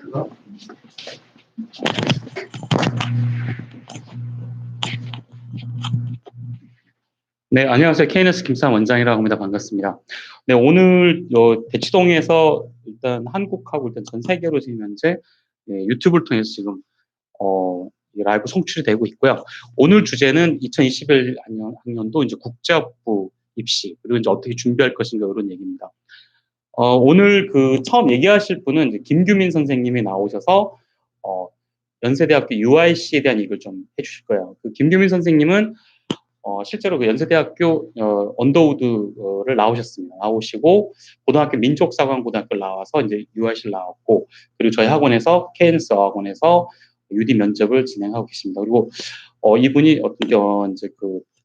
사이트가 네, 안녕하세요. KNS 김상 원장이라고 합니다. 반갑습니다. 네, 오늘 대치동에서 일단 한국하고 일단 전 세계로 지금 현재 유튜브를 통해서 지금 이 라이브 송출이 되고 있고요. 오늘 주제는 2021 학년도 이제 국제학부 입시 그리고 이제 어떻게 준비할 것인가 이런 얘기입니다. 오늘 처음 얘기하실 분은 이제 김규민 선생님이 나오셔서 연세대학교 UIC에 대한 얘기를 좀 해주실 거예요. 김규민 선생님은 실제로 연세대학교 언더우드를 나오시고 고등학교 민족사관고등학교를 나와서 이제 UIC를 나왔고, 그리고 저희 학원에서 KNS 학원에서 UD 면접을 진행하고 계십니다. 그리고 이분이 이제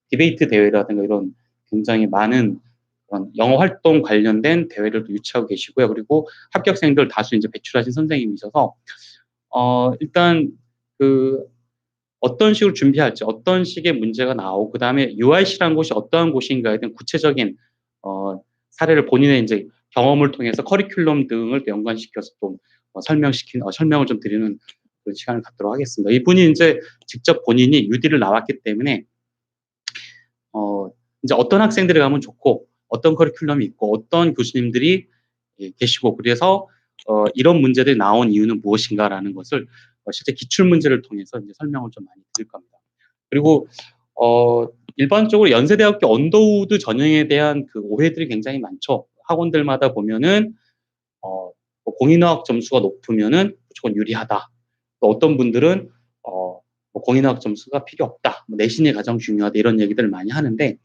디베이트 대회라든가 이런 굉장히 많은 그런 영어 활동 관련된 대회를 유치하고 계시고요. 그리고 합격생들 다수 이제 배출하신 선생님이셔서 일단 어떤 식으로 준비할지, 어떤 식의 문제가 나오고, 그 다음에 UIC라는 곳이 어떠한 곳인가에 대한 구체적인 사례를 본인의 이제 경험을 통해서 커리큘럼 등을 연관시켜서 좀 설명을 좀 드리는 그런 시간을 갖도록 하겠습니다. 이분이 이제 직접 본인이 UD를 나왔기 때문에 이제 어떤 학생들이 가면 좋고, 어떤 커리큘럼이 있고, 어떤 교수님들이 계시고, 그래서 이런 문제들이 나온 이유는 무엇인가라는 것을 실제 기출 문제를 통해서 이제 설명을 좀 많이 드릴 겁니다. 그리고 일반적으로 연세대학교 언더우드 전형에 대한 오해들이 굉장히 많죠. 학원들마다 보면은 뭐 공인어학 점수가 높으면은 무조건 유리하다. 또 어떤 분들은 뭐 공인어학 점수가 필요 없다. 뭐 내신이 가장 중요하다. 이런 얘기들을 많이 하는데,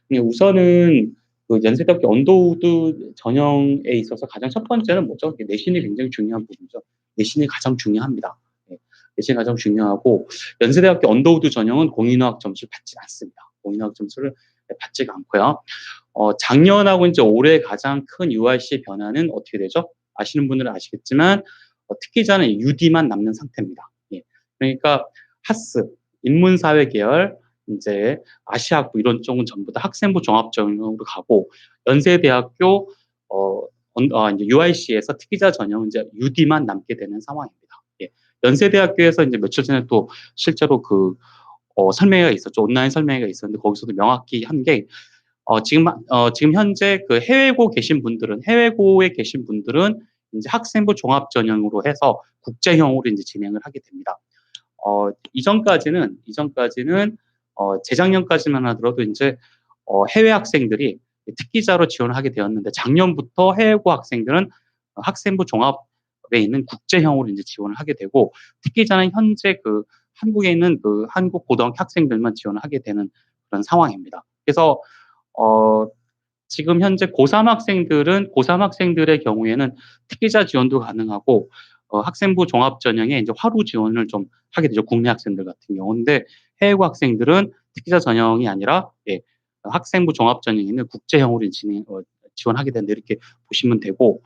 우선은 연세대학교 언더우드 전형에 있어서 가장 첫 번째는 뭐죠? 내신이 굉장히 중요한 부분이죠. 내신이 가장 중요합니다. 내신이 가장 중요하고, 연세대학교 언더우드 전형은 공인어학 점수를 받지 않습니다. 공인어학 점수를 받지가 않고요. 작년하고 이제 올해 가장 큰 UIC 변화는 어떻게 되죠? 아시는 분들은 아시겠지만 특기자는 UD만 남는 상태입니다. 그러니까 하스, 인문사회 계열, 이제 아시아학부 이런 쪽은 전부 다 학생부 종합 전형으로 가고, 연세대학교 이제 UIC에서 특기자 전형 이제 UD만 남게 되는 상황입니다. 연세대학교에서 이제 며칠 전에 또 실제로 설명회가 있었죠. 온라인 설명회가 있었는데 거기서도 명확히 한 게 지금 현재 해외고에 계신 분들은 이제 학생부 종합 전형으로 해서 국제형으로 이제 진행을 하게 됩니다. 이전까지는 재작년까지만 하더라도 이제 해외 학생들이 특기자로 지원을 하게 되었는데, 작년부터 해외고 학생들은 학생부 종합에 있는 국제형으로 이제 지원을 하게 되고, 특기자는 현재 한국에 있는 한국 고등학교 학생들만 지원을 하게 되는 그런 상황입니다. 그래서 지금 현재 고3 학생들의 경우에는 특기자 지원도 가능하고, 학생부 종합 전형에 이제 화로 지원을 좀 하게 되죠. 국내 학생들 같은 경우인데, 해외고 학생들은 특기자 전형이 아니라 학생부 종합 전형에 있는 국제형으로 지원하게 된다, 이렇게 보시면 되고,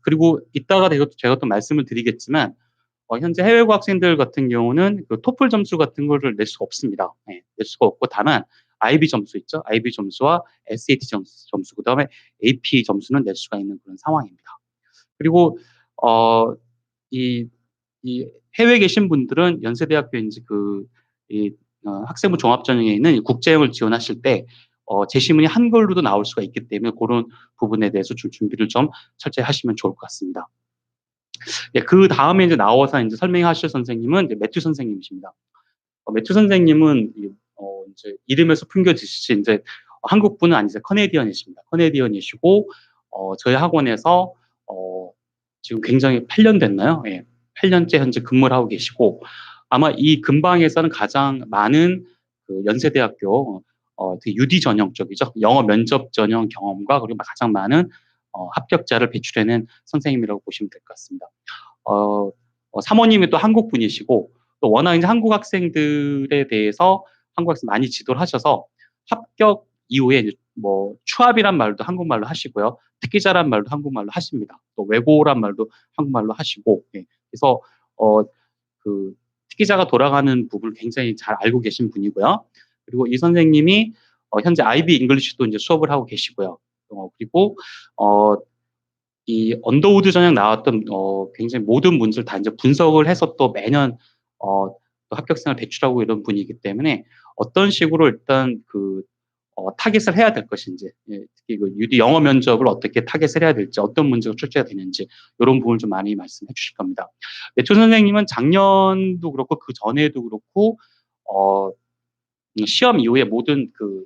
그리고 이따가 제가 또 말씀을 드리겠지만, 현재 해외고 학생들 같은 경우는 토플 점수 같은 거를 낼 수가 없습니다. 낼 수가 없고, 다만 IB 점수 있죠. IB 점수와 SAT 점수, 그다음에 AP 점수는 낼 수가 있는 그런 상황입니다. 그리고 이 해외에 계신 분들은 연세대학교 이제 학생부 종합 전형에 있는 국제형을 지원하실 때 제시문이 한글로도 나올 수가 있기 때문에 그런 부분에 대해서 좀 준비를 좀 철저히 하시면 좋을 것 같습니다. 그 다음에 이제 나와서 이제 설명하실 선생님은 이제 매튜 선생님이십니다. 매튜 선생님은 이제 이름에서 풍겨지시지 이제 한국 분은 아니세요. 커네디언이십니다. 커네디언이시고 저희 학원에서 지금 굉장히 8년 됐나요? 8년째 현재 근무를 하고 계시고, 아마 이 근방에서는 가장 많은 연세대학교 UD 전형 쪽이죠. 영어 면접 전형 경험과 그리고 가장 많은 합격자를 배출해낸 선생님이라고 보시면 될 것 같습니다. 사모님이 또 한국 분이시고, 또 워낙 이제 한국 학생들에 대해서 한국 학생 많이 지도를 하셔서 합격 이후에 이제 뭐 추합이란 말도 한국말로 하시고요. 특기자란 말도 한국말로 하십니다. 또 외고란 말도 한국말로 하시고, 그래서 특기자가 돌아가는 부분을 굉장히 잘 알고 계신 분이고요. 그리고 이 선생님이 현재 IB 잉글리시도 이제 수업을 하고 계시고요. 그리고 이 언더우드 전형 나왔던 굉장히 모든 문제를 다 이제 분석을 해서 또 매년 또 합격생을 배출하고 이런 분이기 때문에 어떤 식으로 일단 그 타겟을 해야 될 것인지, 예, 특히 그 UD 영어 면접을 어떻게 타겟을 해야 될지, 어떤 문제가 출제가 되는지 이런 부분을 좀 많이 말씀해 주실 겁니다. 매초 선생님은 작년도 그렇고 그 전에도 그렇고 어, 시험 이후에 모든 그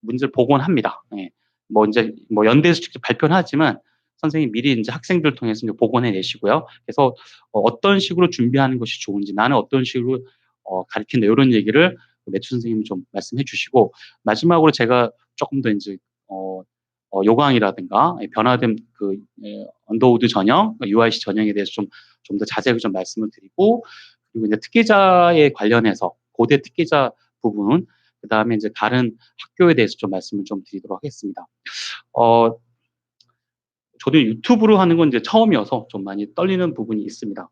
문제를 복원합니다. 예. 뭐 이제 뭐 연대에서 직접 발표는 하지만 선생님이 미리 이제 학생들 통해서 이제 복원해 내시고요. 그래서 어떤 식으로 준비하는 것이 좋은지, 나는 어떤 식으로 가르친다 이런 얘기를 매초 선생님이 좀 말씀해 주시고, 마지막으로 제가 조금 더 이제 요강이라든가 변화된 그 언더우드 전형, UIC 전형에 대해서 좀 더 자세히 좀 말씀을 드리고, 그리고 이제 특기자에 관련해서 고대 특기자 부분, 그 다음에 이제 다른 학교에 대해서 좀 말씀을 좀 드리도록 하겠습니다. 어, 저도 유튜브로 하는 건 이제 처음이어서 좀 많이 떨리는 부분이 있습니다.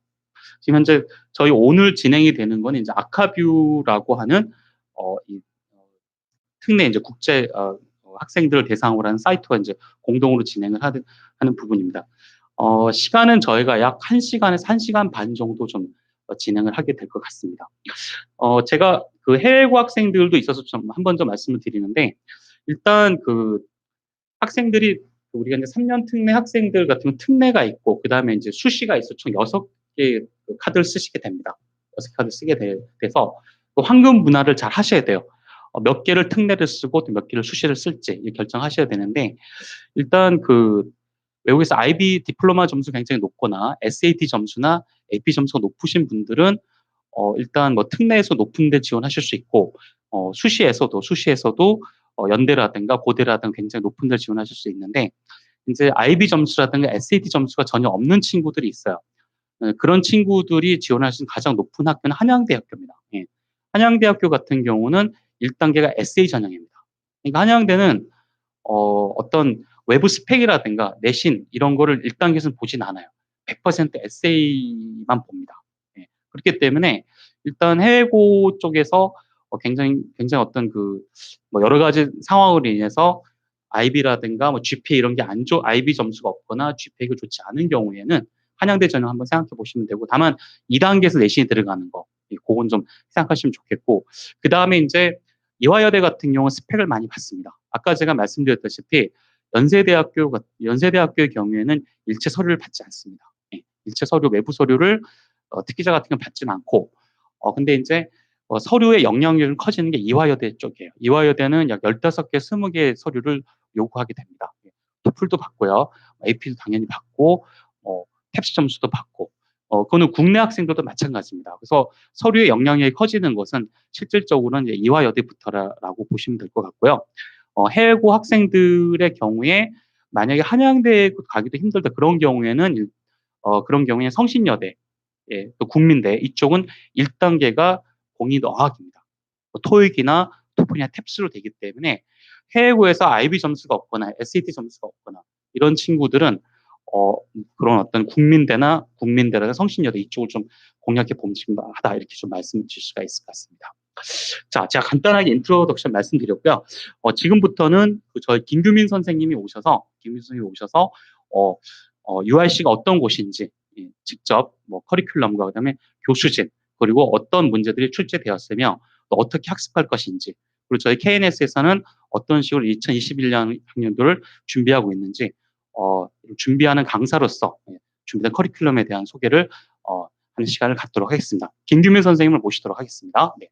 지금 현재 저희 오늘 진행이 되는 건 이제 아카뷰라고 하는 이 특례 이제 국제 학생들을 대상으로 하는 사이트와 이제 공동으로 진행을 하는 부분입니다. 시간은 저희가 약 1시간에서 1시간 반 정도 좀 진행을 하게 될 것 같습니다. 제가 그 해외고 학생들도 있어서 좀 한 번 더 말씀을 드리는데, 일단 그 학생들이 우리가 이제 3년 특례 학생들 같은 경우 특례가 있고, 그 다음에 이제 수시가 있어 총 6개 카드를 쓰시게 됩니다. 6개 카드 쓰게 돼서 그 황금 문화를 잘 하셔야 돼요. 몇 개를 특례를 쓰고 또 몇 개를 수시를 쓸지 결정하셔야 되는데, 일단 그 외국에서 IB 디플로마 점수 굉장히 높거나 SAT 점수나 AP 점수가 높으신 분들은 일단 뭐 특례에서 높은 데 지원하실 수 있고, 수시에서도 연대라든가 고대라든가 굉장히 높은 데 지원하실 수 있는데, 이제 IB 점수라든가 SAT 점수가 전혀 없는 친구들이 있어요. 그런 친구들이 지원할 수 있는 가장 높은 학교는 한양대학교입니다. 예. 한양대학교 같은 경우는 1단계가 SA 전형입니다. 그러니까 한양대는 어떤 외부 스펙이라든가 내신 이런 거를 1단계에서는 보진 않아요. 100% 에세이만 봅니다. 예. 그렇기 때문에 일단 해외고 쪽에서 굉장히 어떤 그 뭐 여러 가지 상황으로 인해서 IB라든가 뭐 GPA 이런 게 IB 점수가 없거나 GPA가 좋지 않은 경우에는 한양대 전형 한번 생각해 보시면 되고, 다만 2단계에서 내신이 들어가는 거, 그건 좀 생각하시면 좋겠고, 그 다음에 이제 이화여대 같은 경우는 스펙을 많이 받습니다. 아까 제가 말씀드렸다시피 연세대학교의 경우에는 일체 서류를 받지 않습니다. 예, 일체 서류, 외부 서류를 특기자 같은 경우 받지는 않고, 근데 이제 서류의 영향률이 커지는 게 이화여대 쪽이에요. 이화여대는 약 15개, 20개 서류를 요구하게 됩니다. 토플도 받고요. AP도 당연히 받고, 탭스 점수도 받고, 그거는 국내 학생들도 마찬가지입니다. 그래서 서류의 영향력이 커지는 것은 실질적으로는 이제 이화여대부터라고 보시면 될 것 같고요. 해외고 학생들의 경우에 만약에 한양대에 가기도 힘들다 그런 경우에는 성신여대, 예, 또 국민대 이쪽은 1단계가 공인어학입니다. 토익이나 토플이나 탭스로 되기 때문에 해외고에서 IB 점수가 없거나 SAT 점수가 없거나 이런 친구들은 그런 어떤 국민대나 성신여대 이쪽을 좀 공략해 보시면하다 이렇게 좀 말씀을 드릴 수가 있을 것 같습니다. 자, 제가 간단하게 인트로덕션 말씀드렸고요. 지금부터는 저희 김규민 선생님이 오셔서 UIC가 어떤 곳인지 직접 뭐 커리큘럼과 그다음에 교수진, 그리고 어떤 문제들이 출제되었으며 또 어떻게 학습할 것인지, 그리고 저희 KNS에서는 어떤 식으로 2021년 학년도를 준비하고 있는지 준비하는 강사로서 준비된 커리큘럼에 대한 소개를 하는 시간을 갖도록 하겠습니다. 김규민 선생님을 모시도록 하겠습니다. 네.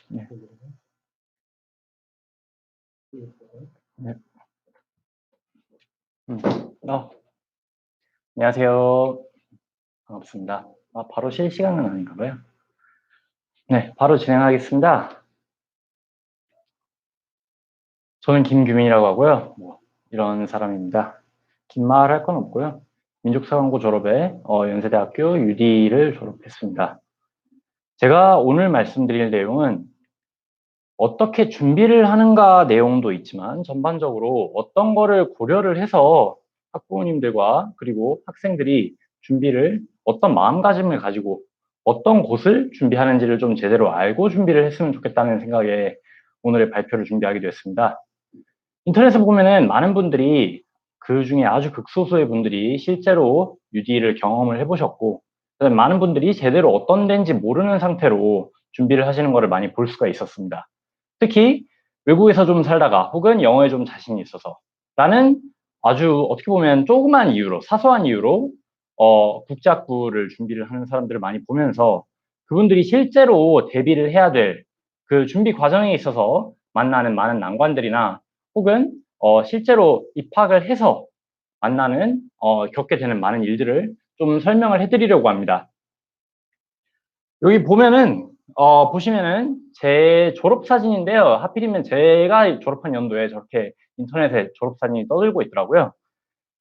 네. 네. 안녕하세요. 반갑습니다. 바로 실시간은 아닌가 봐요. 네, 바로 진행하겠습니다. 저는 김규민이라고 하고요. 이런 사람입니다. 긴 말 할 건 없고요. 민족사관고 졸업에 연세대학교 UD를 졸업했습니다. 제가 오늘 말씀드릴 내용은 어떻게 준비를 하는가 내용도 있지만 전반적으로 어떤 거를 고려를 해서 학부모님들과 그리고 학생들이 준비를 어떤 마음가짐을 가지고 어떤 곳을 준비하는지를 좀 제대로 알고 준비를 했으면 좋겠다는 생각에 오늘의 발표를 준비하게 되었습니다. 인터넷에 보면은 많은 분들이 그 중에 아주 극소수의 분들이 실제로 UD를 경험을 해보셨고 많은 분들이 제대로 어떤 데인지 모르는 상태로 준비를 하시는 것을 많이 볼 수가 있었습니다. 특히 외국에서 좀 살다가 혹은 영어에 좀 자신이 있어서 라는 아주 어떻게 보면 조그만 이유로 사소한 이유로 국제학부를 준비를 하는 사람들을 많이 보면서 그분들이 실제로 대비를 해야 될 그 준비 과정에 있어서 만나는 많은 난관들이나 혹은 실제로 입학을 해서 만나는 겪게 되는 많은 일들을 좀 설명을 해드리려고 합니다. 여기 보면은 보시면은 제 졸업사진인데요. 하필이면 제가 졸업한 연도에 저렇게 인터넷에 졸업사진이 떠들고 있더라고요.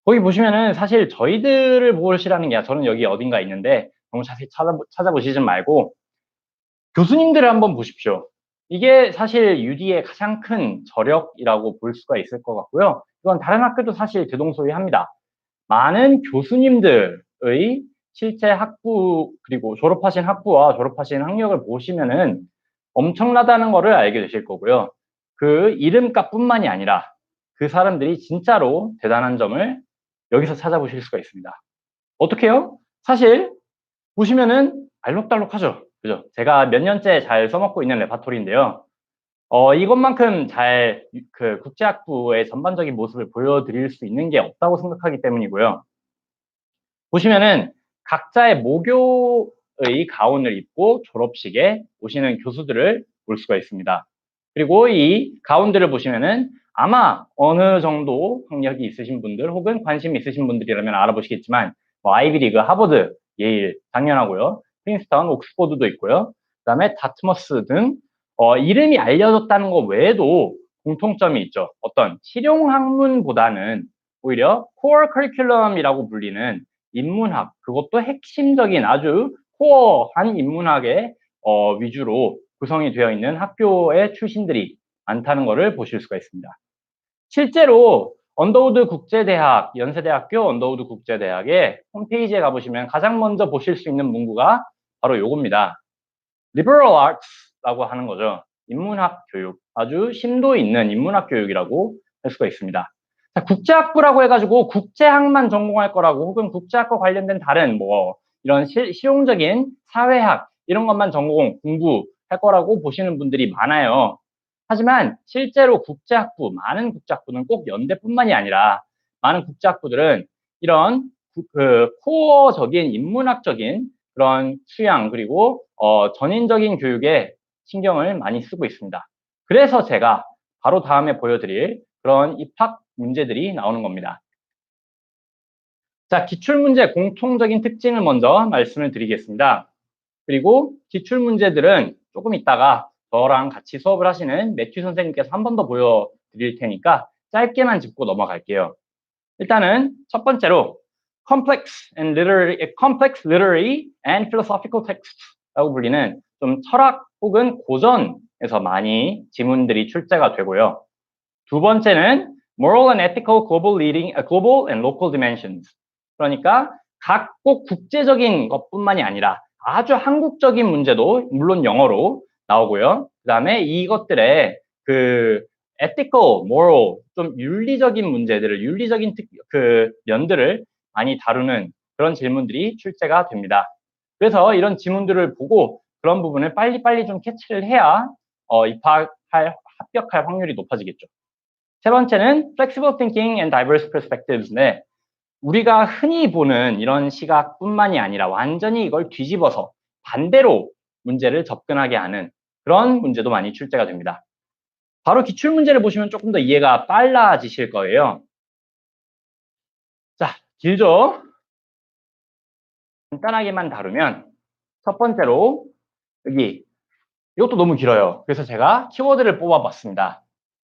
거기 보시면은 사실 저희들을 보시라는 게 아니라 저는 여기 어딘가 있는데 너무 자세히 찾아보시지 말고 교수님들을 한번 보십시오. 이게 사실 UD의 가장 큰 저력이라고 볼 수가 있을 것 같고요. 이건 다른 학교도 사실 대동소이합니다. 많은 교수님들의 실제 학부 그리고 졸업하신 학부와 졸업하신 학력을 보시면은 엄청나다는 거를 알게 되실 거고요. 그 이름값뿐만이 아니라 그 사람들이 진짜로 대단한 점을 여기서 찾아보실 수가 있습니다. 어떻게요? 사실 보시면은 알록달록하죠. 그죠? 제가 몇 년째 잘 써먹고 있는 레파토리인데요. 이것만큼 잘 그 국제학부의 전반적인 모습을 보여드릴 수 있는 게 없다고 생각하기 때문이고요. 보시면은 각자의 모교의 가운을 입고 졸업식에 오시는 교수들을 볼 수가 있습니다. 그리고 이 가운들을 보시면은 아마 어느 정도 학력이 있으신 분들 혹은 관심 있으신 분들이라면 알아보시겠지만 뭐 아이비리그, 하버드, 예일 당연하고요. 프린스턴, 옥스퍼드도 있고요. 그다음에 다트머스 등 이름이 알려졌다는 것 외에도 공통점이 있죠. 어떤 실용학문보다는 오히려 코어 커리큘럼이라고 불리는 인문학, 그것도 핵심적인 아주 코어한 인문학의 위주로 구성이 되어 있는 학교의 출신들이 많다는 것을 보실 수가 있습니다. 실제로 언더우드 국제대학, 연세대학교 언더우드 국제대학의 홈페이지에 가보시면 가장 먼저 보실 수 있는 문구가 바로 요겁니다. Liberal Arts라고 하는 거죠. 인문학 교육, 아주 심도 있는 인문학 교육이라고 할 수가 있습니다. 자, 국제학부라고 해가지고 국제학만 전공할 거라고 혹은 국제학과 관련된 다른 뭐 이런 실용적인 사회학 이런 것만 전공 공부할 거라고 보시는 분들이 많아요. 하지만 실제로 국제학부, 많은 국제학부는 꼭 연대뿐만이 아니라 많은 국제학부들은 이런 그 코어적인 인문학적인 그런 수양 그리고 전인적인 교육에 신경을 많이 쓰고 있습니다. 그래서 제가 바로 다음에 보여드릴 그런 입학 문제들이 나오는 겁니다. 자, 기출문제 공통적인 특징을 먼저 말씀을 드리겠습니다. 그리고 기출문제들은 조금 있다가 저랑 같이 수업을 하시는 매튜 선생님께서 한 번 더 보여드릴 테니까 짧게만 짚고 넘어갈게요. 일단은 첫 번째로 complex literary and philosophical texts라고 불리는 좀 철학 혹은 고전에서 많이 지문들이 출제가 되고요. 두 번째는 moral and ethical global and local dimensions. 그러니까 각국 국제적인 것뿐만이 아니라 아주 한국적인 문제도 물론 영어로 나오고요. 그 다음에 이것들의 그 ethical, moral, 좀 윤리적인 문제들을, 윤리적인 그 면들을 많이 다루는 그런 질문들이 출제가 됩니다. 그래서 이런 지문들을 보고 그런 부분을 빨리빨리 좀 캐치를 해야 합격할 확률이 높아지겠죠. 세 번째는 flexible thinking and diverse perspectives인데 우리가 흔히 보는 이런 시각뿐만이 아니라 완전히 이걸 뒤집어서 반대로 문제를 접근하게 하는 그런 문제도 많이 출제가 됩니다. 바로 기출문제를 보시면 조금 더 이해가 빨라지실 거예요. 자, 길죠? 간단하게만 다루면 첫 번째로 여기 이것도 너무 길어요. 그래서 제가 키워드를 뽑아봤습니다.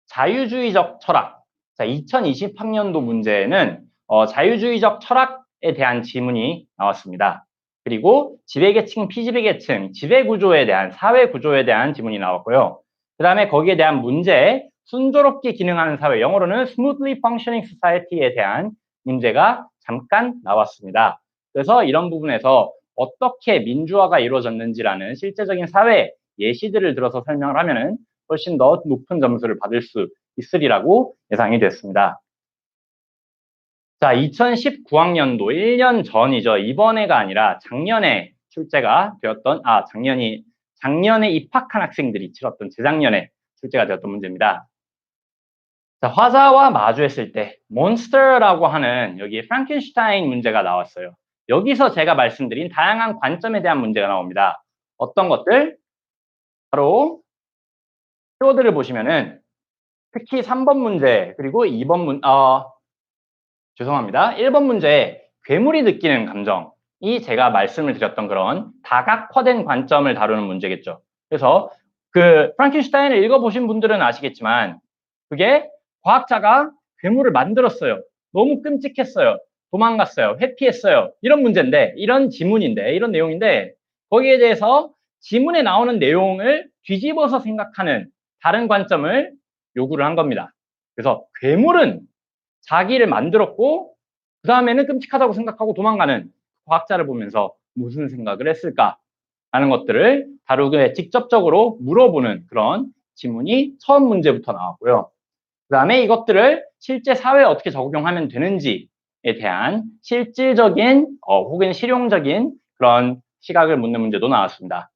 자유주의적 철학. 자, 2020학년도 문제에는 자유주의적 철학에 대한 지문이 나왔습니다. 그리고 지배계층, 피지배계층, 지배구조에 대한, 사회구조에 대한 지문이 나왔고요. 그 다음에 거기에 대한 문제, 순조롭게 기능하는 사회, 영어로는 smoothly functioning society에 대한 문제가 잠깐 나왔습니다. 그래서 이런 부분에서 어떻게 민주화가 이루어졌는지라는 실제적인 사회 예시들을 들어서 설명을 하면은 훨씬 더 높은 점수를 받을 수 있으리라고 예상이 됐습니다. 자, 2019학년도 1년 전이죠. 이번에가 아니라 작년에 출제가 되었던, 작년에 입학한 학생들이 치렀던 재작년에 출제가 되었던 문제입니다. 자, 화자와 마주했을 때 몬스터라고 하는 여기 프랑켄슈타인 문제가 나왔어요. 여기서 제가 말씀드린 다양한 관점에 대한 문제가 나옵니다. 어떤 것들? 바로 키워드를 보시면은 특히 3번 문제 그리고 2번 죄송합니다. 1번 문제 괴물이 느끼는 감정이 제가 말씀을 드렸던 그런 다각화된 관점을 다루는 문제겠죠. 그래서 그 프랑켄슈타인을 읽어보신 분들은 아시겠지만 그게 과학자가 괴물을 만들었어요. 너무 끔찍했어요. 도망갔어요. 회피했어요. 이런 문제인데, 이런 지문인데, 이런 내용인데 거기에 대해서 지문에 나오는 내용을 뒤집어서 생각하는 다른 관점을 요구를 한 겁니다. 그래서 괴물은 자기를 만들었고 그 다음에는 끔찍하다고 생각하고 도망가는 과학자를 보면서 무슨 생각을 했을까라는 것들을 다루게 직접적으로 물어보는 그런 지문이 처음 문제부터 나왔고요. 그 다음에 이것들을 실제 사회에 어떻게 적용하면 되는지에 대한 실질적인 혹은 실용적인 그런 시각을 묻는 문제도 나왔습니다.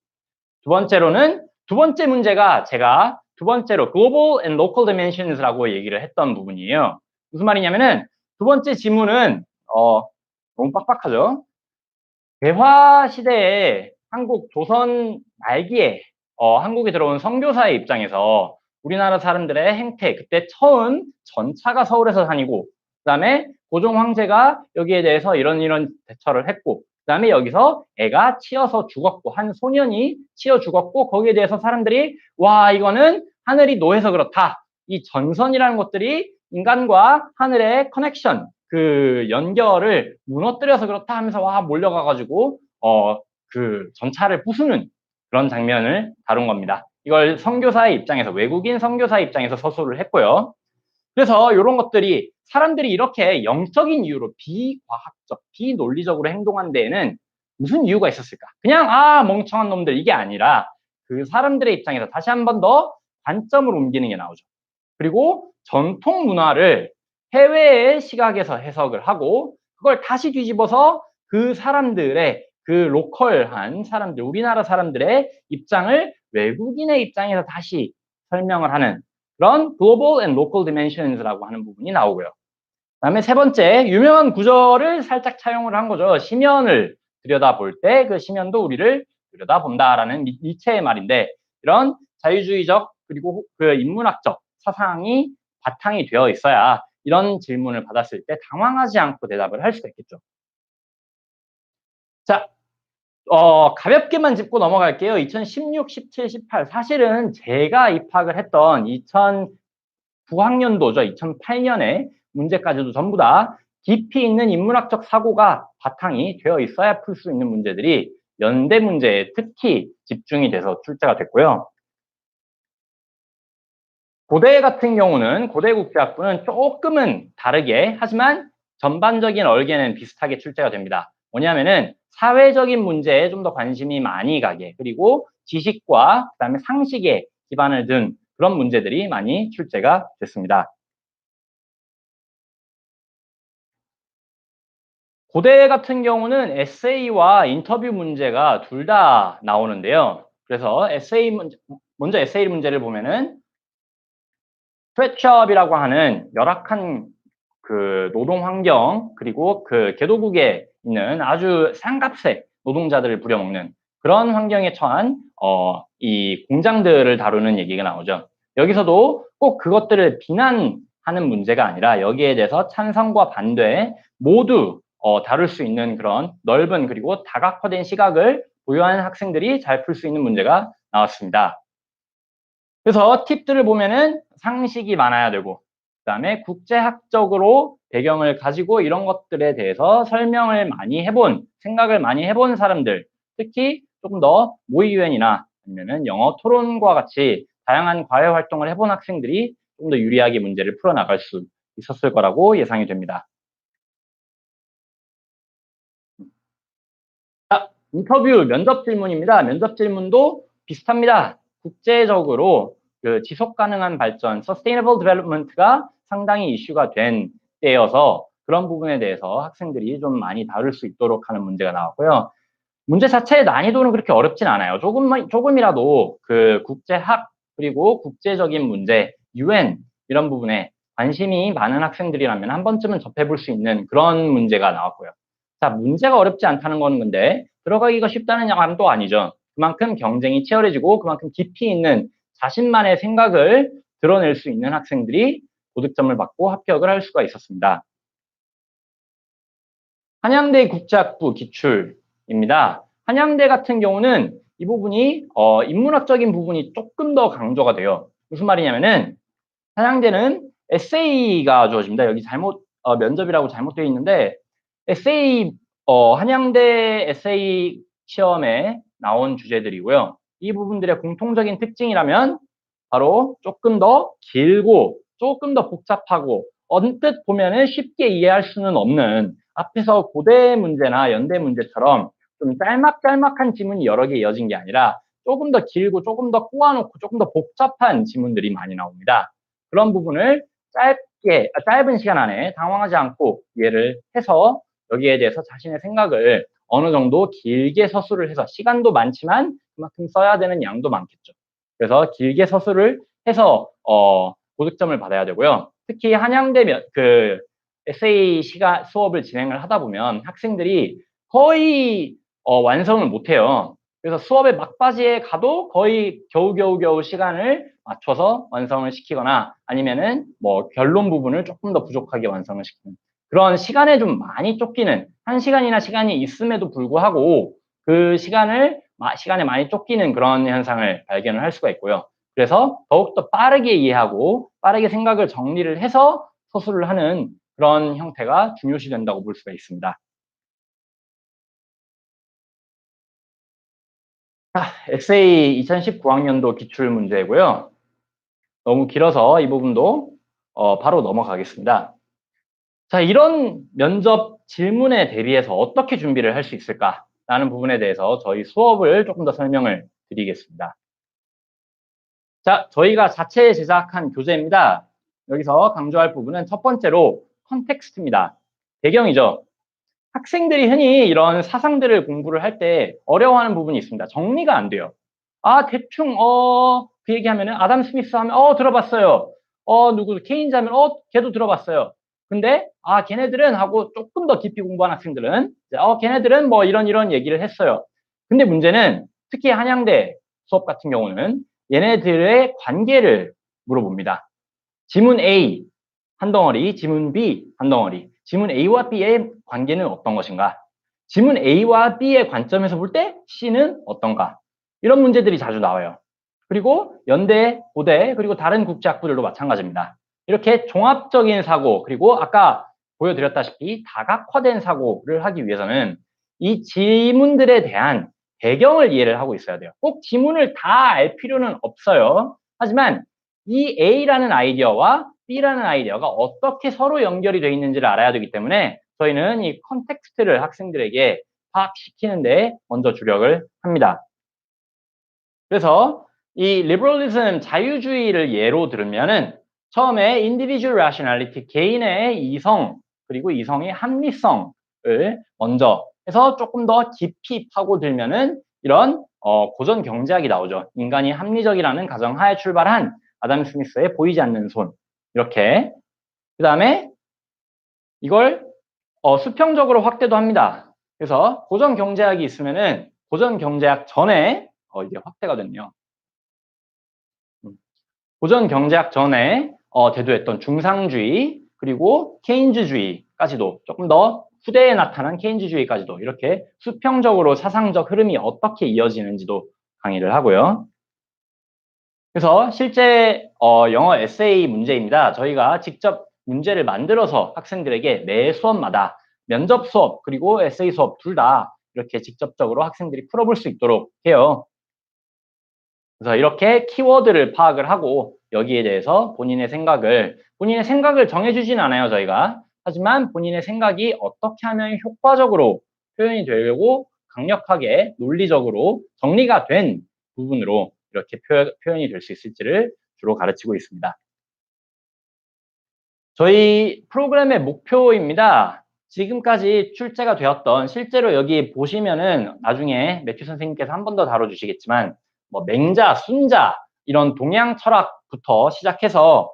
두 번째 문제가 제가 두 번째로 Global and Local Dimensions라고 얘기를 했던 부분이에요. 무슨 말이냐면은 두 번째 지문은 너무 빡빡하죠. 대화 시대에 한국 조선 말기에 한국에 들어온 선교사의 입장에서 우리나라 사람들의 행태, 그때 처음 전차가 서울에서 다니고 그다음에 고종 황제가 여기에 대해서 이런 대처를 했고 그다음에 여기서 애가 치여서 죽었고 한 소년이 치여 죽었고 거기에 대해서 사람들이 와 이거는 하늘이 노해서 그렇다. 이 전선이라는 것들이 인간과 하늘의 커넥션 그 연결을 무너뜨려서 그렇다 하면서 와 몰려가가지고 그 전차를 부수는 그런 장면을 다룬 겁니다. 이걸 선교사의 입장에서 외국인 선교사의 입장에서 서술을 했고요. 그래서 이런 것들이 사람들이 이렇게 영적인 이유로 비과학적, 비논리적으로 행동한 데에는 무슨 이유가 있었을까? 그냥 멍청한 놈들 이게 아니라 그 사람들의 입장에서 다시 한 번 더 관점을 옮기는 게 나오죠. 그리고 전통 문화를 해외의 시각에서 해석을 하고 그걸 다시 뒤집어서 그 사람들의 그 로컬한 사람들, 우리나라 사람들의 입장을 외국인의 입장에서 다시 설명을 하는 그런 Global and Local Dimensions라고 하는 부분이 나오고요. 그다음에 세 번째, 유명한 구절을 살짝 차용을 한 거죠. 심연을 들여다볼 때 그 심연도 우리를 들여다본다라는 니체의 말인데 이런 자유주의적 그리고 그 인문학적 사상이 바탕이 되어 있어야 이런 질문을 받았을 때 당황하지 않고 대답을 할 수가 있겠죠. 자, 가볍게만 짚고 넘어갈게요. 2016, 17, 18. 사실은 제가 입학을 했던 2009학년도죠. 2008년에 문제까지도 전부 다 깊이 있는 인문학적 사고가 바탕이 되어 있어야 풀 수 있는 문제들이 연대 문제에 특히 집중이 돼서 출제가 됐고요. 고대 같은 경우는 고대국제학부는 조금은 다르게 하지만 전반적인 얼개는 비슷하게 출제가 됩니다. 뭐냐면은 사회적인 문제에 좀 더 관심이 많이 가게 그리고 지식과 그다음에 상식에 기반을 둔 그런 문제들이 많이 출제가 됐습니다. 고대 같은 경우는 에세이와 인터뷰 문제가 둘 다 나오는데요. 그래서 먼저 에세이 문제를 보면은 스웨트숍이라고 하는 열악한 그 노동 환경 그리고 그 개도국에 있는 아주 상갑세 노동자들을 부려먹는 그런 환경에 처한 이 공장들을 다루는 얘기가 나오죠. 여기서도 꼭 그것들을 비난하는 문제가 아니라 여기에 대해서 찬성과 반대 모두 다룰 수 있는 그런 넓은 그리고 다각화된 시각을 보유하는 학생들이 잘 풀 수 있는 문제가 나왔습니다. 그래서 팁들을 보면은 상식이 많아야 되고 그다음에 국제학적으로 배경을 가지고 이런 것들에 대해서 설명을 많이 해본, 생각을 많이 해본 사람들, 특히 조금 더 모의 유연이나 아니면은 영어 토론과 같이 다양한 과외 활동을 해본 학생들이 좀 더 유리하게 문제를 풀어나갈 수 있었을 거라고 예상이 됩니다. 자, 인터뷰 면접 질문입니다. 면접 질문도 비슷합니다. 국제적으로 그 지속 가능한 발전, Sustainable Development가 상당히 이슈가 된 때여서 그런 부분에 대해서 학생들이 좀 많이 다룰 수 있도록 하는 문제가 나왔고요. 문제 자체의 난이도는 그렇게 어렵진 않아요. 조금이라도 그 국제학 그리고 국제적인 문제, UN 이런 부분에 관심이 많은 학생들이라면 한 번쯤은 접해볼 수 있는 그런 문제가 나왔고요. 자, 문제가 어렵지 않다는 건 근데 들어가기가 쉽다는 말도 아니죠. 그만큼 경쟁이 치열해지고 그만큼 깊이 있는 자신만의 생각을 드러낼 수 있는 학생들이 고득점을 받고 합격을 할 수가 있었습니다. 한양대 국제학부 기출입니다. 한양대 같은 경우는 이 부분이 인문학적인 부분이 조금 더 강조가 돼요. 무슨 말이냐면은 한양대는 에세이가 주어집니다. 여기 면접이라고 잘못되어 있는데 에세이 한양대 에세이 시험에 나온 주제들이고요. 이 부분들의 공통적인 특징이라면 바로 조금 더 길고 조금 더 복잡하고 언뜻 보면은 쉽게 이해할 수는 없는 앞에서 고대 문제나 연대 문제처럼 좀 짤막짤막한 지문이 여러 개 이어진 게 아니라 조금 더 길고 조금 더 꼬아놓고 조금 더 복잡한 지문들이 많이 나옵니다. 그런 부분을 짧은 시간 안에 당황하지 않고 이해를 해서 여기에 대해서 자신의 생각을 어느 정도 길게 서술을 해서 시간도 많지만 그만큼 써야 되는 양도 많겠죠. 그래서 길게 서술을 해서 고득점을 받아야 되고요. 특히 한양대 그 에세이 수업을 진행을 하다 보면 학생들이 거의 완성을 못해요. 그래서 수업의 막바지에 가도 거의 겨우겨우 시간을 맞춰서 완성을 시키거나 아니면은 뭐 결론 부분을 조금 더 부족하게 완성을 시키는 그런 시간에 좀 많이 쫓기는 1시간이나 시간이 있음에도 불구하고 그 시간에 많이 쫓기는 그런 현상을 발견을 할 수가 있고요. 그래서 더욱더 빠르게 이해하고 빠르게 생각을 정리를 해서 서술을 하는 그런 형태가 중요시 된다고 볼 수가 있습니다. 자, 에세이 2019학년도 기출 문제고요. 너무 길어서 이 부분도 바로 넘어가겠습니다. 자, 이런 면접 질문에 대비해서 어떻게 준비를 할 수 있을까라는 부분에 대해서 저희 수업을 조금 더 설명을 드리겠습니다. 자, 저희가 자체 제작한 교재입니다. 여기서 강조할 부분은 첫 번째로 컨텍스트입니다. 배경이죠. 학생들이 흔히 이런 사상들을 공부를 할 때 어려워하는 부분이 있습니다. 정리가 안 돼요. 아, 대충 그 얘기하면은 아담 스미스 하면 들어봤어요. 누구 케인즈 하면 걔도 들어봤어요. 근데 걔네들은 하고 조금 더 깊이 공부한 학생들은 걔네들은 뭐 이런 얘기를 했어요. 근데 문제는 특히 한양대 수업 같은 경우는 얘네들의 관계를 물어봅니다. 지문 A 한 덩어리, 지문 B 한 덩어리. 지문 A와 B의 관계는 어떤 것인가? 지문 A와 B의 관점에서 볼 때 C는 어떤가? 이런 문제들이 자주 나와요. 그리고 연대, 고대, 그리고 다른 국제학부들도 마찬가지입니다. 이렇게 종합적인 사고, 그리고 아까 보여드렸다시피 다각화된 사고를 하기 위해서는 이 지문들에 대한 배경을 이해를 하고 있어야 돼요. 꼭 지문을 다 알 필요는 없어요. 하지만 이 A라는 아이디어와 B라는 아이디어가 어떻게 서로 연결이 되어 있는지를 알아야 되기 때문에 저희는 이 컨텍스트를 학생들에게 파악시키는데 먼저 주력을 합니다. 그래서 이 liberalism, 자유주의를 예로 들으면은 처음에 individual rationality, 개인의 이성, 그리고 이성의 합리성을 먼저 해서 조금 더 깊이 파고들면은 이런 고전 경제학이 나오죠. 인간이 합리적이라는 가정하에 출발한 아담 스미스의 보이지 않는 손. 이렇게. 그 다음에 이걸 수평적으로 확대도 합니다. 그래서 고전 경제학이 있으면은 고전 경제학 전에 이게 확대가 됐네요. 고전 경제학 전에 대두했던 중상주의 그리고 케인즈주의까지도 조금 더 후대에 나타난 케인즈주의까지도 이렇게 수평적으로 사상적 흐름이 어떻게 이어지는지도 강의를 하고요. 그래서 실제 영어 에세이 문제입니다. 저희가 직접 문제를 만들어서 학생들에게 매 수업마다 면접 수업 그리고 에세이 수업 둘 다 이렇게 직접적으로 학생들이 풀어볼 수 있도록 해요. 그래서 이렇게 키워드를 파악을 하고 여기에 대해서 본인의 생각을 정해주진 않아요, 저희가. 하지만 본인의 생각이 어떻게 하면 효과적으로 표현이 되고 강력하게 논리적으로 정리가 된 부분으로 이렇게 표현이 될 수 있을지를 주로 가르치고 있습니다. 저희 프로그램의 목표입니다. 지금까지 출제가 되었던 실제로 여기 보시면은 나중에 매튜 선생님께서 한 번 더 다뤄주시겠지만 뭐 맹자, 순자 이런 동양 철학부터 시작해서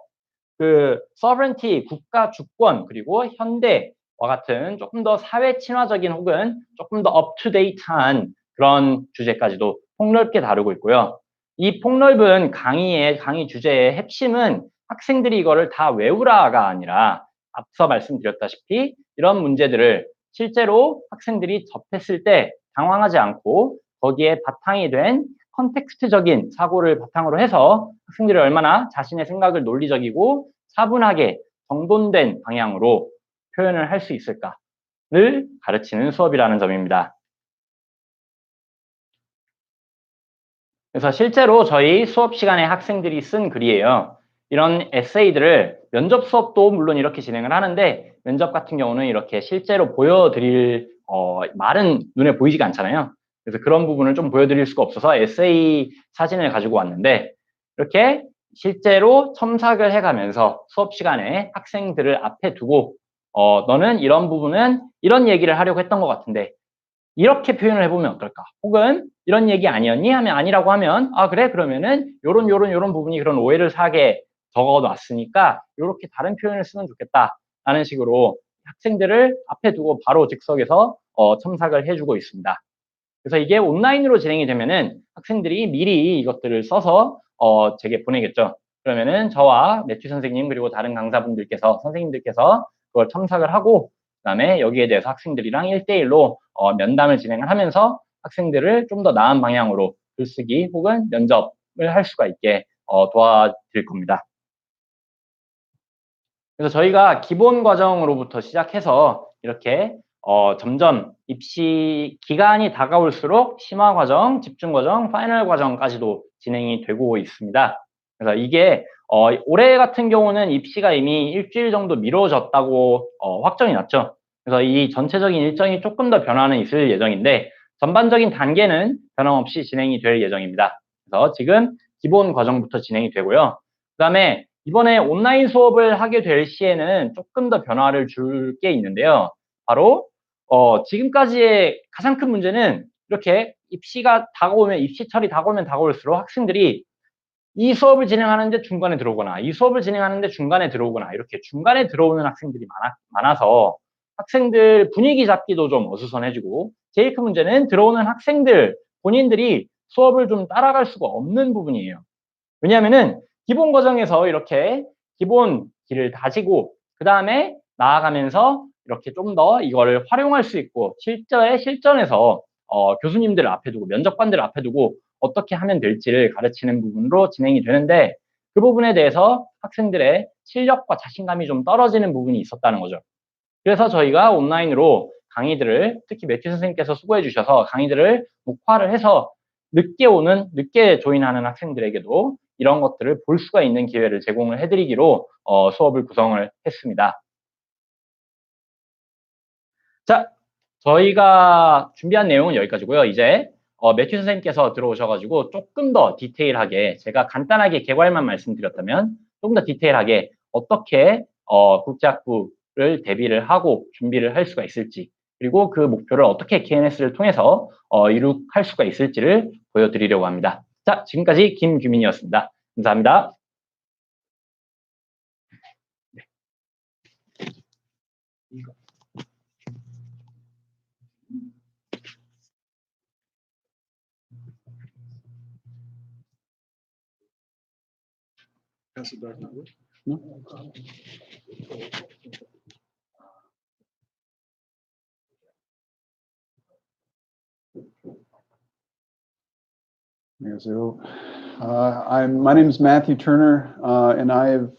그 sovereignty, 국가 주권 그리고 현대와 같은 조금 더 사회 친화적인 혹은 조금 더 up-to-date한 그런 주제까지도 폭넓게 다루고 있고요. 이 폭넓은 강의 주제의 핵심은 학생들이 이거를 다 외우라가 아니라 앞서 말씀드렸다시피 이런 문제들을 실제로 학생들이 접했을 때 당황하지 않고 거기에 바탕이 된 컨텍스트적인 사고를 바탕으로 해서 학생들이 얼마나 자신의 생각을 논리적이고 차분하게 정돈된 방향으로 표현을 할 수 있을까를 가르치는 수업이라는 점입니다. 그래서 실제로 저희 수업 시간에 학생들이 쓴 글이에요. 이런 에세이들을 면접 수업도 물론 이렇게 진행을 하는데 면접 같은 경우는 이렇게 실제로 보여드릴 말은 눈에 보이지가 않잖아요. 그래서 그런 부분을 좀 보여드릴 수가 없어서 에세이 사진을 가지고 왔는데 이렇게 실제로 첨삭을 해가면서 수업 시간에 학생들을 앞에 두고 너는 이런 부분은 이런 얘기를 하려고 했던 것 같은데 이렇게 표현을 해보면 어떨까? 혹은 이런 얘기 아니었니? 하면 아니라고 하면 아 그래? 그러면은 요런 부분이 그런 오해를 사게 적어놨으니까 요렇게 다른 표현을 쓰면 좋겠다 라는 식으로 학생들을 앞에 두고 바로 즉석에서 첨삭을 해주고 있습니다. 그래서 이게 온라인으로 진행이 되면은 학생들이 미리 이것들을 써서 제게 보내겠죠. 그러면은 저와 매튜 선생님 그리고 다른 강사분들께서 선생님들께서 그걸 첨삭을 하고 그다음에 여기에 대해서 학생들이랑 1대1로 면담을 진행을 하면서 학생들을 좀 더 나은 방향으로 글쓰기 혹은 면접을 할 수가 있게 도와드릴 겁니다. 그래서 저희가 기본 과정으로부터 시작해서 이렇게 점점 입시 기간이 다가올수록 심화 과정, 집중 과정, 파이널 과정까지도 진행이 되고 있습니다. 그래서 이게 올해 같은 경우는 입시가 이미 일주일 정도 미뤄졌다고 확정이 났죠. 그래서 이 전체적인 일정이 조금 더 변화는 있을 예정인데 전반적인 단계는 변함없이 진행이 될 예정입니다. 그래서 지금 기본 과정부터 진행이 되고요. 그다음에 이번에 온라인 수업을 하게 될 시에는 조금 더 변화를 줄 게 있는데요. 바로 지금까지의 가장 큰 문제는 이렇게 입시가 다가오면 입시철이 다가오면 다가올수록 학생들이 이 수업을 진행하는데 중간에 들어오거나 이 수업을 진행하는데 중간에 들어오거나 이렇게 중간에 들어오는 학생들이 많아서 학생들 분위기 잡기도 좀 어수선해지고 제일 큰 문제는 들어오는 학생들 본인들이 수업을 좀 따라갈 수가 없는 부분이에요. 왜냐하면은 기본 과정에서 이렇게 기본 길을 다지고 그 다음에 나아가면서 이렇게 좀 더 이거를 활용할 수 있고 실전에서 교수님들 앞에 두고 면접관들 앞에 두고 어떻게 하면 될지를 가르치는 부분으로 진행이 되는데 그 부분에 대해서 학생들의 실력과 자신감이 좀 떨어지는 부분이 있었다는 거죠. 그래서 저희가 온라인으로 강의들을 특히 매튜 선생님께서 수고해 주셔서 강의들을 녹화를 해서 늦게 조인하는 학생들에게도 이런 것들을 볼 수가 있는 기회를 제공을 해드리기로 수업을 구성을 했습니다. 자, 저희가 준비한 내용은 여기까지고요. 이제 매튜 선생님께서 들어오셔가지고 조금 더 디테일하게 제가 간단하게 개괄만 말씀드렸다면 조금 더 디테일하게 어떻게 국제학부를 대비를 하고 준비를 할 수가 있을지 그리고 그 목표를 어떻게 KNS를 통해서 이룩할 수가 있을지를 보여드리려고 합니다. 자, 지금까지 김규민이었습니다. 감사합니다. 안녕하세요. My name is Matthew Turner, and I've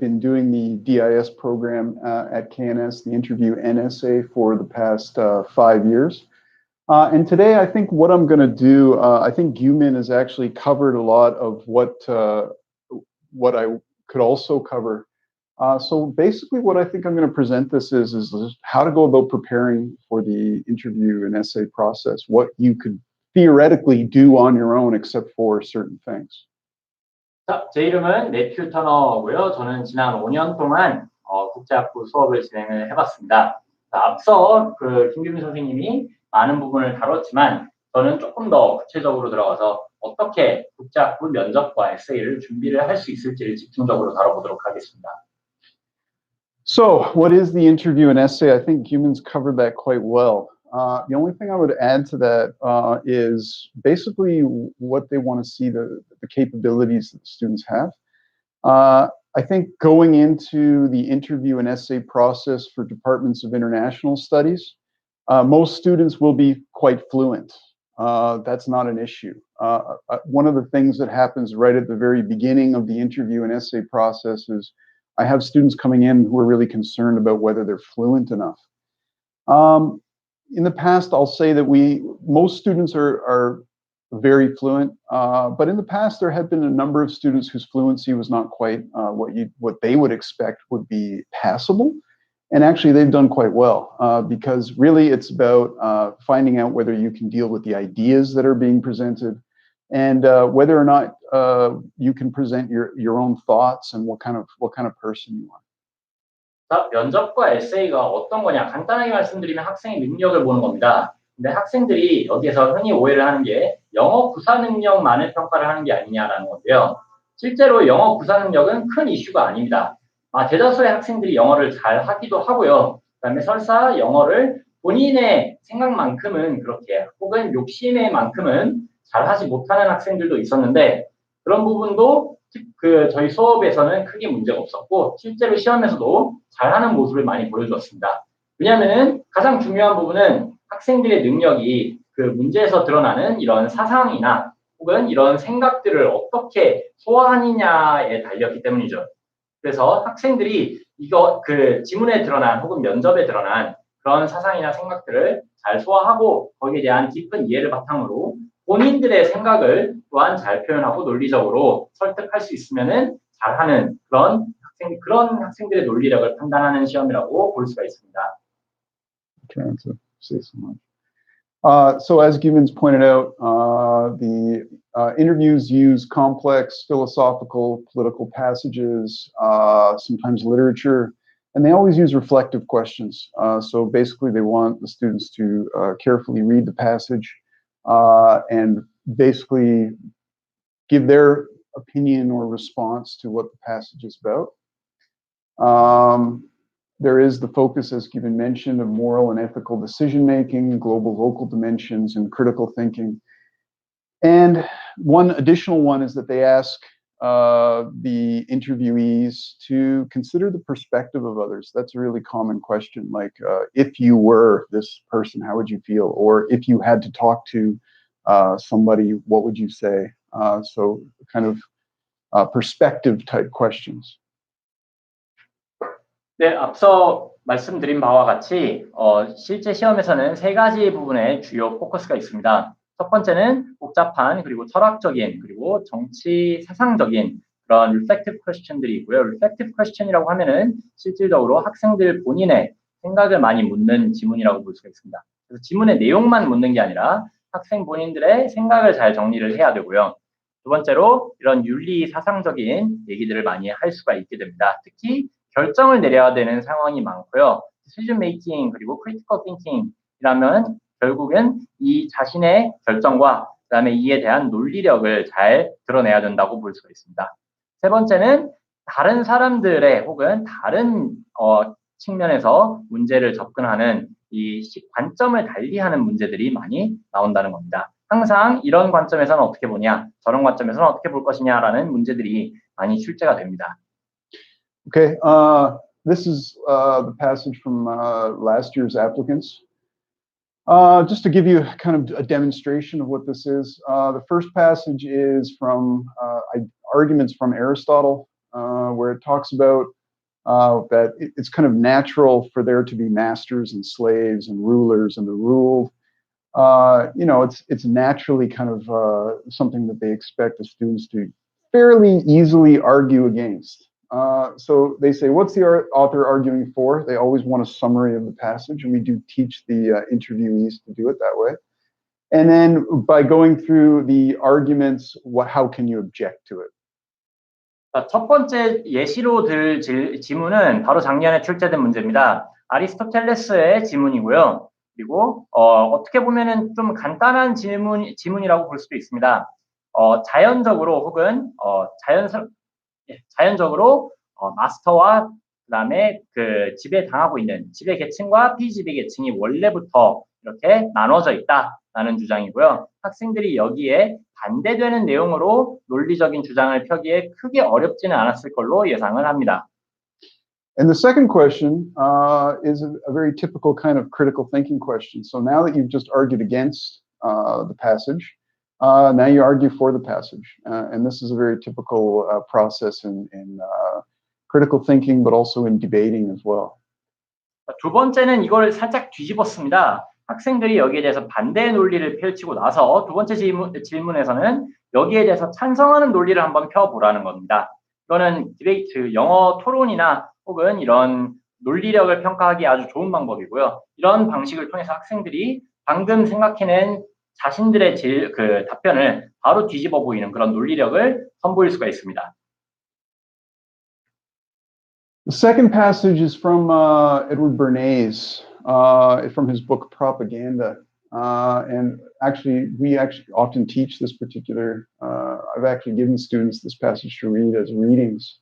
been doing the DIS program at KNS, the interview NSA, for the past 5 years. And today, I think what I'm going to do, I think Gyumin has actually covered a lot of what I could also cover. So basically, what I think I'm going to present this is how to go about preparing for the interview and essay process, what you could theoretically do on your own except for certain things. 자, 제 이름은 매튜 터너고요. 저는 지난 5년 동안 국제학부 수업을 진행을 해봤습니다. 자, 앞서 김규민 선생님이 많은 부분을 다뤘지만 저는 조금 더 구체적으로 들어가서 어떻게 국제학부 면접과 에세이를 준비를 할 수 있을지를 집중적으로 다뤄보도록 하겠습니다. So, what is the interview and essay? I think Gyumin's covered that quite well. The only thing I would add to that is basically what they want to see the capabilities that the students have. I think going into the interview and essay process for departments of international studies, most students will be quite fluent. That's not an issue. One of the things that happens right at the very beginning of the interview and essay process is I have students coming in who are really concerned about whether they're fluent enough. In the past, I'll say that most students are very fluent, but in the past there have been a number of students whose fluency was not quite what they would expect would be passable, and actually they've done quite well because really it's about finding out whether you can deal with the ideas that are being presented, and whether or not you can present your own thoughts and what kind of person you are. 자, 면접과 에세이가 어떤 거냐 간단하게 말씀드리면 학생의 능력을 보는 겁니다. 근데 학생들이 여기에서 흔히 오해를 하는 게 영어 구사 능력만을 평가를 하는 게 아니냐라는 건데요. 실제로 영어 구사 능력은 큰 이슈가 아닙니다. 대다수의 학생들이 영어를 잘 하기도 하고요. 그다음에 설사 영어를 본인의 생각만큼은 그렇게 혹은 욕심의 만큼은 잘 하지 못하는 학생들도 있었는데 그런 부분도 저희 수업에서는 크게 문제가 없었고 실제로 시험에서도 잘하는 모습을 많이 보여주었습니다. 왜냐하면 가장 중요한 부분은 학생들의 능력이 그 문제에서 드러나는 이런 사상이나 혹은 이런 생각들을 어떻게 소화하느냐에 달렸기 때문이죠. 그래서 학생들이 지문에 드러난 혹은 면접에 드러난 그런 사상이나 생각들을 잘 소화하고 거기에 대한 깊은 이해를 바탕으로 본인들의 생각을 또한 잘 표현하고 논리적으로 설득할 수 있으면은 잘하는 그런 학생들의 논리력을 판단하는 시험이라고 볼 수가 있습니다. Trying to say so much. So as Gyumin's pointed out, the interviews use complex philosophical, political passages, sometimes literature, and they always use reflective questions. So basically they want the students to carefully read the passage and basically give their opinion or response to what the passage is about. There is the focus, as Gyumin mentioned, of moral and ethical decision-making, global local dimensions, and critical thinking. And one additional one is that they ask the interviewees to consider the perspective of others. That's a really common question, like if you were this person, how would you feel? Or if you had to talk to somebody, what would you say? So kind of perspective type questions. 네, 앞서 말씀드린 바와 같이 실제 시험에서는 3가지 부분에 주요 포커스가 있습니다. 첫 번째는 복잡한 그리고 철학적인 그리고 정치 사상적인 그런 reflective question들이 있고요. reflective question이라고 하면은 실질적으로 학생들 본인의 생각을 많이 묻는 지문이라고 볼 수가 있습니다. 그래서 지문의 내용만 묻는 게 아니라 학생 본인들의 생각을 잘 정리를 해야 되고요. 두 번째로 이런 윤리 사상적인 얘기들을 많이 할 수가 있게 됩니다. 특히 결정을 내려야 되는 상황이 많고요. decision making 그리고 critical thinking이라면 결국은 이 자신의 결정과 그다음에 이에 대한 논리력을 잘 드러내야 된다고 볼 수가 있습니다. 세 번째는 다른 사람들의 혹은 다른 측면에서 문제를 접근하는 이 관점을 달리하는 문제들이 많이 나온다는 겁니다. 항상 이런 관점에서는 어떻게 보냐, 저런 관점에서는 어떻게 볼 것이냐라는 문제들이 많이 출제가 됩니다. Okay, this is the passage from last year's applicants. Just to give you kind of a demonstration of what this is, the first passage is from arguments from Aristotle, where it talks about that it's kind of natural for there to be masters and slaves and rulers and the ruled. It's naturally kind of something that they expect the students to fairly easily argue against. So they say, what's the author arguing for? They always want a summary of the passage, and we do teach the interviewees to do it that way. And then by going through the arguments, how can you object to it? 자, 첫 번째 예시로 들 지문은 바로 작년에 출제된 문제입니다. 아리스토텔레스의 지문이고요. 그리고 어떻게 보면은 좀 간단한 지문이라고 볼 수도 있습니다. 자연적으로 혹은 자연적으로 마스터와 그다음에 그 지배당하고 있는 지배 계층과 피지배 계층이 원래부터 이렇게 나눠져 있다라는 주장이고요. 학생들이 여기에 반대되는 내용으로 논리적인 주장을 펴기에 크게 어렵지는 않았을 걸로 예상을 합니다. And the second question is a very typical kind of critical thinking question. So now that you've just argued against the passage, now you argue for the passage. And this is a very typical process in critical thinking, but also in debating as well. 두 번째는 이걸 살짝 뒤집었습니다. 학생들이 여기에 대해서 반대의 논리를 펼치고 나서 두 번째 질문에서는 여기에 대해서 찬성하는 논리를 한번 펴보라는 겁니다. 이거는 디베이트, 영어 토론이나 혹은 이런 논리력을 평가하기 아주 좋은 방법이고요. 이런 방식을 통해서 학생들이 방금 생각해낸 자신들의 그 답변을 바로 뒤집어 보이는 그런 논리력을 선보일 수가 있습니다. The second passage is from Edward Bernays, from his book Propaganda. And we often teach this particular, I've actually given students this passage to read as readings.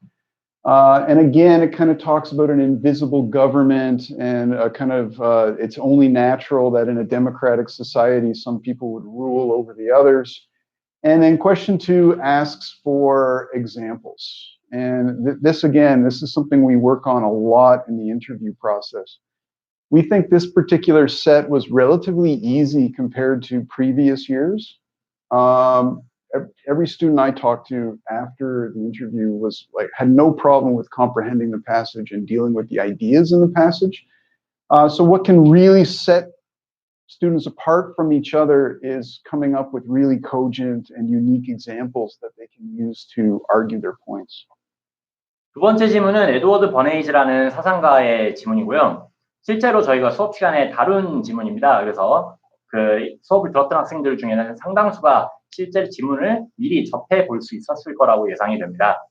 And again, it kind of talks about an invisible government and a kind of, it's only natural that in a democratic society, some people would rule over the others. And then question 2 asks for examples. And this is something we work on a lot in the interview process. We think this particular set was relatively easy compared to previous years. Every student I talked to after the interview had no problem with comprehending the passage and dealing with the ideas in the passage. So what can really set students apart from each other is coming up with really cogent and unique examples that they can use to argue their points. 두 번째 지문은 에드워드 버네이즈라는 사상가의 지문이고요. 실제로 저희가 수업 시간에 다룬 지문입니다. 그래서 그 수업을 들었던 학생들 중에는 상당수가 실제 지문을 미리 접해 볼 수 있었을 거라고 예상이 됩니다.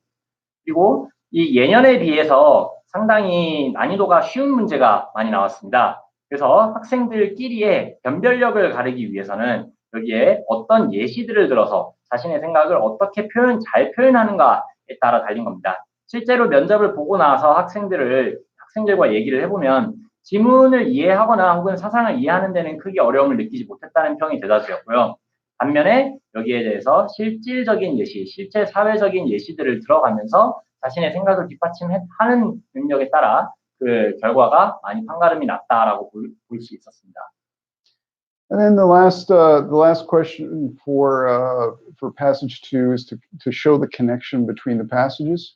그리고 이 예년에 비해서 상당히 난이도가 쉬운 문제가 많이 나왔습니다. 그래서 학생들끼리의 변별력을 가르기 위해서는 여기에 어떤 예시들을 들어서 자신의 생각을 어떻게 잘 표현하는가에 따라 달린 겁니다. 실제로 면접을 보고 나서 학생들과 얘기를 해보면 지문을 이해하거나 혹은 사상을 이해하는 데는 크게 어려움을 느끼지 못했다는 평이 대다수였고요. 반면에 여기에 대해서 실질적인 예시, 실제 사회적인 예시들을 들어가면서 자신의 생각을 뒷받침하는 능력에 따라 그 결과가 많이 판가름이 났다라고 볼 수 있었습니다. And then the last question for passage 2 is to show the connection between the passages.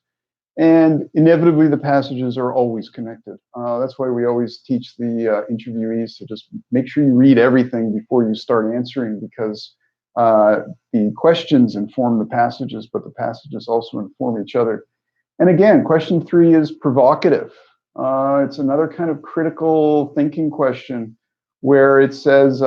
And inevitably, the passages are always connected. That's why we always teach the interviewees to just make sure you read everything before you start answering, because the questions inform the passages, but the passages also inform each other. And again, question 3 is provocative. It's another kind of critical thinking question where it says,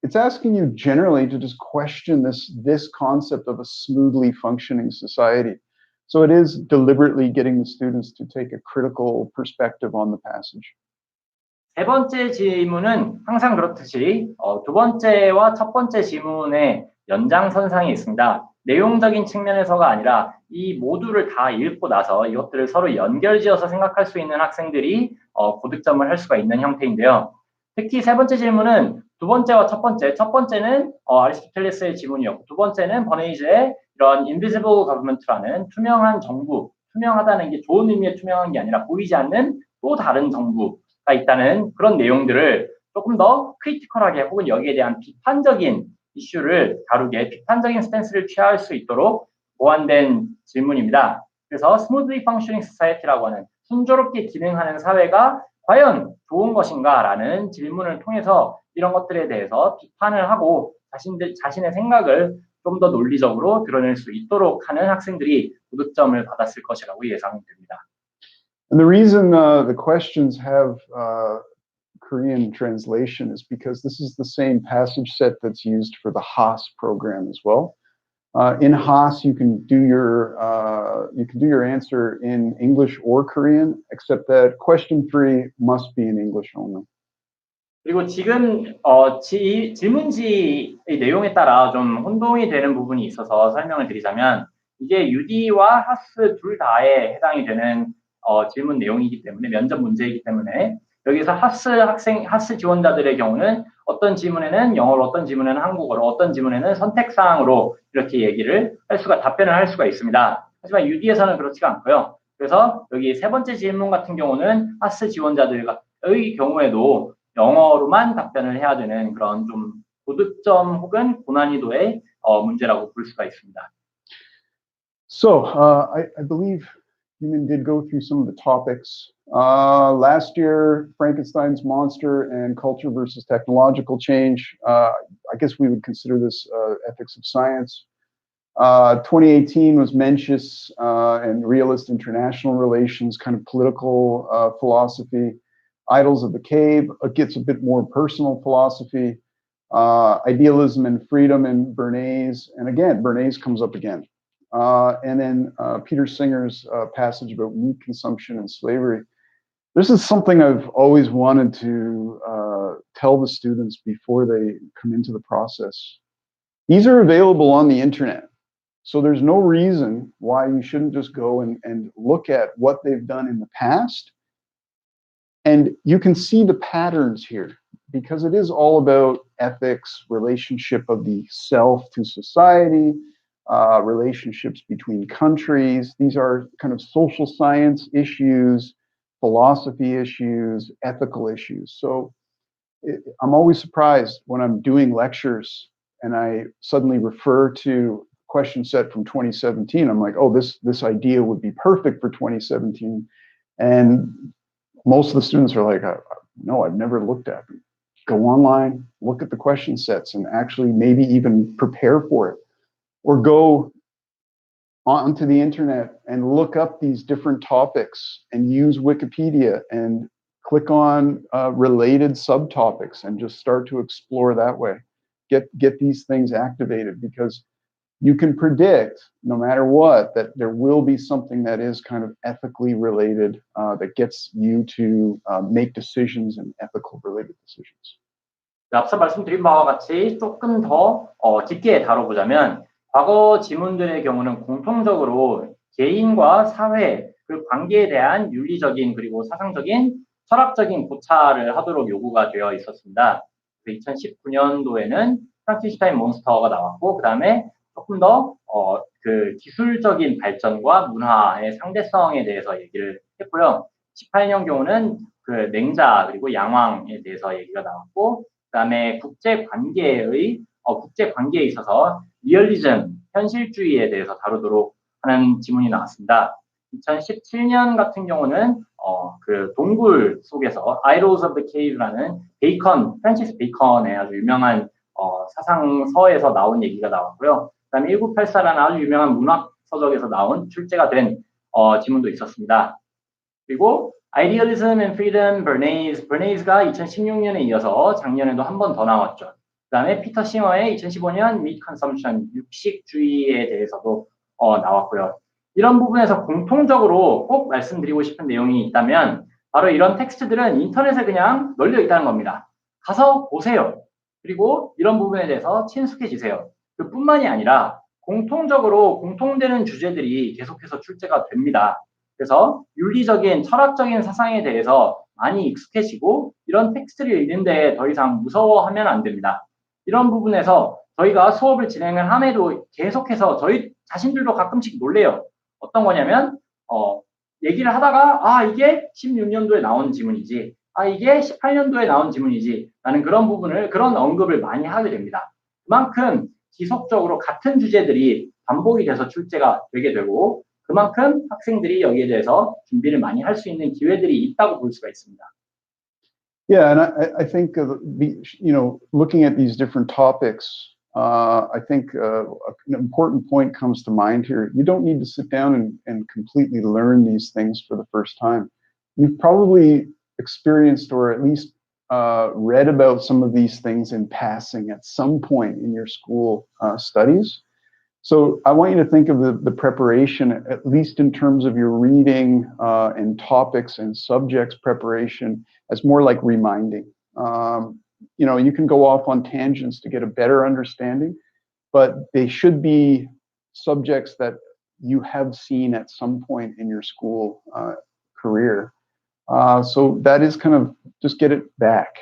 it's asking you generally to just question this concept of a smoothly functioning society. So it is deliberately getting the students to take a critical perspective on the passage. 세 번째 지문은 항상 그렇듯이 두 번째와 첫 번째 지문의 연장선상에 있습니다. 내용적인 측면에서가 아니라 이 모두를 다 읽고 나서 이것들을 서로 연결지어서 생각할 수 있는 학생들이 고득점을 할 수가 있는 형태인데요. 특히 세 번째 질문은 두 번째와 첫 번째는 아리스토텔레스의 지문이었고 두 번째는 버네이즈의 이런 invisible government라는 투명한 정부, 투명하다는 게 좋은 의미의 투명한 게 아니라 보이지 않는 또 다른 정부가 있다는 그런 내용들을 조금 더 크리티컬하게 혹은 여기에 대한 비판적인 이슈를 다루게 비판적인 스탠스를 취할 수 있도록 보완된 질문입니다. 그래서 smoothly functioning society라고 하는 순조롭게 기능하는 사회가 과연 좋은 것인가라는 질문을 통해서 이런 것들에 대해서 비판을 하고 자신의 생각을 좀 더 논리적으로 드러낼 수 있도록 하는 학생들이 고득점을 받았을 것이라고 예상됩니다. And the reason the questions have Korean translation is because this is the same passage set that's used for the Haas program as well. In Haas, you can do your answer in English or Korean, except that question 3 must be in English only. 그리고 지금 질문지의 내용에 따라 좀 혼동이 되는 부분이 있어서 설명을 드리자면 이게 UD와 하스 둘 다에 해당이 되는 질문 내용이기 때문에 면접 문제이기 때문에 여기서 하스 지원자들의 경우는 어떤 지문에는 영어로, 어떤 지문에는 한국어로, 어떤 지문에는 선택사항으로 이렇게 얘기를 답변을 할 수가 있습니다. 하지만 UD에서는 그렇지가 않고요. 그래서 여기 세 번째 질문 같은 경우는 하스 지원자들의 경우에도 영어로만 답변을 해야 되는 그런 좀 고득점 혹은 고난이도의 문제라고 볼 수가 있습니다. So I believe Human did go through some of the topics. Last year, Frankenstein's monster and culture versus technological change. I guess we would consider this ethics of science. 2018 was Mencius and realist international relations, kind of political philosophy. Idols of the Cave gets a bit more personal philosophy. Idealism and freedom in Bernays. And again, Bernays comes up again. And then Peter Singer's passage about meat consumption and slavery. This is something I've always wanted to tell the students before they come into the process. These are available on the internet. So there's no reason why you shouldn't just go and look at what they've done in the past. And you can see the patterns here because it is all about ethics, relationship of the self to society, relationships between countries. These are kind of social science issues, philosophy issues, ethical issues. So I'm always surprised when I'm doing lectures and I suddenly refer to question set from 2017. I'm like, oh, this idea would be perfect for 2017. And most of the students are like, no, I've never looked at them. Go online, look at the question sets and actually maybe even prepare for it. Or go onto the internet and look up these different topics and use Wikipedia and click on related subtopics and just start to explore that way. Get these things activated because you can predict, no matter what, that there will be something that is kind of ethically related that gets you to make decisions and ethical related decisions. 앞서 말씀드린 바와 같이 조금 더 깊게 다뤄보자면 과거 지문들의 경우는 공통적으로 개인과 사회 그 관계에 대한 윤리적인 그리고 사상적인 철학적인 고찰을 하도록 요구가 되어 있었습니다. 2019년도에는 프랑켄슈타인 몬스터가 나왔고 그 다음에 조금 더 그 기술적인 발전과 문화의 상대성에 대해서 얘기를 했고요. 18년 경우는 그 맹자 그리고 양왕에 대해서 얘기가 나왔고 그다음에 국제 관계에 있어서 리얼리즘, 현실주의에 대해서 다루도록 하는 지문이 나왔습니다. 2017년 같은 경우는 그 동굴 속에서 Idols of the Cave라는 프란시스 베이컨의 아주 유명한 사상서에서 나온 얘기가 나왔고요. 그다음에 1984라는 아주 유명한 문학 서적에서 나온 출제가 된 지문도 있었습니다. 그리고 Idealism and Freedom, Bernays가 2016년에 이어서 작년에도 한 번 더 나왔죠. 그 다음에 피터 싱어의 2015년 Meat Consumption, 육식주의에 대해서도 나왔고요. 이런 부분에서 공통적으로 꼭 말씀드리고 싶은 내용이 있다면 바로 이런 텍스트들은 인터넷에 그냥 널려 있다는 겁니다. 가서 보세요. 그리고 이런 부분에 대해서 친숙해지세요. 그뿐만이 아니라 공통적으로 공통되는 주제들이 계속해서 출제가 됩니다. 그래서 윤리적인 철학적인 사상에 대해서 많이 익숙해지고 이런 텍스트를 읽는데 더 이상 무서워하면 안 됩니다. 이런 부분에서 저희가 수업을 진행을 함에도 계속해서 저희 자신들도 가끔씩 놀래요. 어떤 거냐면 얘기를 하다가 이게 16년도에 나온 지문이지 이게 18년도에 나온 지문이지. 라는 그런 부분을, 그런 언급을 많이 하게 됩니다. 그만큼 지속적으로 같은 주제들이 반복이 돼서 출제가 되게 되고, 그만큼 학생들이 여기에 대해서 준비를 많이 할 수 있는 기회들이 있다고 볼 수가 있습니다. Yeah, and I think looking at these different topics, I think an important point comes to mind here. You don't need to sit down and completely learn these things for the first time. You've probably experienced or at least read about some of these things in passing at some point in your school studies. So I want you to think of the preparation, at least in terms of your reading and topics and subjects preparation, as more like reminding. You can go off on tangents to get a better understanding, but they should be subjects that you have seen at some point in your school career. So that is kind of just get it back.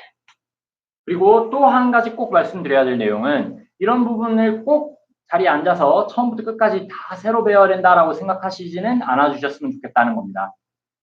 그리고 또 한 가지 꼭 말씀드려야 될 내용은 이런 부분을 꼭 자리에 앉아서 처음부터 끝까지 다 새로 배워야 된다라고 생각하시지는 않아 주셨으면 좋겠다는 겁니다.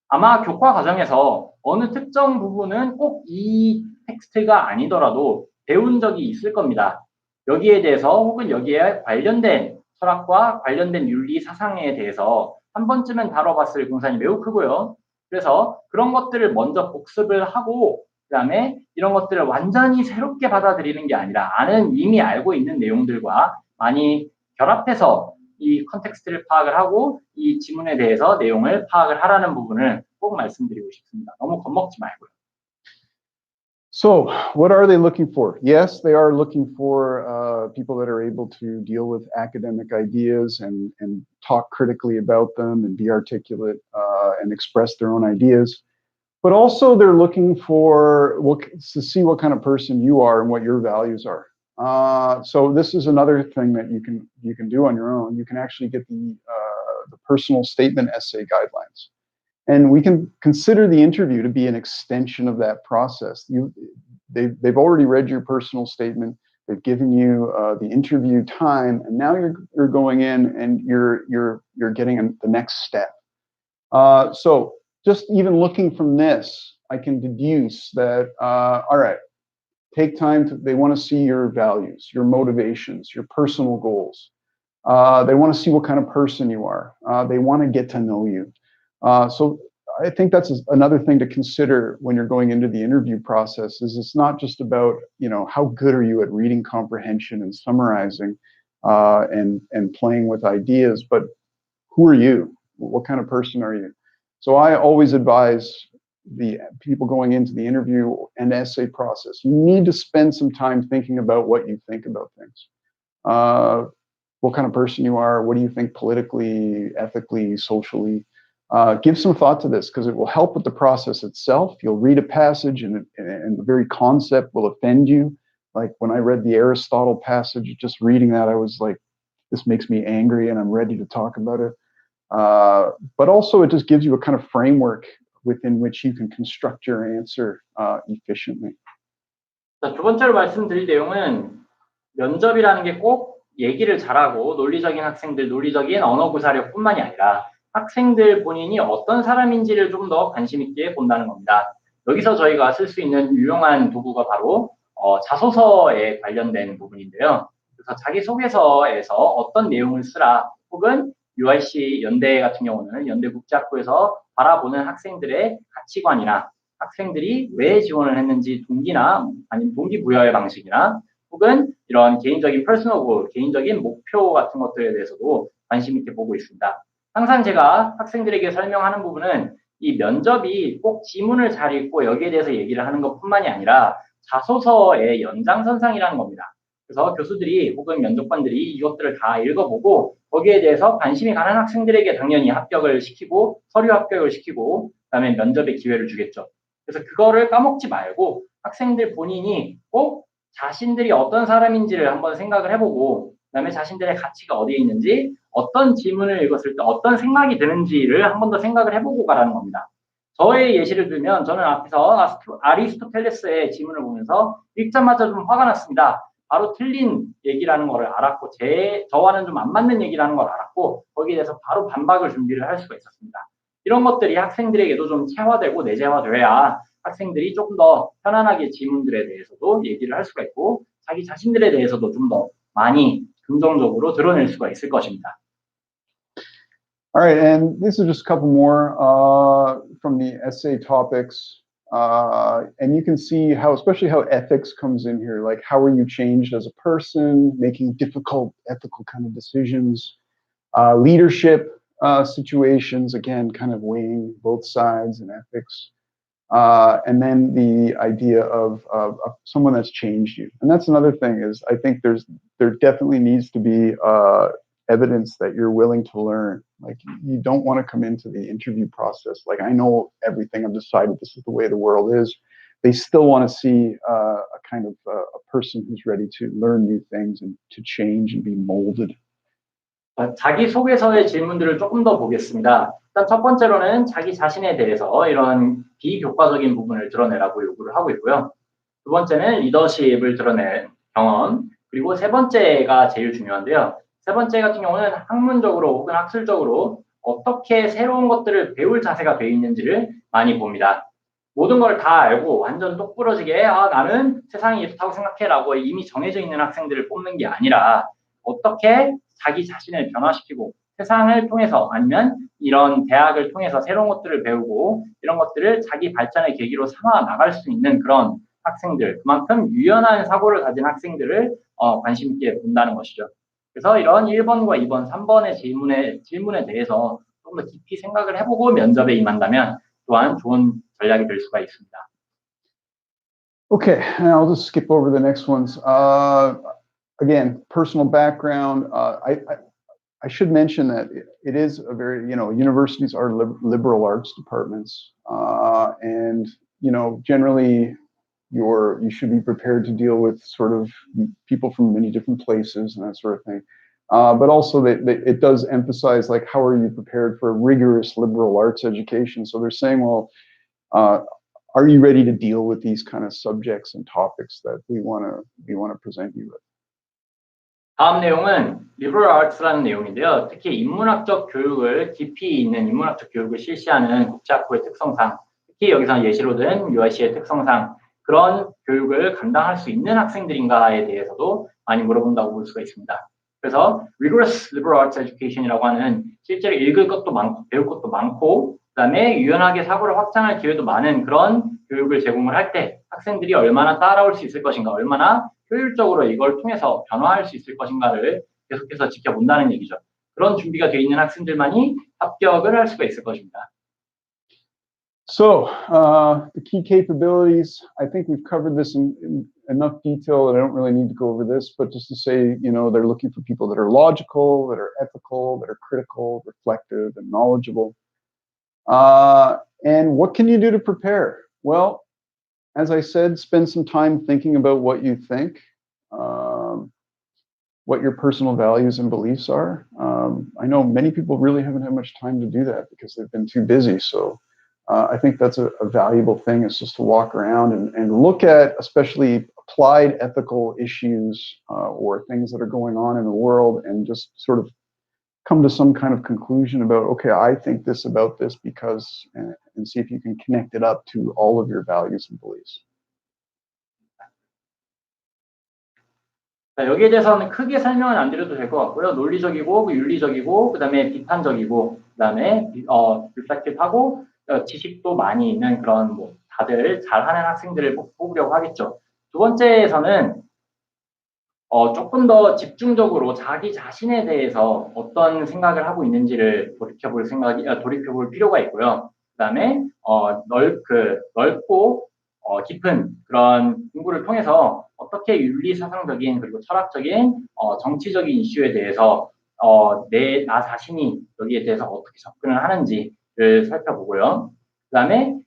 아마 교과 과정에서 어느 특정 부분은 꼭 이 텍스트가 아니더라도 배운 적이 있을 겁니다. 여기에 대해서 혹은 여기에 관련된 철학과 관련된 윤리 사상에 대해서 한 번쯤은 다뤄봤을 공산이 매우 크고요. 그래서 그런 것들을 먼저 복습을 하고 그다음에 이런 것들을 완전히 새롭게 받아들이는 게 아니라 이미 알고 있는 내용들과 많이 결합해서 이 컨텍스트를 파악을 하고 이 지문에 대해서 내용을 파악을 하라는 부분을 꼭 말씀드리고 싶습니다. 너무 겁먹지 말고요. So, what are they looking for? Yes, they are looking for people that are able to deal with academic ideas and talk critically about them and be articulate and express their own ideas. But also, they're looking to see what kind of person you are and what your values are. So this is another thing that you can do on your own. You can actually get the personal statement essay guidelines. And we can consider the interview to be an extension of that process. They've already read your personal statement. They've given you the interview time, and now you're going in and you're getting the next step. So just even looking from this, I can deduce that all right, take time they want to see your values, your motivations, your personal goals. They want to see what kind of person you are. They want to get to know you. So I think that's another thing to consider when you're going into the interview process is it's not just about, how good are you at reading comprehension and summarizing and playing with ideas, but who are you? What kind of person are you? So I always advise the people going into the interview and essay process, you need to spend some time thinking about what you think about things. What kind of person you are, what do you think politically, ethically, socially. Give some thought to this because it will help with the process itself. You'll read a passage and the very concept will offend you. Like when I read the Aristotle passage, just reading that, I was like, this makes me angry and I'm ready to talk about it. But also it just gives you a kind of framework within which you can construct your answer efficiently. 자, 두 번째로 말씀드릴 내용은 면접이라는 게 꼭 얘기를 잘하고 논리적인 학생들, 논리적인 언어 구사력뿐만이 아니라 학생들 본인이 어떤 사람인지를 좀 더 관심 있게 본다는 겁니다. 여기서 저희가 쓸 수 있는 유용한 도구가 바로 자소서에 관련된 부분인데요. 그래서 자기소개서에서 어떤 내용을 쓰라 혹은 UIC 연대 같은 경우는 연대국제학부에서 바라보는 학생들의 가치관이나 학생들이 왜 지원을 했는지 동기나 아니면 동기부여의 방식이나 혹은 이런 개인적인 퍼스널 골, 개인적인 목표 같은 것들에 대해서도 관심 있게 보고 있습니다. 항상 제가 학생들에게 설명하는 부분은 이 면접이 꼭 지문을 잘 읽고 여기에 대해서 얘기를 하는 것뿐만이 아니라 자소서의 연장선상이라는 겁니다. 그래서 교수들이 혹은 면접관들이 이것들을 다 읽어보고 거기에 대해서 관심이 가는 학생들에게 당연히 합격을 시키고 서류 합격을 시키고 그다음에 면접의 기회를 주겠죠. 그래서 그거를 까먹지 말고 학생들 본인이 꼭 자신들이 어떤 사람인지를 한번 생각을 해보고 그다음에 자신들의 가치가 어디에 있는지 어떤 지문을 읽었을 때 어떤 생각이 드는지를 한 번 더 생각을 해보고 가라는 겁니다. 저의 예시를 들면 저는 앞에서 아리스토텔레스의 지문을 보면서 읽자마자 좀 화가 났습니다. 바로 틀린 얘기라는 걸 알았고 저와는 좀 안 맞는 얘기라는 걸 알았고 거기에 대해서 바로 반박을 준비를 할 수가 있었습니다. 이런 것들이 학생들에게도 좀 체화되고 내재화돼야 학생들이 조금 더 편안하게 질문들에 대해서도 얘기를 할 수가 있고 자기 자신들에 대해서도 좀 더 많이 긍정적으로 드러낼 수가 있을 것입니다. All right, and this is just a couple more from the essay topics. And you can see how, especially how ethics comes in here, like how are you changed as a person, making difficult ethical kind of decisions, leadership situations, again, kind of weighing both sides in ethics. And then the idea of someone that's changed you. And that's another thing is I think there definitely needs to be evidence that you're willing to learn. Like you don't want to come into the interview process like I know everything, I've decided this is the way the world is. They still want to see a kind of a person who's ready to learn new things and to change and be molded. 자기소개서의 질문들을 조금 더 보겠습니다. 일단 첫 번째로는 자기 자신에 대해서 이런 비교과적인 부분을 드러내라고 요구를 하고 있고요. 두 번째는 리더십을 드러낸 경험, 그리고 세 번째가 제일 중요한데요. 세 번째 같은 경우는 학문적으로 혹은 학술적으로 어떻게 새로운 것들을 배울 자세가 되어 있는지를 많이 봅니다. 모든 걸 다 알고 완전 똑부러지게 나는 세상이 이렇다고 생각해라고 이미 정해져 있는 학생들을 뽑는 게 아니라 어떻게 자기 자신을 변화시키고 세상을 통해서 아니면 이런 대학을 통해서 새로운 것들을 배우고 이런 것들을 자기 발전의 계기로 삼아 나갈 수 있는 그런 학생들, 그만큼 유연한 사고를 가진 학생들을 관심 있게 본다는 것이죠. 그래서 이런 1번과 2번, 3번의 질문에 대해서 좀 더 깊이 생각을 해보고 면접에 임한다면 또한 좋은 전략이 될 수가 있습니다. Okay, I'll just skip over the next ones. Again, personal background. I should mention that it is a very, universities are liberal arts departments, and generally you should be prepared to deal with sort of people from many different places and that sort of thing. But also it does emphasize like how are you prepared for a rigorous liberal arts education? So they're saying, well, are you ready to deal with these kind of subjects and topics that we want to present you with? 다음 내용은 liberal arts라는 내용인데요. 특히 인문학적 교육을 깊이 있는 인문학적 교육을 실시하는 국제학부의 특성상, 특히 여기서 예시로 든 UIC의 특성상 그런 교육을 감당할 수 있는 학생들인가에 대해서도 많이 물어본다고 볼 수가 있습니다. 그래서 rigorous liberal arts education이라고 하는 실제로 읽을 것도 많고 배울 것도 많고 그다음에 유연하게 사고를 확장할 기회도 많은 그런 교육을 제공을 할 때 학생들이 얼마나 따라올 수 있을 것인가, 얼마나 효율적으로 이걸 통해서 변화할 수 있을 것인가를 계속해서 지켜본다는 얘기죠. 그런 준비가 되어 있는 학생들만이 합격을 할 수가 있을 것입니다. So, the key capabilities, I think we've covered this in enough detail that I don't really need to go over this, but just to say, they're looking for people that are logical, that are ethical, that are critical, reflective, and knowledgeable. And what can you do to prepare? Well, as I said, spend some time thinking about what you think, what your personal values and beliefs are. I know many people really haven't had much time to do that because they've been too busy. So I think that's a valuable thing is just to walk around and look at especially applied ethical issues or things that are going on in the world and just sort of come to some kind of conclusion about, okay, I think this about this because, and see if you can connect it up to all of your values and beliefs. 자, 여기에 대해서는 크게 설명은 안 드려도 될 것 같고요. 논리적이고 윤리적이고 그다음에 비판적이고 그다음에 reflective하고 지식도 많이 있는 그런 다들 잘하는 학생들을 뽑으려고 하겠죠. 두 번째에서는 조금 더 집중적으로 자기 자신에 대해서 어떤 생각을 하고 있는지를 돌이켜볼 필요가 있고요. 그다음에 넓고 깊은 그런 공부를 통해서 어떻게 윤리 사상적인 그리고 철학적인 정치적인 이슈에 대해서 나 자신이 여기에 대해서 어떻게 접근을 하는지를 살펴보고요. 그다음에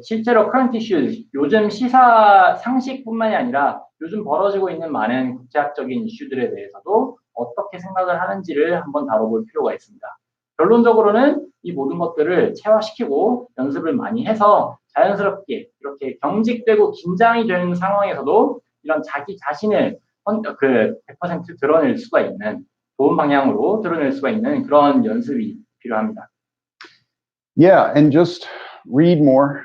실제로 current issues, 요즘 시사 상식뿐만이 아니라 요즘 벌어지고 있는 많은 국제학적인 이슈들에 대해서도 어떻게 생각을 하는지를 한번 다뤄볼 필요가 있습니다. 결론적으로는 이 모든 것들을 체화시키고 연습을 많이 해서 자연스럽게 이렇게 경직되고 긴장이 되는 상황에서도 이런 자기 자신을 100% 드러낼 수가 있는 좋은 방향으로 드러낼 수가 있는 그런 연습이 필요합니다. Yeah, and just read more.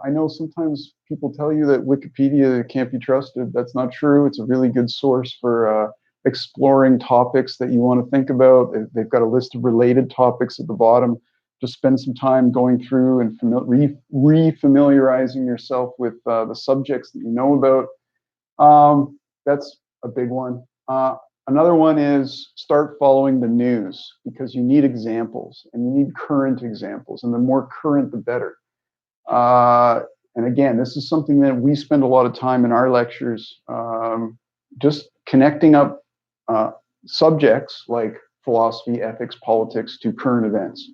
I know sometimes people tell you that Wikipedia can't be trusted. That's not true. It's a really good source for exploring topics that you want to think about. They've got a list of related topics at the bottom. Just spend some time going through and re-familiarizing yourself with the subjects that you know about. That's a big one. Another one is start following the news, because you need examples and you need current examples, and the more current, the better. And again, this is something that we spend a lot of time in our lectures, just connecting up subjects like philosophy, ethics, politics to current events.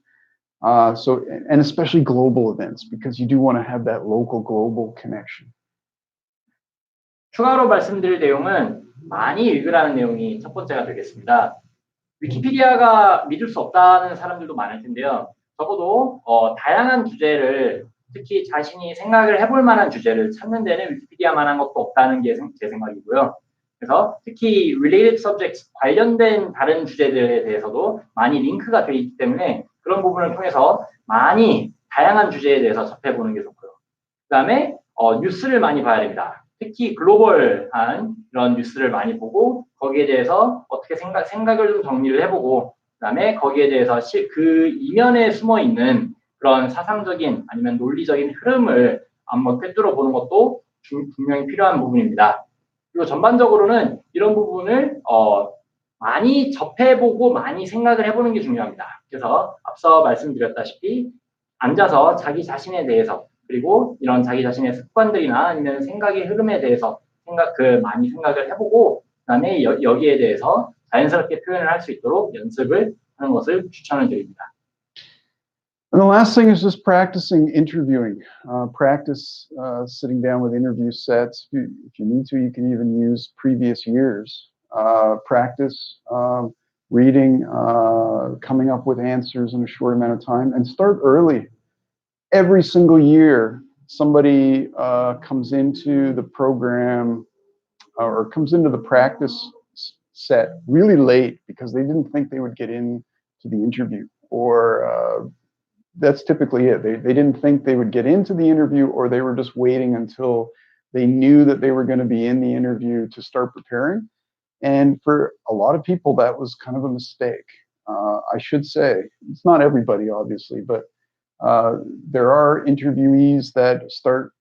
And especially global events, because you do want to have that local global connection. 추가로 말씀드릴 내용은 많이 읽으라는 내용이 첫 번째가 되겠습니다. 위키피디아가 믿을 수 없다는 사람들도 많을 텐데요. 적어도 다양한 주제를, 특히 자신이 생각을 해볼 만한 주제를 찾는 데는 위키피디아만한 것도 없다는 게 제 생각이고요. 그래서 특히 related subjects, 관련된 다른 주제들에 대해서도 많이 링크가 되어 있기 때문에 그런 부분을 통해서 많이 다양한 주제에 대해서 접해보는 게 좋고요. 그 다음에 뉴스를 많이 봐야 됩니다. 특히 글로벌한 이런 뉴스를 많이 보고 거기에 대해서 어떻게 생각을 좀 정리를 해보고, 그 다음에 거기에 대해서 그 이면에 숨어있는 그런 사상적인 아니면 논리적인 흐름을 한번 꿰뚫어 보는 것도 분명히 필요한 부분입니다. 그리고 전반적으로는 이런 부분을 많이 접해보고 많이 생각을 해보는 게 중요합니다. 그래서 앞서 말씀드렸다시피 앉아서 자기 자신에 대해서, 그리고 이런 자기 자신의 습관들이나 아니면 생각의 흐름에 대해서 많이 생각을 해보고, 그다음에 여기에 대해서 자연스럽게 표현을 할 수 있도록 연습을 하는 것을 추천을 드립니다. And the last thing is just practicing interviewing. Practice sitting down with interview sets. If you need to, you can even use previous years. Practice reading, coming up with answers in a short amount of time, and start early. Every single year, somebody comes into the program or comes into the practice set really late because they didn't think they would get into the interview, or that's typically it. They didn't think they would get into the interview, or they were just waiting until they knew that they were going to be in the interview to start preparing. And for a lot of people, that was kind of a mistake. I should say, it's not everybody, obviously, but there are interviewees that start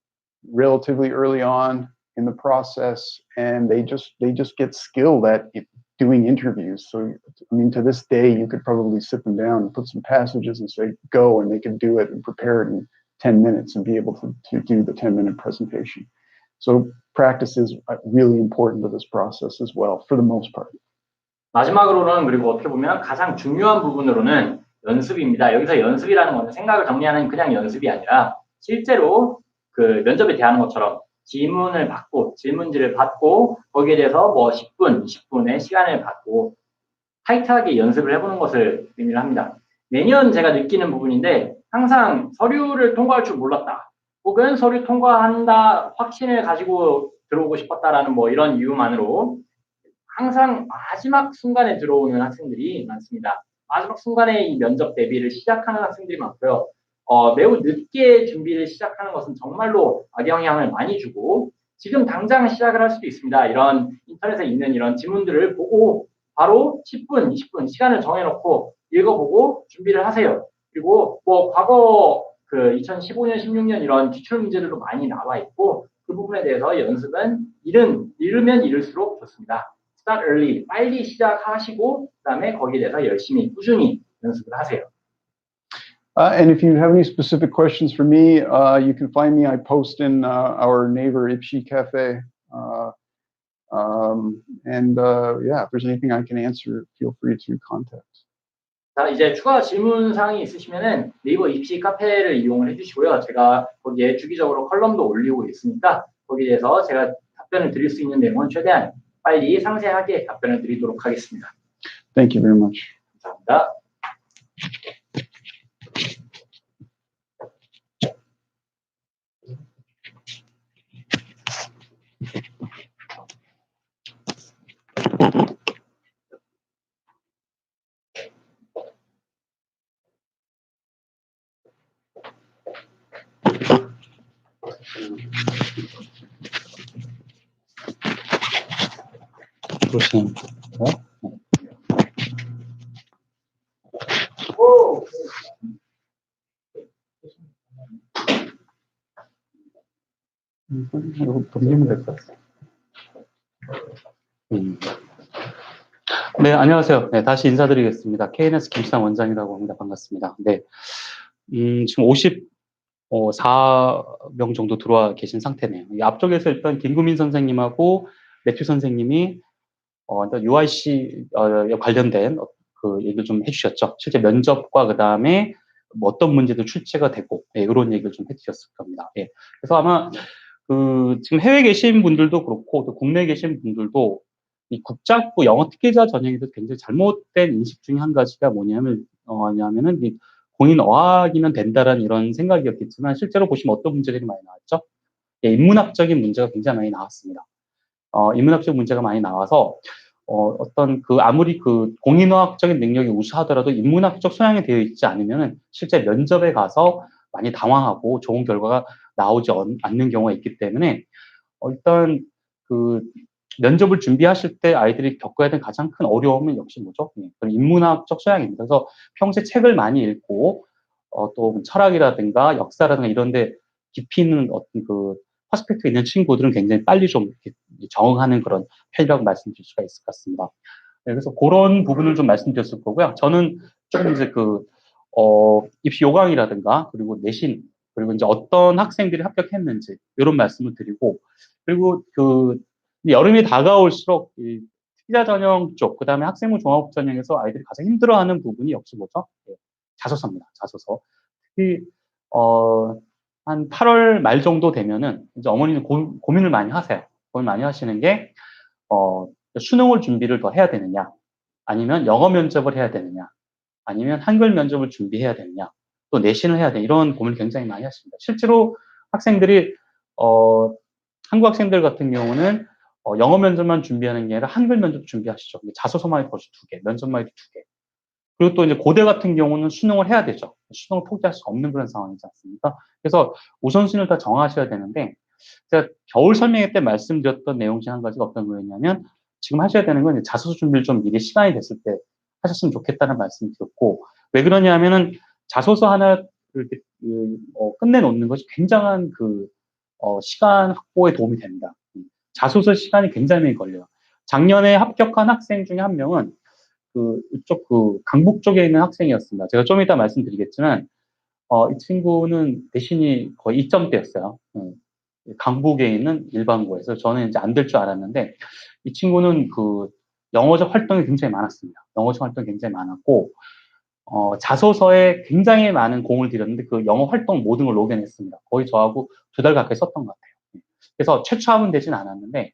relatively early on in the process, and they just get skilled at doing interviews. So, I mean, to this day, you could probably sit them down and put some passages and say, go, and they can do it and prepare it in 10 minutes and be able to do the 10-minute presentation. So practice is really important to this process as well, for the most part. 마지막으로는, 그리고 어떻게 보면 가장 중요한 부분으로는 연습입니다. 여기서 연습이라는 것은 생각을 정리하는 그냥 연습이 아니라 실제로 그 면접에 대하는 것처럼 질문을 받고 질문지를 받고 거기에 대해서 뭐 10분, 20분의 시간을 받고 타이트하게 연습을 해보는 것을 의미를 합니다. 매년 제가 느끼는 부분인데, 항상 서류를 통과할 줄 몰랐다, 혹은 서류 통과한다 확신을 가지고 들어오고 싶었다라는 뭐 이런 이유만으로 항상 마지막 순간에 들어오는 학생들이 많습니다. 마지막 순간에 이 면접 대비를 시작하는 학생들이 많고요. 매우 늦게 준비를 시작하는 것은 정말로 악영향을 많이 주고, 지금 당장 시작을 할 수도 있습니다. 이런 인터넷에 있는 이런 지문들을 보고 바로 10분, 20분 시간을 정해놓고 읽어보고 준비를 하세요. 그리고 뭐 과거 그 2015년, 16년 이런 기출 문제들도 많이 나와 있고, 그 부분에 대해서 연습은 이르면 이를수록 좋습니다. Start early, 빨리 시작하시고 그다음에 거기에 대해서 열심히 꾸준히 연습을 하세요. And if you have any specific questions for me, you can find me. I post in our neighbor Ipshi Cafe. Yeah, if there's anything I can answer, feel free to contact. 자, 이제 추가 질문 사항이 있으시면은 네이버 입시 카페를 이용을 해주시고요. 제가 거기에 주기적으로 컬럼도 올리고 있으니까 거기에 대해서 제가 답변을 드릴 수 있는 내용은 최대한 빨리 상세하게 답변을 드리도록 하겠습니다. Thank you very much. 감사합니다. 보시면 이거 돌리면 될 것 같아요. 네, 안녕하세요. 네, 다시 인사드리겠습니다. KNS 김수남 원장이라고 합니다. 반갑습니다. 네, 지금 54명 정도 들어와 계신 상태네요. 이 앞쪽에서 일단 김구민 선생님하고 매튜 선생님이 일단 UIC 관련된 그 얘기를 좀 해주셨죠. 실제 면접과 그 다음에 뭐 어떤 문제도 출제가 되고 이런 얘기를 좀 해주셨을 겁니다. 예. 그래서 아마 그 지금 해외 계신 분들도 그렇고 또 국내에 계신 분들도 이 국자학부 영어 특기자 전형에서 굉장히 잘못된 인식 중에 한 가지가 뭐냐면은 이 공인 어학이면 된다라는 이런 생각이었겠지만 실제로 보시면 어떤 문제들이 많이 나왔죠? 예, 인문학적인 문제가 굉장히 많이 나왔습니다. 인문학적 문제가 많이 나와서 어떤 그 아무리 그 공인어학적인 능력이 우수하더라도 인문학적 소양이 되어 있지 않으면은 실제 면접에 가서 많이 당황하고 좋은 결과가 나오지 않는 경우가 있기 때문에 일단 그 면접을 준비하실 때 아이들이 겪어야 되는 가장 큰 어려움은 역시 뭐죠? 그런 인문학적 소양입니다. 그래서 평소에 책을 많이 읽고 또 철학이라든가 역사라든가 이런데 깊이 있는 어떤 그 퍼스펙트 있는 친구들은 굉장히 빨리 좀 적응하는 그런 편이라고 말씀드릴 수가 있을 것 같습니다. 네, 그래서 그런 부분을 좀 말씀드렸을 거고요. 저는 조금 이제 입시 요강이라든가 그리고 내신 그리고 이제 어떤 학생들이 합격했는지 이런 말씀을 드리고 그리고 여름이 다가올수록 이 특기자 전형 쪽 그다음에 학생부 종합 전형에서 아이들이 가장 힘들어하는 부분이 역시 뭐죠? 예, 자소서입니다. 자소서. 특히 한 8월 말 정도 되면은 이제 어머니는 고민을 많이 하세요. 고민 많이 하시는 게 수능을 준비를 더 해야 되느냐, 아니면 영어 면접을 해야 되느냐, 아니면 한글 면접을 준비해야 되느냐, 또 내신을 해야 되냐 이런 고민을 굉장히 많이 하십니다. 실제로 학생들이 한국 학생들 같은 경우는 영어 면접만 준비하는 게 아니라 한글 면접 준비하시죠. 자소서만이 벌써 2개, 면접만이 2개. 그리고 또 이제 고대 같은 경우는 수능을 해야 되죠. 수능을 포기할 수 없는 그런 상황이지 않습니까? 그래서 우선순위를 다 정하셔야 되는데, 제가 겨울 설명회 때 말씀드렸던 내용 중 한 가지가 어떤 거였냐면, 지금 하셔야 되는 건 자소서 준비를 좀 미리 시간이 됐을 때 하셨으면 좋겠다는 말씀을 드렸고, 왜 그러냐면은 자소서 하나를 이렇게 끝내놓는 것이 굉장한 시간 확보에 도움이 됩니다. 자소서 시간이 굉장히 많이 걸려요. 작년에 합격한 학생 중에 한 명은 이쪽 강북 쪽에 있는 학생이었습니다. 제가 좀 이따 말씀드리겠지만, 이 친구는 내신이 거의 2점대였어요. 강북에 있는 일반고에서 저는 이제 안 될 줄 알았는데, 이 친구는 영어적 활동이 굉장히 많았습니다. 영어적 활동이 굉장히 많았고, 자소서에 굉장히 많은 공을 들였는데 그 영어 활동 모든 걸 녹여냈습니다. 거의 저하고 2달 가까이 썼던 것 같아요. 그래서 최초합은 되진 않았는데,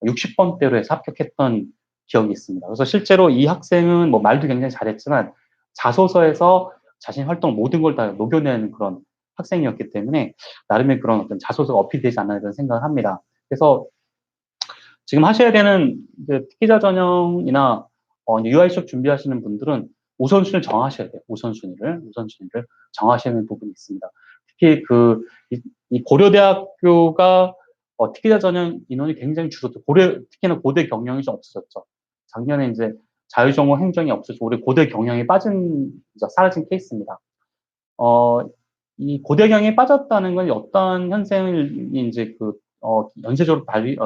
60번대로 해서 합격했던 기억이 있습니다. 그래서 실제로 이 학생은 뭐 말도 굉장히 잘했지만 자소서에서 자신 활동 모든 걸 다 녹여내는 그런 학생이었기 때문에 나름의 그런 어떤 자소서가 어필되지 않나 이런 생각을 합니다. 그래서 지금 하셔야 되는 특기자 전형이나 UI 수업 준비하시는 분들은 우선순위를 정하셔야 돼요. 우선순위를 정하셔야 하는 부분이 있습니다. 특히 이 고려대학교가 특기자 전형 인원이 굉장히 줄었죠. 특히나 고대 경영이 좀 없어졌죠. 작년에 이제 자유전공 행정이 없어서 올해 고대 경영이 사라진 케이스입니다. 이 고대 경영이 빠졌다는 건 어떤 현상이 이제 연쇄적으로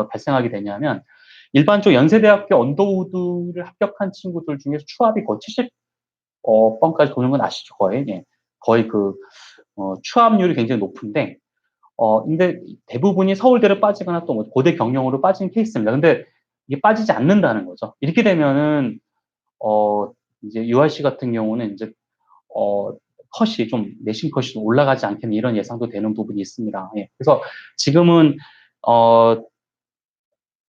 발생하게 되냐면 일반적으로 연세대학교 언더우드를 합격한 친구들 중에서 추합이 거의 70번까지 도는 건 아시죠? 거의. 예. 거의 추합률이 굉장히 높은데 근데 대부분이 서울대로 빠지거나 또 고대 경영으로 빠진 케이스입니다. 근데 이게 빠지지 않는다는 거죠. 이렇게 되면은, 이제 UIC 같은 경우는 이제, 내신 컷이 좀 올라가지 않겠는 이런 예상도 되는 부분이 있습니다. 예. 그래서 지금은,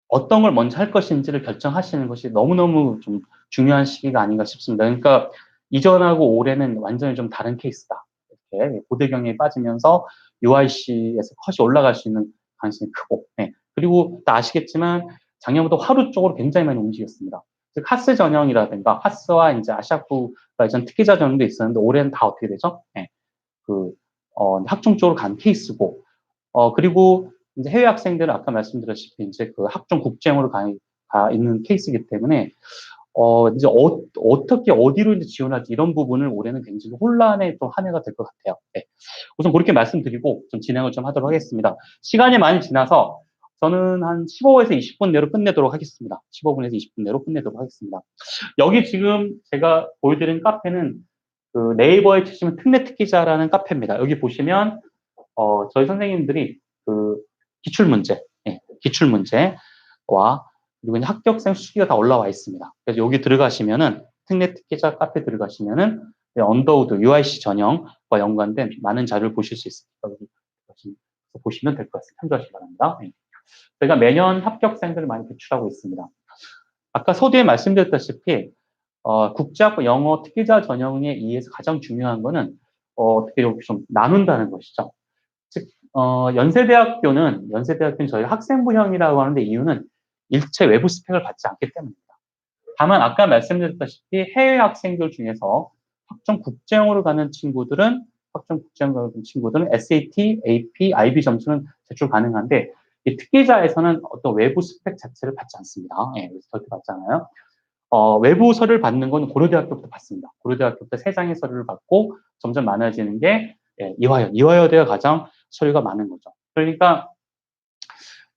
어떤 걸 먼저 할 것인지를 결정하시는 것이 너무너무 좀 중요한 시기가 아닌가 싶습니다. 그러니까 이전하고 올해는 완전히 좀 다른 케이스다. 이렇게 고대 경영에 빠지면서 UIC에서 컷이 올라갈 수 있는 가능성이 크고, 네. 그리고 다 아시겠지만 작년부터 화루 쪽으로 굉장히 많이 움직였습니다. 즉 하스 전형이라든가 하스와 이제 아시아쿠가 이전 특기자 전형도 있었는데 올해는 다 어떻게 되죠? 네. 학종 쪽으로 간 케이스고 그리고 이제 해외 학생들은 아까 말씀드렸다시피 이제 그 학종 국제형으로 가 있는 케이스이기 때문에 이제 어떻게 어디로 이제 지원할지 이런 부분을 올해는 굉장히 혼란의 좀 한 해가 될 것 같아요. 네. 우선 그렇게 말씀드리고 좀 진행을 좀 하도록 하겠습니다. 시간이 많이 지나서 저는 한 15에서 20분 내로 끝내도록 하겠습니다. 15분에서 20분 내로 끝내도록 하겠습니다. 여기 지금 제가 보여드린 카페는 그 네이버에 치시면 특례특기자라는 카페입니다. 여기 보시면 저희 선생님들이 그 기출문제, 기출문제와 그리고 이제 합격생 수기가 다 올라와 있습니다. 그래서 여기 들어가시면은 특례특기자 카페 들어가시면은 언더우드 UIC 전형과 연관된 많은 자료를 보실 수 있습니다. 여기 보시면 될 것 같습니다. 참조하시기 바랍니다. 저희가 매년 합격생들을 많이 배출하고 있습니다. 아까 서두에 말씀드렸다시피 국제학과 영어 특기자 전형에 의해서 가장 중요한 거는 어떻게 이렇게 좀 나눈다는 것이죠. 즉 연세대학교는 저희 학생부형이라고 하는데 이유는 일체 외부 스펙을 받지 않기 때문입니다. 다만 아까 말씀드렸다시피 해외 학생들 중에서 학종 국제형으로 가는 친구들은 SAT, AP, IB 점수는 제출 가능한데 이 특기자에서는 어떤 외부 스펙 자체를 받지 않습니다. 예, 절대 받지 않아요. 외부 서류를 받는 건 고려대학교부터 받습니다. 고려대학교부터 3장의 서류를 받고 점점 많아지는 게 이화여대가 가장 서류가 많은 거죠. 그러니까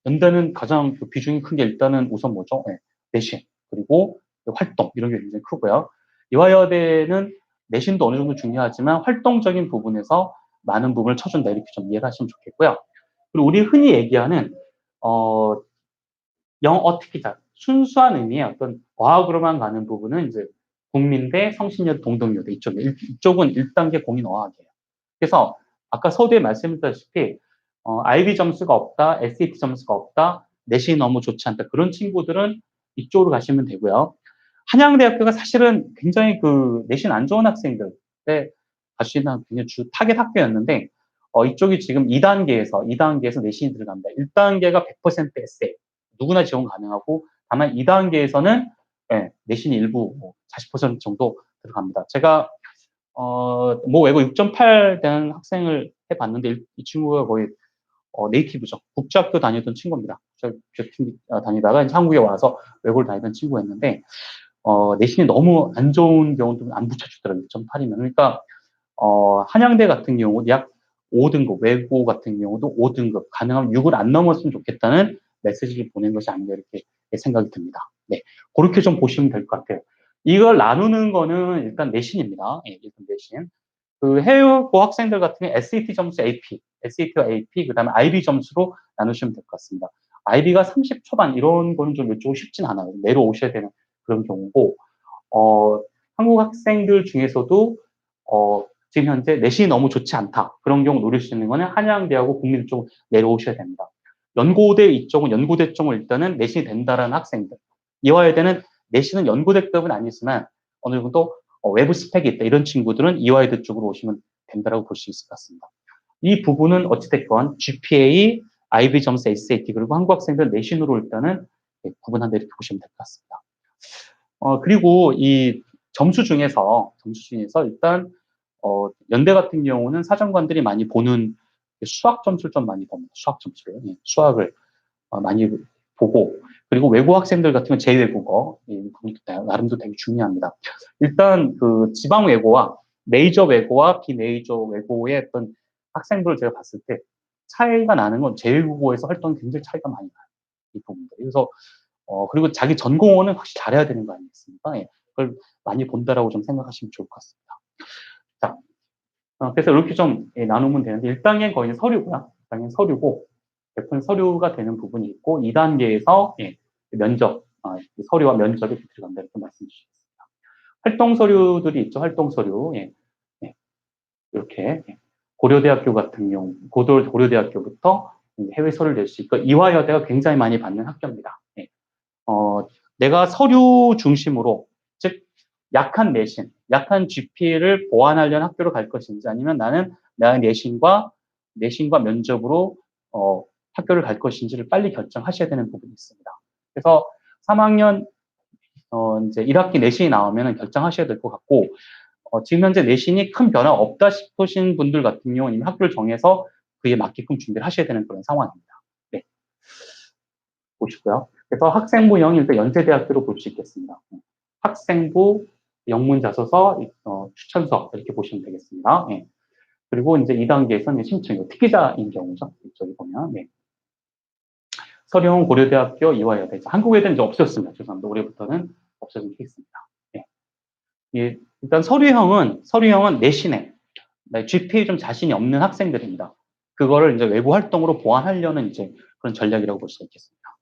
연대는 가장 그 비중이 큰 게 일단은 우선 뭐죠? 내신 그리고 활동 이런 게 굉장히 크고요. 이화여대는 내신도 어느 정도 중요하지만 활동적인 부분에서 많은 부분을 쳐준다 이렇게 좀 이해를 하시면 좋겠고요. 그리고 우리 흔히 얘기하는 영어 특기자 순수한 의미의 어떤 어학으로만 가는 부분은 이제 국민대, 성신여대, 동덕여대 이쪽은 1단계 공인 어학이에요. 그래서 아까 서두에 말씀드렸다시피 IB 점수가 없다, SAT 점수가 없다, 내신이 너무 좋지 않다 그런 친구들은 이쪽으로 가시면 되고요. 한양대학교가 사실은 굉장히 그 내신 안 좋은 학생들에 갈 수 있는 굉장히 타겟 학교였는데 이쪽이 지금 2단계에서 내신이 들어갑니다. 1단계가 100% 에세이 누구나 지원 가능하고 다만 2단계에서는 내신이 일부 40% 정도 들어갑니다. 제가 외고 6.8 되는 학생을 해봤는데 이 친구가 거의 네이티브죠. 국제학교 다니던 친구입니다. 국제학교 다니다가 이제 한국에 와서 외고를 다니던 친구였는데 내신이 너무 안 좋은 경우도 안 붙여주더라고요. 6.8이면. 그러니까 한양대 같은 경우 약 5등급, 외고 같은 경우도 5등급, 가능하면 6을 안 넘었으면 좋겠다는 메시지를 보낸 것이 아닌가 이렇게 생각이 듭니다. 네, 그렇게 좀 보시면 될 것 같아요. 이걸 나누는 거는 일단 내신입니다. 일단 내신. 그 해외고 학생들 같은 경우 SAT 점수 AP, SAT와 AP, 그 다음에 IB 점수로 나누시면 될 것 같습니다. IB가 30 초반 이런 거는 좀 여쭤보기 쉽진 않아요. 내려오셔야 되는 그런 경우고, 한국 학생들 중에서도 지금 현재 내신이 너무 좋지 않다. 그런 경우 노릴 수 있는 거는 한양대하고 국민대 쪽 내려오셔야 됩니다. 연고대 이쪽은 연고대 쪽은 일단은 내신이 된다라는 학생들. 이화여대는 내신은 연고대급은 아니지만 어느 정도 외부 스펙이 있다. 이런 친구들은 이화여대 쪽으로 오시면 된다라고 볼 수 있을 것 같습니다. 이 부분은 어찌됐건 GPA, IB 점수, SAT 그리고 한국 학생들 내신으로 일단은 구분한다 이렇게 보시면 될 것 같습니다. 그리고 이 점수 중에서 일단 연대 같은 경우는 사정관들이 많이 보는 수학 점수를 좀 많이 봅니다. 수학 점수를. 수학을 많이 보고, 그리고 외고 학생들 같은 경우는 제외국어, 이 부분도 나름도 되게 중요합니다. 일단 그 지방 외고와 메이저 외고와 비메이저 외고의 어떤 학생들을 제가 봤을 때 차이가 나는 건 제외국어에서 활동이 굉장히 차이가 많이 나요. 이 부분들. 그래서 그리고 자기 전공어는 확실히 잘해야 되는 거 아니겠습니까? 그걸 많이 본다라고 좀 생각하시면 좋을 것 같습니다. 자, 그래서 이렇게 좀 나누면 되는데 1단계는 거의 서류고요. 1단계는 서류고 100% 서류가 되는 부분이 있고 2단계에서 면접, 서류와 면접이 이렇게 들어간다 이렇게 말씀 주시겠습니다. 활동 서류들이 있죠. 활동 서류. 이렇게 고려대학교 같은 경우 고려대학교부터 해외 서류를 낼 수 있고 이화여대가 굉장히 많이 받는 학교입니다. 내가 서류 중심으로 즉 약한 내신, 약한 GPA를 보완하려는 학교로 갈 것인지 아니면 나는 나의 내신과 면접으로 학교를 갈 것인지를 빨리 결정하셔야 되는 부분이 있습니다. 그래서 3학년 이제 1학기 내신이 나오면 결정하셔야 될 것 같고 지금 현재 내신이 큰 변화 없다 싶으신 분들 같은 경우는 이미 학교를 정해서 그에 맞게끔 준비를 하셔야 되는 그런 상황입니다. 네. 보시고요. 그래서 학생부형 일단 연세대학교로 볼 수 있겠습니다. 학생부 영문자소서 추천서 이렇게 보시면 되겠습니다. 네. 그리고 이제 2단계에서는 신청, 특기자인 경우죠. 이쪽에 보면. 네. 서류형 고려대학교 이화여대. 한국에는 이제 없었습니다. 죄송합니다. 올해부터는 없어진 케이스입니다. 네. 예, 일단 서류형은 내신에 GPA에 좀 자신이 없는 학생들입니다. 그거를 이제 외부 활동으로 보완하려는 이제 그런 전략이라고 볼 수 있겠습니다.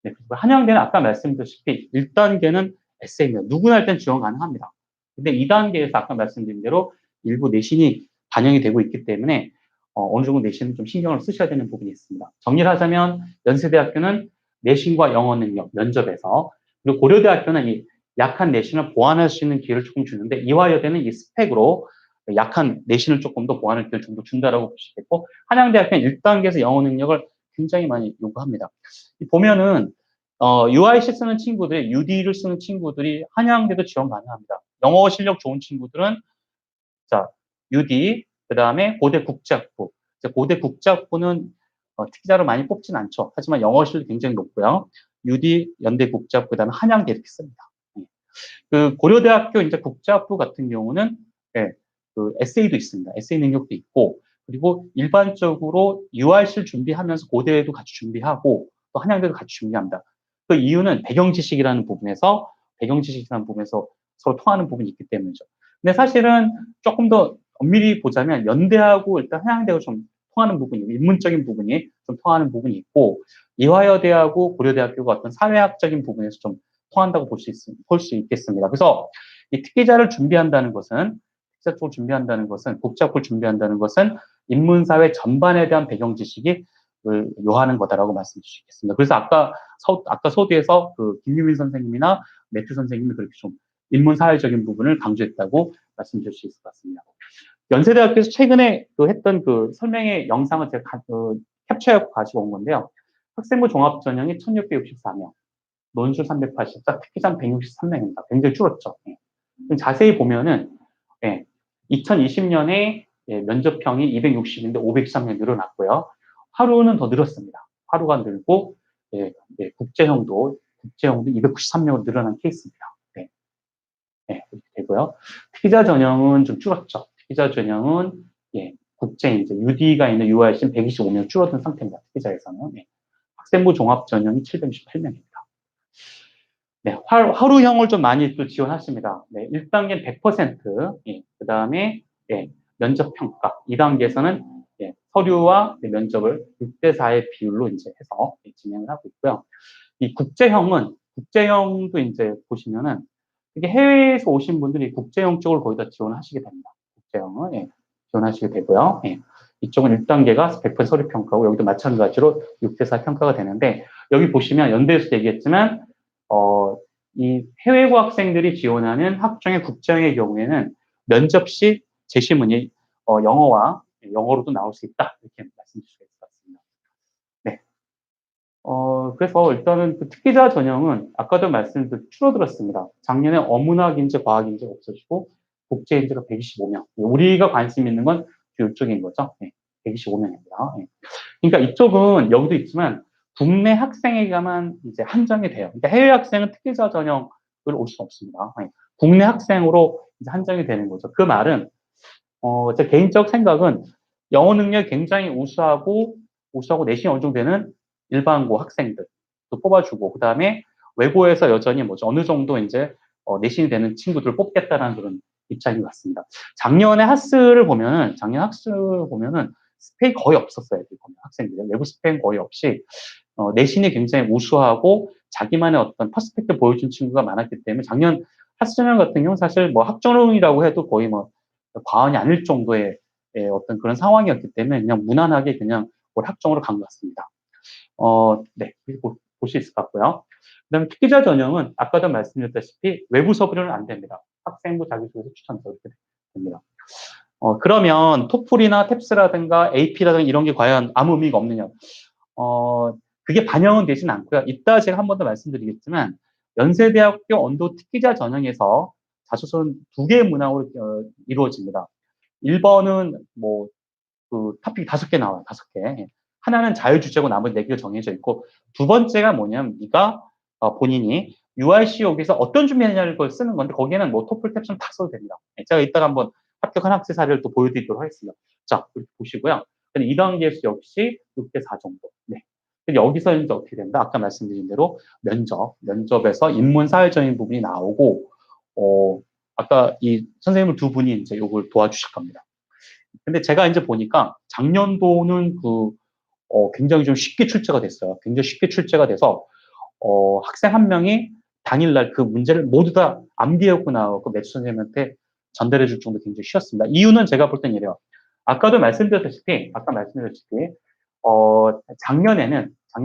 네, 그리고 한양대는 아까 말씀드렸다시피 1단계는 에세이입니다. 누구나 할 땐 지원 가능합니다. 근데 2단계에서 아까 말씀드린 대로 일부 내신이 반영이 되고 있기 때문에 어느 정도 내신은 좀 신경을 쓰셔야 되는 부분이 있습니다. 정리를 하자면 연세대학교는 내신과 영어 능력, 면접에서, 그리고 고려대학교는 이 약한 내신을 보완할 수 있는 기회를 조금 주는데, 이화여대는 이 스펙으로 약한 내신을 조금 더 보완할 기회를 좀 더 준다라고 볼 수 있겠고, 한양대학교는 1단계에서 영어 능력을 굉장히 많이 요구합니다. 보면은 UIC 쓰는 친구들이, UD를 쓰는 친구들이 한양대도 지원 가능합니다. 영어 실력 좋은 친구들은 자 UD, 그 다음에 고대 국제학부. 고대 국제학부는 특기자로 많이 뽑진 않죠. 하지만 영어 실력이 굉장히 높고요. UD, 연대 국제학부, 그 다음에 한양대 이렇게 씁니다. 그 고려대학교 이제 국제학부 같은 경우는 그 에세이도 있습니다. 에세이 능력도 있고, 그리고 일반적으로 URC를 준비하면서 고대에도 같이 준비하고 또 한양대도 같이 준비합니다. 그 이유는 배경 지식이라는 부분에서 서로 통하는 부분이 있기 때문이죠. 근데 사실은 조금 더 엄밀히 보자면 연대하고 일단 한양대하고 좀 통하는 부분이, 인문적인 부분이 좀 통하는 부분이 있고, 이화여대하고 고려대학교가 어떤 사회학적인 부분에서 좀 통한다고 볼 수 있겠습니다. 그래서 이 특기자를 준비한다는 것은, 특기자 쪽을 준비한다는 것은, 국제학부를 준비한다는 것은 인문사회 전반에 대한 배경 지식이 요하는 거다라고 말씀드릴 수 있겠습니다. 그래서 아까 소두에서 그 김유민 선생님이나 매튜 선생님이 그렇게 좀 인문사회적인 부분을 강조했다고 말씀드릴 수 있을 것 같습니다. 연세대학교에서 최근에 했던 그 설명의 영상을 제가 캡처해서 가지고 온 건데요. 학생부 종합 전형이 1664명, 논술 384, 특기자 163명입니다. 굉장히 줄었죠. 자세히 보면은 2020년에 면접형이 260인데 513명 늘어났고요. 하루는 더 늘었습니다. 하루가 늘고 국제형도 293명으로 늘어난 케이스입니다. 이렇게 되고요. 특기자 전형은 좀 줄었죠. 특기자 전형은 국제 이제 UD가 있는 UIC는 125명 줄어든 상태입니다. 특기자에서는. 학생부 종합 전형이 768명입니다. 네, 하루형을 좀 많이 또 지원하십니다. 1단계는 100%, 그 다음에 면접 평가, 2단계에서는 서류와 면접을 6대4의 비율로 이제 해서 진행을 하고 있고요. 이 국제형도 이제 보시면은 이게 해외에서 오신 분들이 국제형 쪽을 거의 다 지원하시게 됩니다. 국제형은 지원하시게 되고요. 이쪽은 1단계가 100% 서류 평가고, 여기도 마찬가지로 6대4 평가가 되는데, 여기 보시면 연대에서 얘기했지만 이 해외고 학생들이 지원하는 학종의 국제형의 경우에는 면접 시 제시문이 영어로도 나올 수 있다, 이렇게 말씀드릴 수 있을 것 같습니다. 네. 그래서 일단은 그 특기자 전형은 아까도 말씀드린 줄어들었습니다. 작년에 어문학 인재, 과학인재가 없어지고 국제인재가 125명. 우리가 관심 있는 건 이쪽인 거죠. 125명입니다. 그러니까 이쪽은 여기도 있지만 국내 학생에게만 이제 한정이 돼요. 그러니까 해외 학생은 특기자 전형을 올 수 없습니다. 국내 학생으로 이제 한정이 되는 거죠. 그 말은 제 개인적 생각은 영어 능력이 굉장히 우수하고 내신이 어느 정도 되는 일반고 학생들 또 뽑아주고, 그 다음에 외고에서 여전히 어느 정도 이제 내신이 되는 친구들을 뽑겠다라는 그런 입장인 것 같습니다. 작년 학스를 보면은 스펙이 거의 없었어요. 학생들이 외부 스펙은 거의 없이 내신이 굉장히 우수하고 자기만의 어떤 퍼스펙트 보여준 친구가 많았기 때문에 작년 학스 전형 같은 경우는 사실 학종이라고 해도 거의 과언이 아닐 정도의 어떤 그런 상황이었기 때문에 그냥 무난하게 그냥 학종으로 간 것 같습니다. 볼 수 있을 것 같고요. 그 다음에 특기자 전형은 아까도 말씀드렸다시피 외부 서류는 안 됩니다. 학생부 자기소개서 추천서 이렇게 됩니다. 그러면 토플이나 탭스라든가 AP라든가 이런 게 과연 아무 의미가 없느냐? 그게 반영은 되진 않고요. 이따 제가 한 번 더 말씀드리겠지만 연세대학교 언도 특기자 전형에서 자소서는 2개의 문항으로 이루어집니다. 1번은 그 토픽이 5개 나와요. 5개. 하나는 자유주제고 나머지 4개가 정해져 있고, 두 번째가 뭐냐면 네가 본인이 UIC 여기서 어떤 준비했냐를 걸 쓰는 건데, 거기에는 뭐 토플 탭션 다 써도 됩니다. 제가 이따가 한번 합격한 학생 사례를 또 보여드리도록 하겠습니다. 자, 이렇게 보시고요. 근데 2단계에서 역시 6대 4 정도. 네. 근데 여기서 이제 어떻게 된다? 아까 말씀드린 대로 면접에서 인문 사회적인 부분이 나오고, 아까 이 선생님을 두 분이 이제 요걸 도와주실 겁니다. 근데 제가 이제 보니까 작년도는 굉장히 좀 쉽게 출제가 됐어요. 굉장히 쉽게 출제가 돼서, 학생 한 명이 당일날 그 문제를 모두 다 암기하고 나오고 매주 선생님한테 전달해 줄 정도 굉장히 쉬웠습니다. 이유는 제가 볼 땐 이래요. 아까 말씀드렸다시피, 작년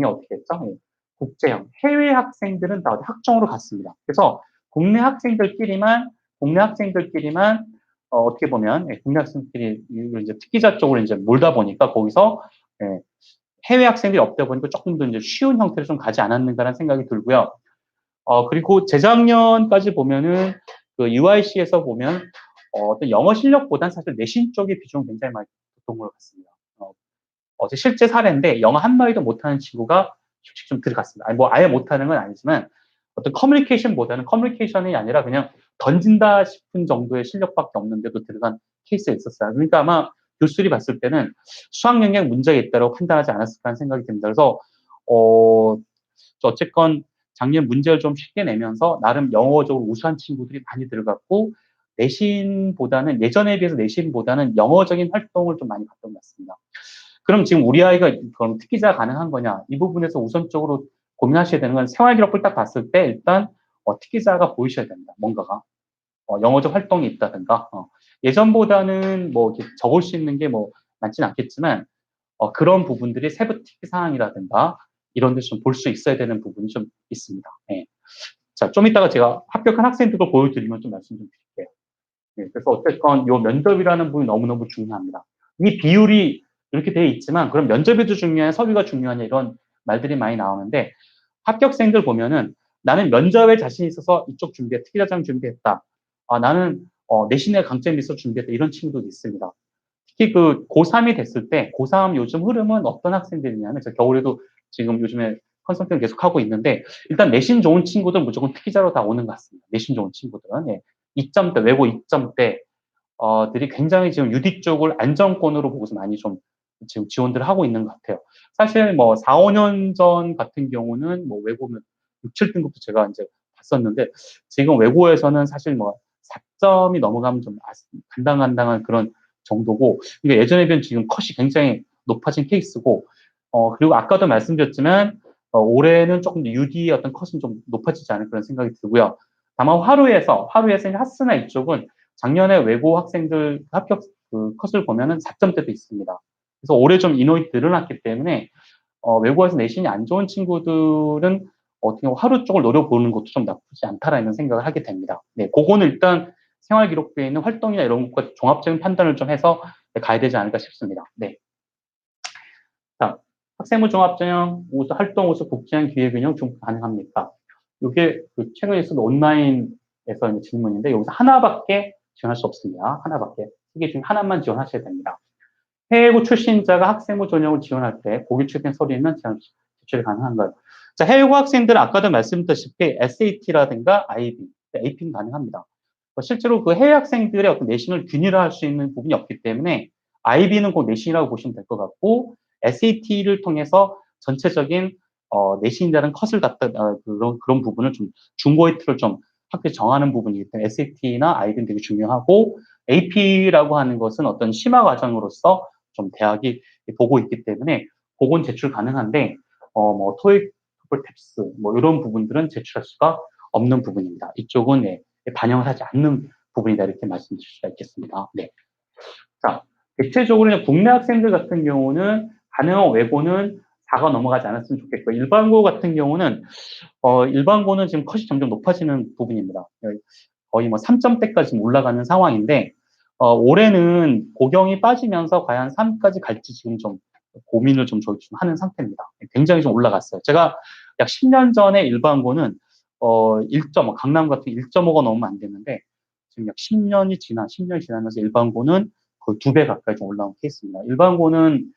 어떻게 했죠? 예, 국제형, 해외 학생들은 다 학종으로 갔습니다. 그래서 국내 학생들끼리만, 어떻게 보면, 예, 국내 학생들끼리 이제 특기자 쪽으로 이제 몰다 보니까 거기서, 예, 해외 학생들이 없다 보니까 조금 더 이제 쉬운 형태로 좀 가지 않았는가라는 생각이 들고요. 그리고 재작년까지 보면은 그 UIC에서 보면 어떤 영어 실력보다는 사실 내신 쪽의 비중이 굉장히 많이 뒀던 것 같습니다. 어제 실제 사례인데 영어 한마디도 못하는 친구가 솔직히 좀 들어갔습니다. 아니, 뭐 아예 못하는 건 아니지만 어떤 커뮤니케이션이 아니라 그냥 던진다 싶은 정도의 실력밖에 없는데도 들어간 케이스가 있었어요. 그러니까 아마 교수들이 봤을 때는 수학 영역 문제가 있다고 판단하지 않았을까 하는 생각이 듭니다. 그래서 어쨌건 작년 문제를 좀 쉽게 내면서 나름 영어적으로 우수한 친구들이 많이 들어갔고 예전에 비해서 내신보다는 영어적인 활동을 좀 많이 봤던 것 같습니다. 그럼 지금 우리 아이가 그럼 특기자 가능한 거냐? 이 부분에서 우선적으로 고민하셔야 되는 건 생활기록부를 딱 봤을 때 일단 특기자가 보이셔야 됩니다. 뭔가가. 영어적 활동이 있다든가. 예전보다는 뭐 이렇게 적을 수 있는 게 뭐 많지는 않겠지만 그런 부분들이 세부 특기 사항이라든가 이런 데서 좀 볼 수 있어야 되는 부분이 좀 있습니다. 네. 자, 좀 이따가 제가 합격한 학생들을 보여드리면 좀 말씀 좀 드릴게요. 네, 그래서 어쨌건 이 면접이라는 부분이 너무너무 중요합니다. 이 비율이 이렇게 되어 있지만 그럼 면접에도 중요해, 서류가 중요하냐 이런 말들이 많이 나오는데 합격생들 보면은 나는 면접에 자신 있어서 이쪽 특기자장 준비했다. 나는 내신의 강점이 있어서 준비했다. 이런 친구도 있습니다. 특히 그 고3이 됐을 때 고3 요즘 흐름은 어떤 학생들이냐면 제가 겨울에도 지금 요즘에 컨설팅을 계속 하고 있는데 일단 내신 좋은 친구들 무조건 특기자로 다 오는 것 같습니다. 내신 좋은 친구들은. 예. 2점대, 외고 2점대, 들이 굉장히 지금 유디 쪽을 안정권으로 보고서 많이 좀 지금 지원들을 하고 있는 것 같아요. 사실 뭐 4, 5년 전 같은 경우는 뭐 외고면 6, 7등급도 제가 이제 봤었는데 지금 외고에서는 사실 뭐 4점이 넘어가면 좀 간당간당한 그런 정도고 이게 예전에 비해 지금 컷이 굉장히 높아진 케이스고 그리고 아까도 말씀드렸지만 올해는 조금 UD의 어떤 컷은 좀 높아지지 않을 그런 생각이 들고요. 다만 화루에서 하스나 이쪽은 작년에 외고 학생들 합격 그 컷을 보면은 4점대도 있습니다. 그래서 올해 좀 인원이 늘어났기 때문에 외고에서 내신이 안 좋은 친구들은 어떻게 하루 쪽을 노려보는 것도 좀 나쁘지 않다라는 생각을 하게 됩니다. 네, 그거는 일단 생활기록부에 있는 활동이나 이런 것과 종합적인 판단을 좀 해서 가야 되지 않을까 싶습니다. 네. 자, 학생부 종합전형, 활동 우수 국제형 기회균형 중 가능합니까? 이게 그 최근에 있었던 온라인에서 있는 질문인데 여기서 하나밖에 지원할 수 없습니다. 하나밖에. 이게 중에 하나만 지원하셔야 됩니다. 해외고 출신자가 학생부 전형을 지원할 때 보기 출신 서류는 제출이 가능한가요? 자, 해외고 학생들은 아까도 말씀드렸다시피 SAT라든가 IB, AP는 가능합니다. 실제로 그 해외 학생들의 어떤 내신을 균일화할 수 있는 부분이 없기 때문에 IB는 꼭 내신이라고 보시면 될 것 같고 SAT를 통해서 전체적인 내신이라는 컷을 갖다 그런 부분을 좀 중고의 틀을 좀 학교에 정하는 부분이기 때문에 SAT나 IB는 되게 중요하고 AP라고 하는 것은 어떤 심화 과정으로서 좀 대학이 보고 있기 때문에 그건 제출 가능한데 뭐 토익, 토플, 탭스 뭐 이런 부분들은 제출할 수가 없는 부분입니다. 이쪽은 반영을 하지 않는 부분이다 이렇게 말씀드릴 수가 있겠습니다. 네. 자, 대체적으로 국내 학생들 같은 경우는 가능한 외고는 4가 넘어가지 않았으면 좋겠고 일반고 같은 경우는 일반고는 지금 컷이 점점 높아지는 부분입니다. 거의 뭐 3점대까지 올라가는 상황인데 올해는 고경이 빠지면서 과연 3까지 갈지 지금 좀 고민을 좀 저희 좀 하는 상태입니다. 굉장히 좀 올라갔어요. 제가 약 10년 전에 일반고는 1.5, 강남 같은 1.5가 넘으면 안 되는데 지금 약 10년이 지나면서 일반고는 거의 2배 가까이 좀 올라온 케이스입니다. 일반고는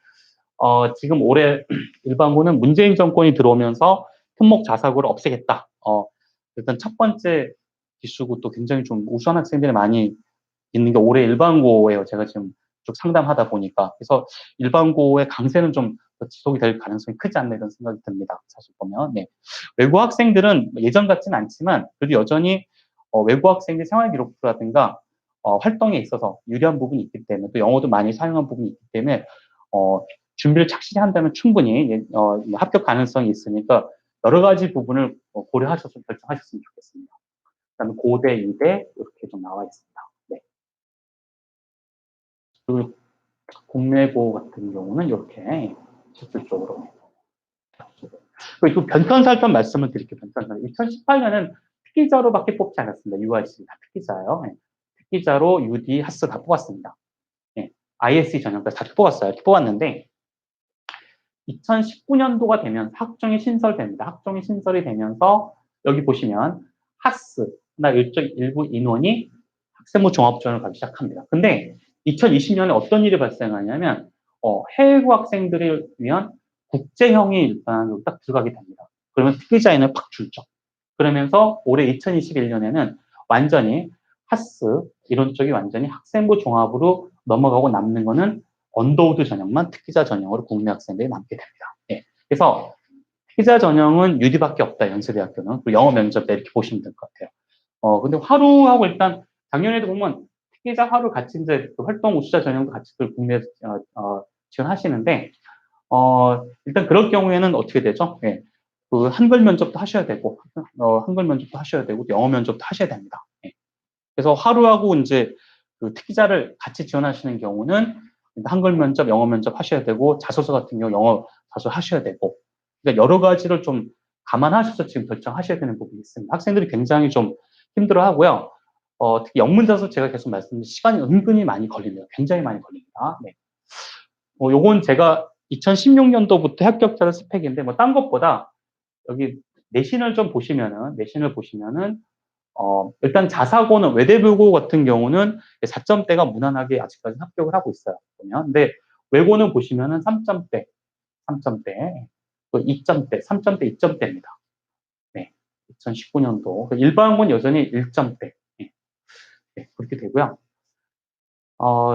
지금 올해 일반고는 문재인 정권이 들어오면서 특목 자사고를 없애겠다. 일단 첫 번째 기수고 또 굉장히 좀 우수한 학생들이 많이 있는 게 올해 일반고예요. 제가 지금 쭉 상담하다 보니까. 그래서 일반고의 강세는 좀 더 지속이 될 가능성이 크지 않나 이런 생각이 듭니다. 사실 보면. 네. 외고 학생들은 예전 같지는 않지만 그래도 여전히 외고 학생들 생활기록부라든가 활동에 있어서 유리한 부분이 있기 때문에 또 영어도 많이 사용한 부분이 있기 때문에 준비를 착실히 한다면 충분히 합격 가능성이 있으니까 여러 가지 부분을 고려하셔서 결정하셨으면 좋겠습니다. 그다음에 고대, 이대 이렇게 좀 나와 있습니다. 네. 그리고 국내고 같은 경우는 이렇게 실질적으로. 그리고 변천사점 말씀을 드릴게요. 변천사. 2018년은 특기자로밖에 뽑지 않았습니다. UIC 다 특기자예요. 네. 특기자로 UD, 하스 다 뽑았습니다. 네. ISE 전형까지 다 뽑았어요. 뽑았는데 2019년도가 되면 학종이 신설됩니다. 학종이 신설이 되면서 여기 보시면 하스나 일부 인원이 학생부 종합지원을 가기 시작합니다. 근데 2020년에 어떤 일이 발생하냐면 해외고 학생들을 위한 국제형이 일단 여기 딱 들어가게 됩니다. 그러면 특기자인을 팍 줄죠. 그러면서 올해 2021년에는 완전히 하스 이런 쪽이 완전히 학생부 종합으로 넘어가고 남는 거는 언더우드 전형만 특기자 전형으로 국내 학생들이 남게 됩니다. 예. 그래서 특기자 전형은 UD밖에 없다, 연세대학교는. 그리고 영어 면접 때 이렇게 보시면 될 것 같아요. 근데 화루하고 일단 작년에도 보면 특기자 화루 같이 이제 그 활동 우수자 전형도 같이 국내 지원하시는데 일단 그럴 경우에는 어떻게 되죠? 예. 그 한글 면접도 하셔야 되고, 한글 면접도 하셔야 되고, 영어 면접도 하셔야 됩니다. 예. 그래서 화루하고 이제 그 특기자를 같이 지원하시는 경우는 한글 면접, 영어 면접 하셔야 되고, 자소서 같은 경우 영어 자소 하셔야 되고, 그러니까 여러 가지를 좀 감안하셔서 지금 결정하셔야 되는 부분이 있습니다. 학생들이 굉장히 좀 힘들어 하고요. 특히 영문 자소 제가 계속 말씀드린 시간이 은근히 많이 걸립니다. 굉장히 많이 걸립니다. 네. 요건 제가 2016년도부터 합격자 스펙인데, 뭐, 딴 것보다 여기 내신을 보시면은, 일단 자사고는 외대부고 같은 경우는 4점대가 무난하게 아직까지 합격을 하고 있어요. 보면. 근데 외고는 보시면은 3점대, 또 2점대, 3점대, 2점대입니다. 네. 2019년도. 일반고는 여전히 1점대. 네. 네. 그렇게 되고요.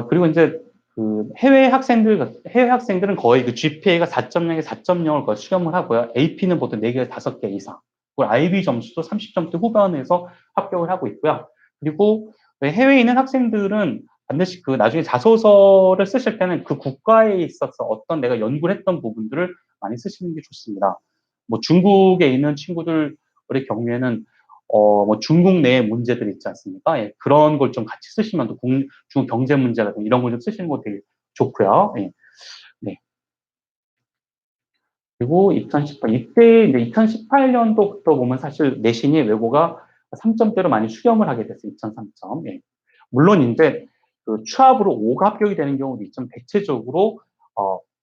그리고 이제 그 해외 학생들은 거의 그 GPA가 4.0에 4.0을 거의 수렴을 하고요. AP는 보통 4개, 5개 이상. 그리고 IB 점수도 30점대 후반에서 합격을 하고 있고요. 그리고 해외에 있는 학생들은 반드시 그 나중에 자소서를 쓰실 때는 그 국가에 있어서 어떤 내가 연구를 했던 부분들을 많이 쓰시는 게 좋습니다. 뭐 중국에 있는 친구들의 경우에는 뭐 중국 내의 문제들 있지 않습니까? 예, 그런 걸 좀 같이 쓰시면 또 중국 경제 문제 같은 이런 걸 좀 쓰시는 거 되게 좋고요. 예. 네. 그리고 이때 이제 2018년도부터 보면 사실 내신이 외고가 3점대로 많이 수렴을 하게 됐어요. 2.3점. 예. 물론 이제 그 추합으로 5가 합격이 되는 경우도 있지만 대체적으로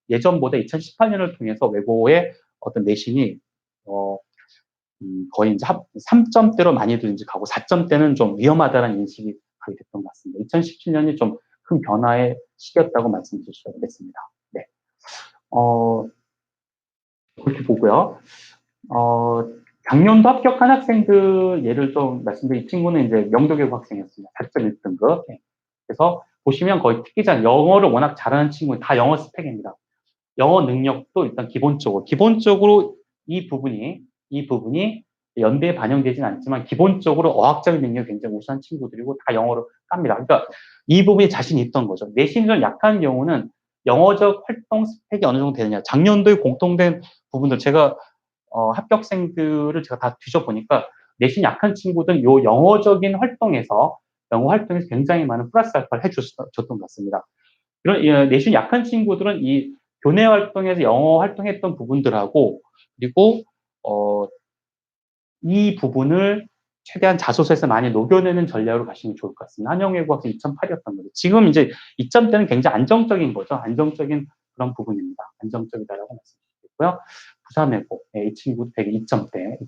예전보다 2018년을 통해서 외고의 어떤 내신이 거의 이제 3점대로 많이들 이제 가고 4점대는 좀 위험하다는 인식이 가게 됐던 것 같습니다. 2017년이 좀 큰 변화의 시기였다고 말씀드릴 수 있겠습니다. 네. 그렇게 보고요. 작년도 합격한 학생들 예를 좀 말씀드린 이 친구는 이제 명도교육 학생이었습니다. 4.1등급. 네. 그래서 보시면 거의 특기자 영어를 워낙 잘하는 친구 다 영어 스펙입니다. 영어 능력도 일단 기본적으로 이 부분이 연대에 반영되지는 않지만 기본적으로 어학적인 능력이 굉장히 우수한 친구들이고 다 영어로 깝니다. 그러니까 이 부분이 자신이 있던 거죠. 내신이 좀 약한 경우는 영어적 활동 스펙이 어느 정도 되느냐. 작년도에 공통된 부분들 제가 합격생들을 제가 다 뒤져보니까 내신 약한 친구들은 요 영어 활동에서 굉장히 많은 플러스 알파를 해줬던 것 같습니다. 그런 내신 약한 친구들은 이 교내 활동에서 영어 활동했던 부분들하고 그리고 이 부분을 최대한 자소서에서 많이 녹여내는 전략으로 가시면 좋을 것 같습니다. 한영외고학생 2.8이었던 거죠. 지금 이제 2점대는 굉장히 안정적인 거죠. 안정적인 그런 부분입니다. 안정적이다라고 말씀드리고요. 부산외고, 이 친구도 되게 2점대,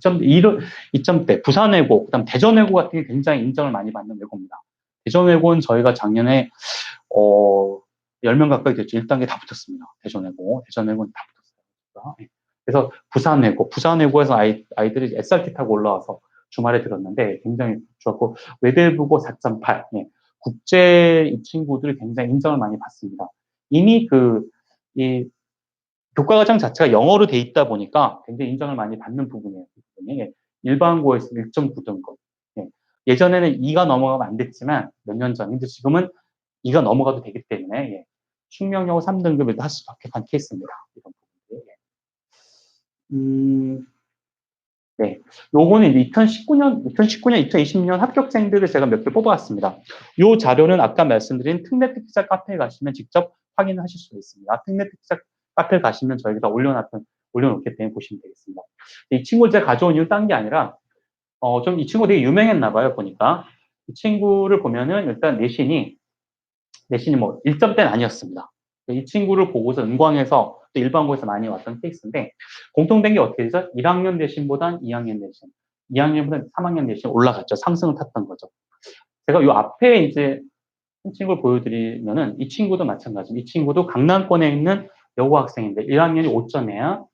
2점대, 부산외고, 그다음 대전외고 같은 게 굉장히 인정을 많이 받는 외고입니다. 대전외고는 저희가 작년에 10명 가까이 됐죠. 1단계 다 붙었습니다. 대전외고는 다 붙었어요. 예. 그래서 부산외고에서 아이들이 SRT 타고 올라와서 주말에 들었는데 굉장히 좋았고, 외대부고 4.8. 예. 국제 이 친구들이 굉장히 인정을 많이 받습니다. 이미 이 교과과정 자체가 영어로 돼 있다 보니까 굉장히 인정을 많이 받는 부분이에요. 예. 일반고에서 1.9 등급. 예. 예전에는 2가 넘어가면 안 됐지만 몇 년 전인데 지금은 2가 넘어가도 되기 때문에 예. 숙명여고 3등급에도 할 수밖에 한 케이스입니다. 이런 부분들. 네. 요거는 2019년, 2020년 합격생들을 제가 몇 개 뽑아왔습니다. 요 자료는 아까 말씀드린 특례특기자 카페에 가시면 직접 확인하실 수가 있습니다. 특례특기자 카페에 가시면 저희가 다 올려놓기 때문에 보시면 되겠습니다. 이 친구를 제가 가져온 이유 딴 게 아니라, 좀 이 친구 되게 유명했나 봐요, 보니까. 이 친구를 보면은 일단 내신이 뭐 1점대는 아니었습니다. 이 친구를 보고서 은광에서 또 일반고에서 많이 왔던 케이스인데, 공통된 게 어떻게 되죠? 1학년 내신보단 2학년 내신, 2학년보다 3학년 내신 올라갔죠. 상승을 탔던 거죠. 제가 요 앞에 이제 한 친구를 보여드리면은 이 친구도 마찬가지입니다. 이 친구도 강남권에 있는 여고 학생인데 1학년이 5점이에요.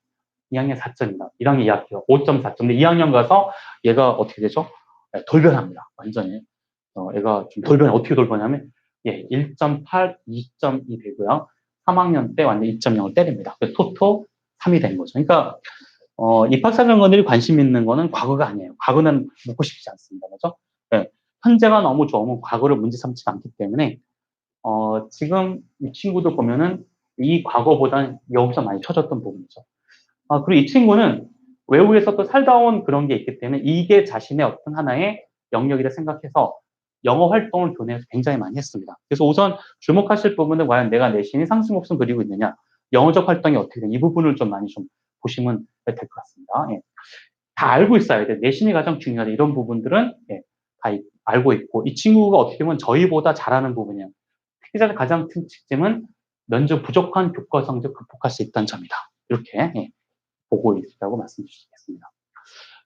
2학년 4점입니다. 1학년 2학기가 5.4점. 근데 2학년 가서 얘가 어떻게 되죠? 돌변합니다. 완전히. 얘가 좀 어떻게 돌변하면, 예, 1.8, 2.2 되고요. 3학년 때 완전 2.0을 때립니다. 토토 3이 된 거죠. 그러니까, 입학사정관들이 관심 있는 거는 과거가 아니에요. 과거는 묻고 싶지 않습니다. 그죠? 예, 현재가 너무 좋으면 과거를 문제 삼지 않기 때문에, 지금 이 친구들 보면은 이 과거보다는 여기서 많이 쳐졌던 부분이죠. 그리고 이 친구는 외국에서 또 살다 온 그런 게 있기 때문에 이게 자신의 어떤 하나의 영역이라 생각해서 영어 활동을 교내에서 굉장히 많이 했습니다. 그래서 우선 주목하실 부분은 과연 내가 내신이 상승 곡선 그리고 있느냐, 영어적 활동이 어떻게 되냐, 이 부분을 좀 많이 좀 보시면 될 것 같습니다. 예. 다 알고 있어야 돼. 내신이 가장 중요하다. 이런 부분들은 예, 다 알고 있고, 이 친구가 어떻게 보면 저희보다 잘하는 부분이에요. 특기자의 가장 큰 특징은 면접 부족한 교과 성적 극복할 수 있다는 점이다. 이렇게 예, 보고 있다고 말씀드리겠습니다.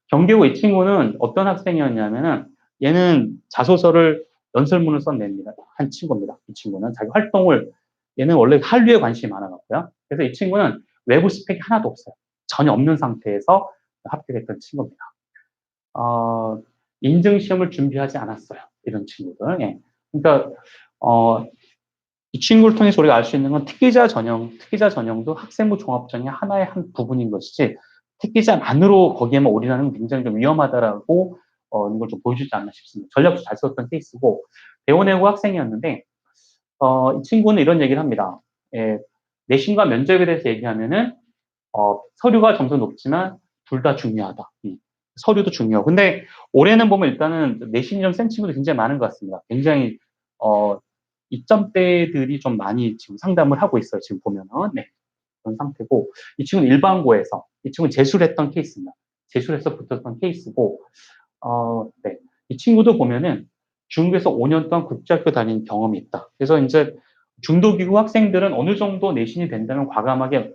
경계고 이 친구는 어떤 학생이었냐면은 얘는 자소서를 연설문을 써냅니다. 한 친구입니다. 이 친구는 자기 활동을, 얘는 원래 한류에 관심이 많아갖고요. 그래서 이 친구는 외부 스펙이 하나도 없어요. 전혀 없는 상태에서 합격했던 친구입니다. 인증시험을 준비하지 않았어요. 이런 친구들. 예. 그러니까 이 친구를 통해서 우리가 알 수 있는 건 특기자 전형도 학생부 종합전형의 하나의 한 부분인 것이지, 특기자만으로 거기에만 올인하는 건 굉장히 좀 위험하다라고 이런 걸 좀 보여주지 않나 싶습니다. 전략도 잘 썼던 케이스고, 대원외고 학생이었는데 이 친구는 이런 얘기를 합니다. 예, 내신과 면접에 대해서 얘기하면은 서류가 점수 높지만 둘 다 중요하다. 서류도 중요하고. 근데 올해는 보면 일단은 내신이 좀 센 친구도 굉장히 많은 것 같습니다. 굉장히 2점대들이 좀 많이 지금 상담을 하고 있어요. 지금 보면은. 네. 그런 상태고, 이 친구는 일반고에서, 이 친구는 재수를 했던 케이스입니다. 재수해서 붙었던 케이스고, 네. 이 친구도 보면은 중국에서 5년 동안 국제학교 다닌 경험이 있다. 그래서 이제 중도기구 학생들은 어느 정도 내신이 된다면 과감하게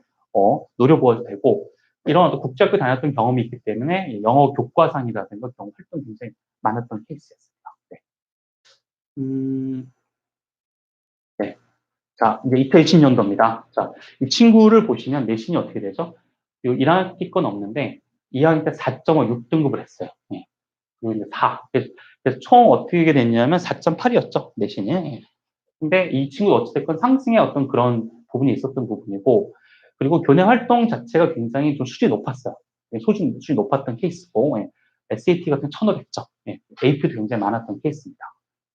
노려보아도 되고, 이런 어떤 국제학교 다녔던 경험이 있기 때문에 영어 교과상이라든가 경험 활동이 굉장히 많았던 케이스였습니다. 네. 네. 자, 이제 2020년도입니다. 자, 이 친구를 보시면 내신이 어떻게 되죠? 1학기 건 없는데 2학기 때 4.5 6등급을 했어요. 네. 그리고 이제 4. 그래서 총 어떻게 됐냐면 4.8이었죠, 내신이. 예. 근데 이 친구 어찌됐건 상승의 어떤 그런 부분이 있었던 부분이고, 그리고 교내 활동 자체가 굉장히 좀 수준이 높았어요. 수준이 높았던 케이스고, 예. SAT 같은 1,500점, 예. AP도 굉장히 많았던 케이스입니다.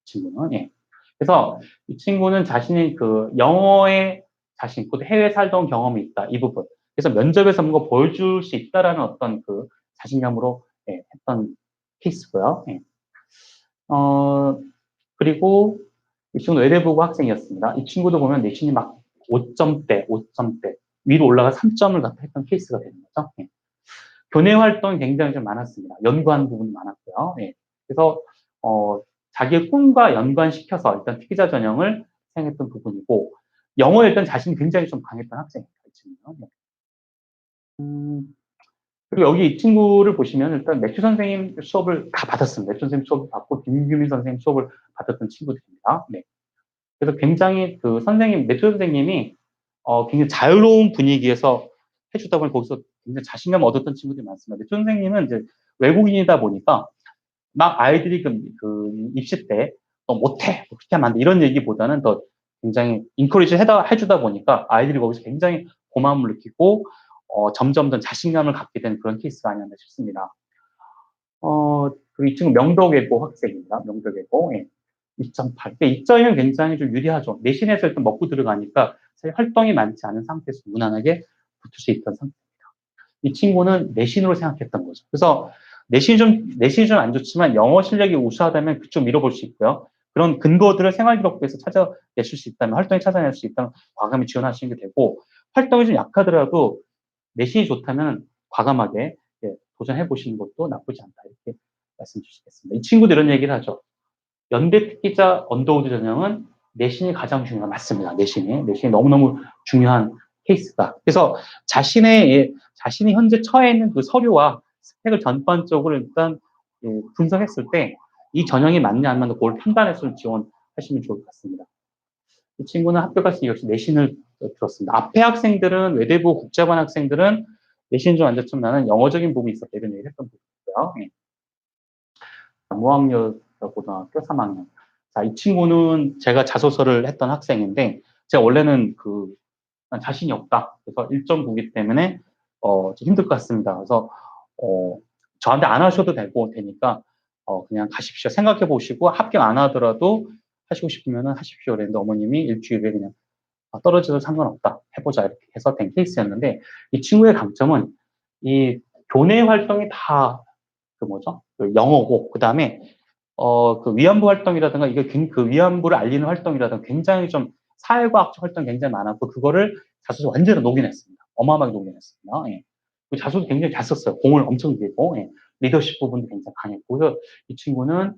이 친구는. 예. 그래서 이 친구는 자신이 영어에 자신 있고 해외에 살던 경험이 있다. 이 부분. 그래서 면접에서 뭔가 보여줄 수 있다라는 어떤 자신감으로 예, 했던 케이스고요. 예. 그리고 이 친구는 외대부고 학생이었습니다. 이 친구도 보면 내신이 막 5점대 위로 올라가 3점을 갖다 했던 케이스가 되는 거죠. 예. 교내 활동이 굉장히 좀 많았습니다. 연구하는 부분이 많았고요. 예. 그래서 자기의 꿈과 연관시켜서 일단 특기자 전형을 생각했던 부분이고, 영어에 일단 자신이 굉장히 좀 강했던 학생입니다. 이 친구는. 그리고 여기 이 친구를 보시면 일단 매튜 선생님 수업을 다 받았습니다. 매튜 선생님 수업을 받고 김규민 선생님 수업을 받았던 친구들입니다. 네. 그래서 굉장히 그 선생님, 매튜 선생님이 굉장히 자유로운 분위기에서 해주다 보니 거기서 굉장히 자신감을 얻었던 친구들이 많습니다. 매튜 선생님은 이제 외국인이다 보니까 막 아이들이 그 입시 때 너 못해, 그렇게 하면 안 돼, 이런 얘기보다는 더 굉장히 인커리지 해주다 보니까 아이들이 거기서 굉장히 고마움을 느끼고 점점 더 자신감을 갖게 되는 그런 케이스가 아니었나 싶습니다. 그리고 이 친구 명덕외고 학생입니다. 명덕외고. 예. 2.8. 2점이면 굉장히 좀 유리하죠. 내신에서 일단 먹고 들어가니까 사실 활동이 많지 않은 상태에서 무난하게 붙을 수 있던 상태입니다. 이 친구는 내신으로 생각했던 거죠. 그래서 내신이 좀 안 좋지만 영어 실력이 우수하다면 그쪽 밀어볼 수 있고요. 그런 근거들을 생활기록부에서 찾아내실 수 있다면, 활동에 찾아낼 수 있다면 과감히 지원하시는 게 되고, 활동이 좀 약하더라도 내신이 좋다면 과감하게 도전해 보시는 것도 나쁘지 않다, 이렇게 말씀 주시겠습니다. 이 친구도 이런 얘기를 하죠. 연대 특기자 언더우드 전형은 내신이 가장 중요한, 맞습니다. 내신이 너무너무 중요한 케이스다. 그래서 자신이 현재 처해 있는 그 서류와 스펙을 전반적으로 일단 분석했을 때 이 전형이 맞냐 안 맞냐 그걸 판단해서 지원하시면 좋을 것 같습니다. 이 친구는 합격할 수 역시 내신을 들었습니다. 앞에 학생들은, 외대부 국제반 학생들은 내신이 좀 안 좋지만 나는 영어적인 부분이 있었다, 이런 얘기를 했던 부분이고요. 무학여 고등학교 3학년. 자, 이 친구는 제가 자소서를 했던 학생인데, 제가 원래는 난 자신이 없다. 그래서 1.9기 때문에, 좀 힘들 것 같습니다. 그래서, 저한테 안 하셔도 되니까, 그냥 가십시오. 생각해 보시고, 합격 안 하더라도 하시고 싶으면 하십시오. 그랬는데 어머님이 일주일에 그냥 떨어져도 상관없다, 해보자, 이렇게 해서 된 케이스였는데, 이 친구의 강점은 이 교내 활동이 다 그 영어고, 그 다음에 그 위안부 활동이라든가, 이게 그 위안부를 알리는 활동이라든가 굉장히 좀 사회과학적 활동이 굉장히 많았고, 그거를 자소서 완전히 녹인했습니다. 어마어마하게 녹인했습니다. 예. 그 자소서 굉장히 잘 썼어요. 공을 엄청 들이고, 예. 리더십 부분도 굉장히 강했고, 그래서 이 친구는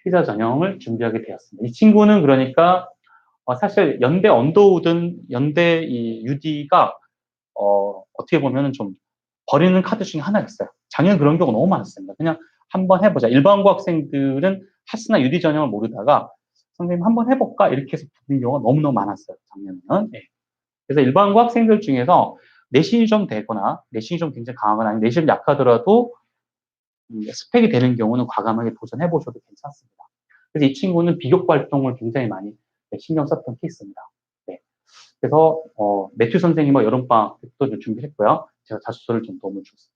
피자 전형을 준비하게 되었습니다. 이 친구는 그러니까 사실 연대 언더우든 연대 이 UD가 어떻게 보면은 좀 버리는 카드 중에 하나였어요. 작년 그런 경우가 너무 많았습니다. 그냥 한번 해보자. 일반고 학생들은 하스나 UD 전형을 모르다가 선생님 한번 해볼까, 이렇게 해서 붙는 경우가 너무너무 많았어요, 작년에는. 예. 그래서 일반고 학생들 중에서 내신이 좀 되거나 내신이 좀 굉장히 강하거나 아니면 내신이 약하더라도 스펙이 되는 경우는 과감하게 도전해보셔도 괜찮습니다. 그래서 이 친구는 비교과 활동을 굉장히 많이 신경 썼던 케이스입니다. 네. 그래서 매튜 선생님과 여름방학 때도 준비했고요. 제가 자소서를 좀 도움을 줬습니다.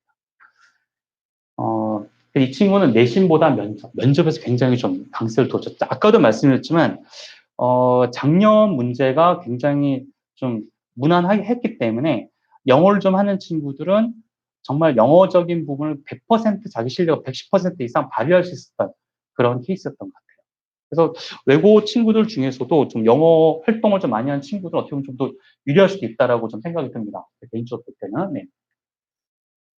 이 친구는 내신보다 면접에서 굉장히 좀 강세를 뒀죠. 아까도 말씀드렸지만 작년 문제가 굉장히 좀 무난하게 했기 때문에 영어를 좀 하는 친구들은 정말 영어적인 부분을 100% 자기 실력을 110% 이상 발휘할 수 있었던 그런 케이스였던 것 같아요. 그래서 외고 친구들 중에서도 좀 영어 활동을 좀 많이 하는 친구들 어떻게 보면 좀 더 유리할 수도 있다라고 좀 생각이 듭니다. 개인적으로 볼 때는. 네.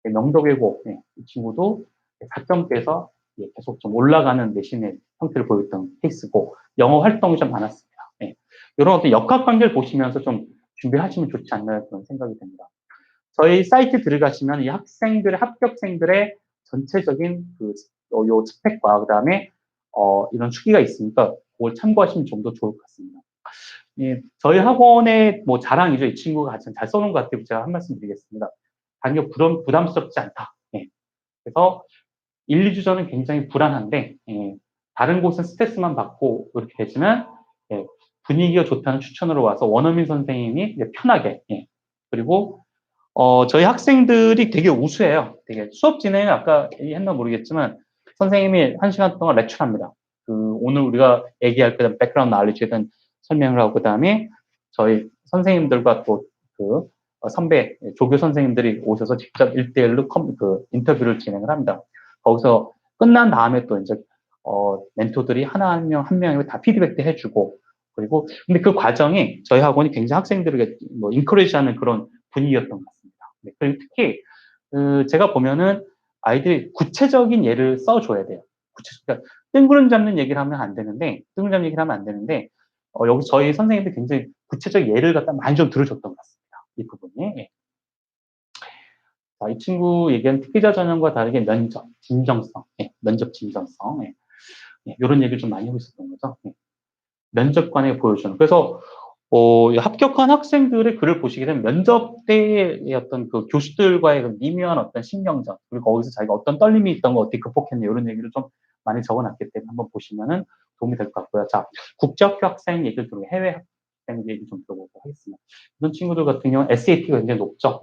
명덕외고, 이 친구도 4점대에서 계속 좀 올라가는 내신의 형태를 보였던 케이스고, 영어 활동이 좀 많았습니다. 네. 이런 어떤 역학 관계를 보시면서 좀 준비하시면 좋지 않나, 그런 생각이 듭니다. 저희 사이트 들어가시면 이 합격생들의 전체적인 요 스펙과 그다음에 이런 추기가 있으니까 그걸 참고하시면 좀 더 좋을 것 같습니다. 예, 저희 학원의 뭐 자랑이죠. 이 친구가 가장 잘 써놓은 것 같아요. 제가 한 말씀 드리겠습니다. 단교 부담스럽지 않다. 예. 그래서 1, 2주 전은 굉장히 불안한데, 다른 곳은 스트레스만 받고 이렇게 되지만, 분위기가 좋다는 추천으로 와서 원어민 선생님이 편하게, 그리고 저희 학생들이 되게 우수해요. 되게 수업 진행을 아까 했나 모르겠지만 선생님이 1시간 동안 레क्처합니다. 오늘 우리가 얘기할 그 백그라운드 알리지에 대한 설명을 하고, 그다음에 저희 선생님들과 또 선배 조교 선생님들이 오셔서 직접 1대1로 인터뷰를 진행을 합니다. 거기서 끝난 다음에 또 이제 멘토들이 한 명이 다 피드백도 해주고, 그리고 근데 그 과정이 저희 학원이 굉장히 학생들에게 인커리지하는 그런 분위기였던 것 같습니다. 네, 그리고 특히 제가 보면은 아이들이 구체적인 예를 써줘야 돼요. 그러니까 뜬구름 잡는 얘기를 하면 안 되는데, 여기 저희 선생님들 굉장히 구체적 예를 갖다 많이 좀 들어줬던 것 같습니다. 이 부분이. 예. 자, 이 친구 얘기한 특기자 전형과 다르게 면접 진정성, 면접 진정성, 이런 얘기를 좀 많이 하고 있었던 거죠. 면접관에게 보여주는. 그래서 이 합격한 학생들의 글을 보시게 되면 면접 때의 어떤 그 교수들과의 그 미묘한 어떤 신경전, 그리고 거기서 자기가 어떤 떨림이 있던 거 어떻게 극복했냐 이런 얘기를 좀 많이 적어놨기 때문에 한번 보시면은 도움이 될 것 같고요. 자, 국제학교 학생 얘기를 들고 해외 학생 얘기 좀 들어보도록 하겠습니다. 이런 친구들 같은 경우는 SAT가 굉장히 높죠.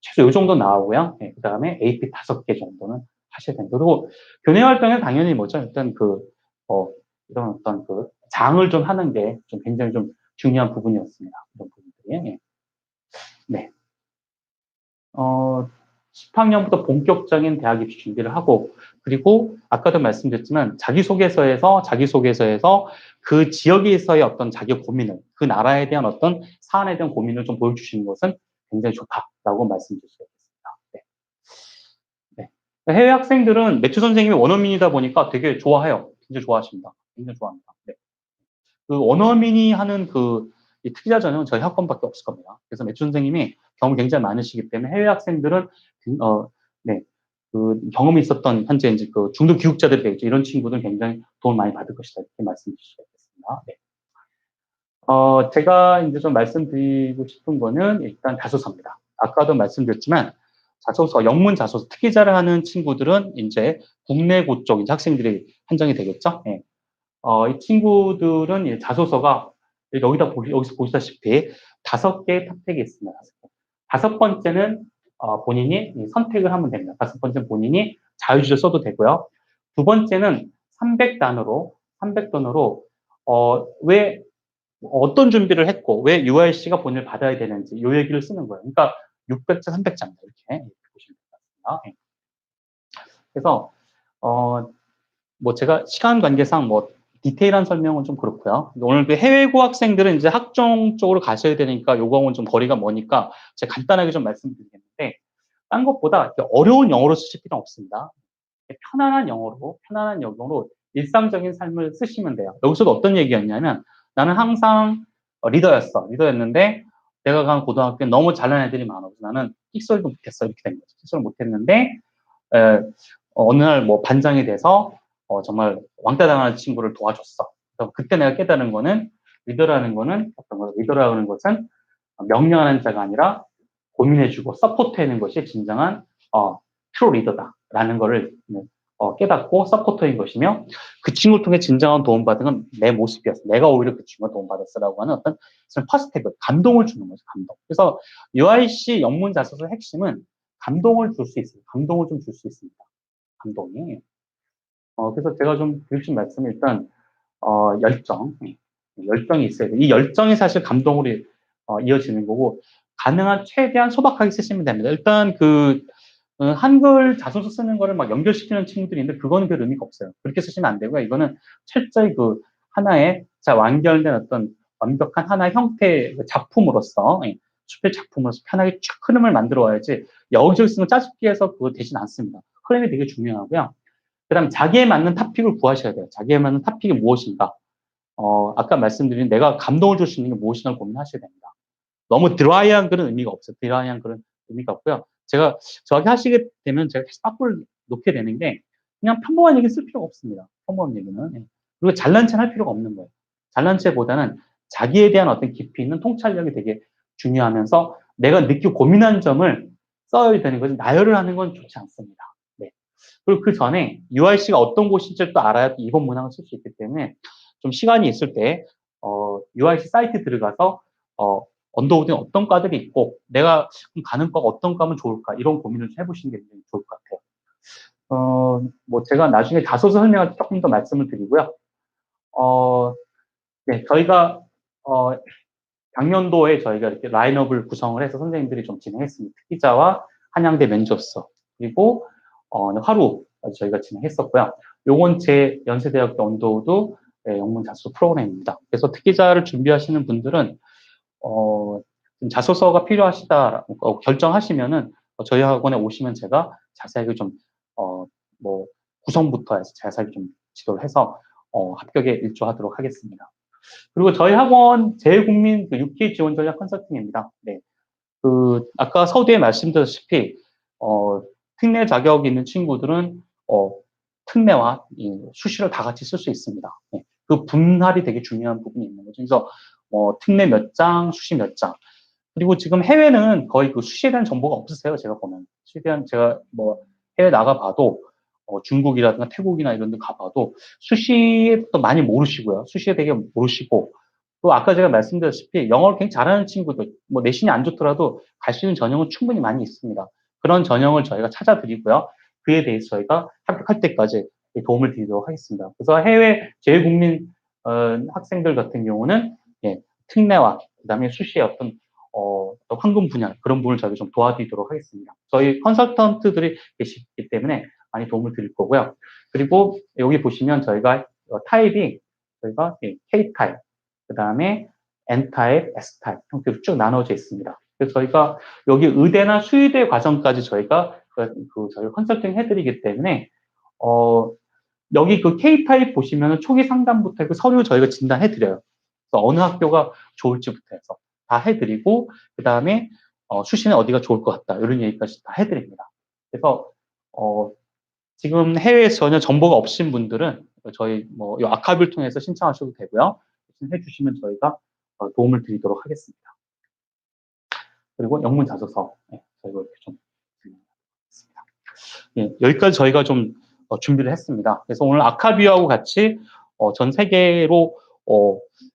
최소 이 정도 나오고요. 그 다음에 AP 5개 정도는 하셔야 됩니다. 그리고 교내 활동에 당연히 뭐죠? 일단 이런 어떤 그 장을 좀 하는 게 좀 굉장히 좀 중요한 부분이었습니다. 이런 부분들이. 네. 10학년부터 본격적인 대학 입시 준비를 하고, 그리고 아까도 말씀드렸지만 자기소개서에서 그 지역에서의 어떤 자기 고민을, 그 나라에 대한 어떤 사안에 대한 고민을 좀 보여주시는 것은 굉장히 좋다라고 말씀드릴 수 있겠습니다. 네. 네. 해외 학생들은 매튜 선생님이 원어민이다 보니까 되게 좋아해요. 굉장히 좋아하십니다. 굉장히 좋아합니다. 네. 그 원어민이 하는 이 특기자 전형은 저희 학번밖에 없을 겁니다. 그래서 매튜 선생님이 경험이 굉장히 많으시기 때문에 해외 학생들은 네, 그 경험이 있었던 현재 이제 그 중도 교육자들이 되겠죠. 이런 친구들은 굉장히 도움을 많이 받을 것이다 이렇게 말씀드릴 수가 있겠습니다. 네. 제가 이제 좀 말씀드리고 싶은 거는 일단 자소서입니다. 아까도 말씀드렸지만 자소서, 영문 자소서, 특기자를 하는 친구들은 이제 국내 고쪽 이제 학생들이 한정이 되겠죠. 네. 이 친구들은 이 자소서가 여기서 보시다시피 5개의 탑택이 있습니다. 5번째는 본인이 선택을 하면 됩니다. 5번째는 본인이 자유주의로 써도 되고요. 2번째는 300단어로 왜 어떤 준비를 했고 왜 UIC가 본인을 받아야 되는지 이 얘기를 쓰는 거예요. 그러니까 600자, 300자입니다. 이렇게 보시면 됩니다. 그래서 뭐 제가 시간 관계상 뭐 디테일한 설명은 좀 그렇고요. 오늘 그 해외 고학생들은 이제 학종 쪽으로 가셔야 되니까 요거는 좀 거리가 머니까 제가 간단하게 좀 말씀드리겠는데 딴 것보다 이렇게 어려운 영어로 쓰실 필요는 없습니다. 편안한 영어로 일상적인 삶을 쓰시면 돼요. 여기서도 어떤 얘기였냐면 나는 항상 리더였는데 내가 간 고등학교에 너무 잘난 애들이 많아서 나는 킥소리도 못했어 이렇게 된 거죠. 킥소리 못했는데 어느 날 뭐 반장이 돼서 정말 왕따 당하는 친구를 도와줬어. 그때 내가 깨달은 거는 리더라는 것은 명령하는 자가 아니라 고민해주고 서포트하는 것이 진정한 트루 리더다라는 거를 깨닫고 서포터인 것이며 그 친구를 통해 진정한 도움받은 건 내 모습이었어. 내가 오히려 그 친구가 도움받았어라고 하는 어떤 퍼스펙티브, 감동을 주는 거죠. 감동. 그래서 UIC 영문 자소서의 핵심은 감동을 줄 수 있어요. 감동을 좀 줄 수 있습니다. 감동이. 그래서 제가 좀 드리고 싶은 말씀은 일단 열정이 있어야 돼요. 이 열정이 사실 감동으로 이어지는 거고 가능한 최대한 소박하게 쓰시면 됩니다. 일단 한글 자소서 쓰는 거를 막 연결시키는 친구들이 있는데 그거는 별 의미가 없어요. 그렇게 쓰시면 안 되고요. 이거는 철저히 하나의 잘 완결된 어떤 완벽한 하나의 형태의 작품으로서 수필 작품으로서 편하게 쭉 흐름을 만들어 와야지 여기저기 쓰는 짜집기 해서 그거 되진 않습니다. 흐름이 되게 중요하고요. 그 다음 자기에 맞는 토픽을 구하셔야 돼요. 자기에 맞는 토픽이 무엇인가. 아까 말씀드린 내가 감동을 줄 수 있는 게 무엇인가 고민하셔야 됩니다. 너무 드라이한 그런 의미가 없어요. 드라이한 그런 의미가 없고요. 제가 정확히 하시게 되면 제가 빠꾸를 놓게 되는 게 그냥 평범한 얘기 쓸 필요가 없습니다. 평범한 얘기는. 그리고 잘난 체할 필요가 없는 거예요. 잘난 체보다는 자기에 대한 어떤 깊이 있는 통찰력이 되게 중요하면서 내가 느끼고 고민한 점을 써야 되는 거지 나열을 하는 건 좋지 않습니다. 네. 그리고 그 전에 UIC가 어떤 곳인지를 또 알아야 이번 문항을 쓸 수 있기 때문에 좀 시간이 있을 때 UIC 사이트 들어가서 언더우드에 어떤 과들이 있고 내가 가는 과가 어떤 과면 좋을까 이런 고민을 좀 해보시는 게 굉장히 좋을 것 같아요. 뭐 제가 나중에 자소서 설명할 때 조금 더 말씀을 드리고요. 네, 저희가 작년도에 저희가 이렇게 라인업을 구성을 해서 선생님들이 좀 진행했습니다. 특기자와 한양대 면접서 그리고 하루 저희가 진행했었고요. 요건 제 연세대학교 언더우드 영문 자소서 프로그램입니다. 그래서 특기자를 준비하시는 분들은 자소서가 필요하시다 결정하시면은 저희 학원에 오시면 제가 자세하게 좀 뭐 구성부터 해서 자세하게 좀 지도를 해서 합격에 일조하도록 하겠습니다. 그리고 저희 학원 재외국민 6K 지원 전략 컨설팅입니다. 네. 아까 서두에 말씀드렸다시피 특례 자격이 있는 친구들은 특례와 수시를 다 같이 쓸 수 있습니다. 네. 그 분할이 되게 중요한 부분이 있는 거죠. 그래서 특례 몇 장, 수시 몇 장. 그리고 지금 해외는 거의 그 수시에 대한 정보가 없으세요. 제가 보면 수시에 대한 제가 뭐 해외 나가봐도 중국이라든가 태국이나 이런 데 가봐도 수시에 또 많이 모르시고요. 수시에 되게 모르시고 또 아까 제가 말씀드렸다시피 영어를 굉장히 잘하는 친구들 뭐 내신이 안 좋더라도 갈 수 있는 전형은 충분히 많이 있습니다. 그런 전형을 저희가 찾아드리고요. 그에 대해서 저희가 합격할 때까지 도움을 드리도록 하겠습니다. 그래서 해외 재외국민 학생들 같은 경우는 예, 특례와 그다음에 수시의 어떤 또 황금 분야 그런 부분을 저희가 좀 도와드리도록 하겠습니다. 저희 컨설턴트들이 계시기 때문에 많이 도움을 드릴 거고요. 그리고 여기 보시면 저희가 타입이 저희가 K 타입, 그 다음에 N 타입, S 타입 형태로 쭉 나눠져 있습니다. 그래서 저희가 여기 의대나 수의대 과정까지 저희가 저희가 컨설팅 해드리기 때문에 여기 그 K 타입 보시면 초기 상담부터 그 서류 저희가 진단해드려요. 그래서 어느 학교가 좋을지부터 해서 다 해드리고 그 다음에 수시는 어디가 좋을 것 같다 이런 얘기까지 다 해드립니다. 그래서 지금 해외에서 전혀 정보가 없으신 분들은 저희 이 아카이브를 통해서 신청하셔도 되고요. 해주시면 저희가 도움을 드리도록 하겠습니다. 그리고 영문 자소서 저희가 이렇게 좀 드리겠습니다. 예, 여기까지 저희가 좀 준비를 했습니다. 그래서 오늘 아카비아하고 같이 전 세계로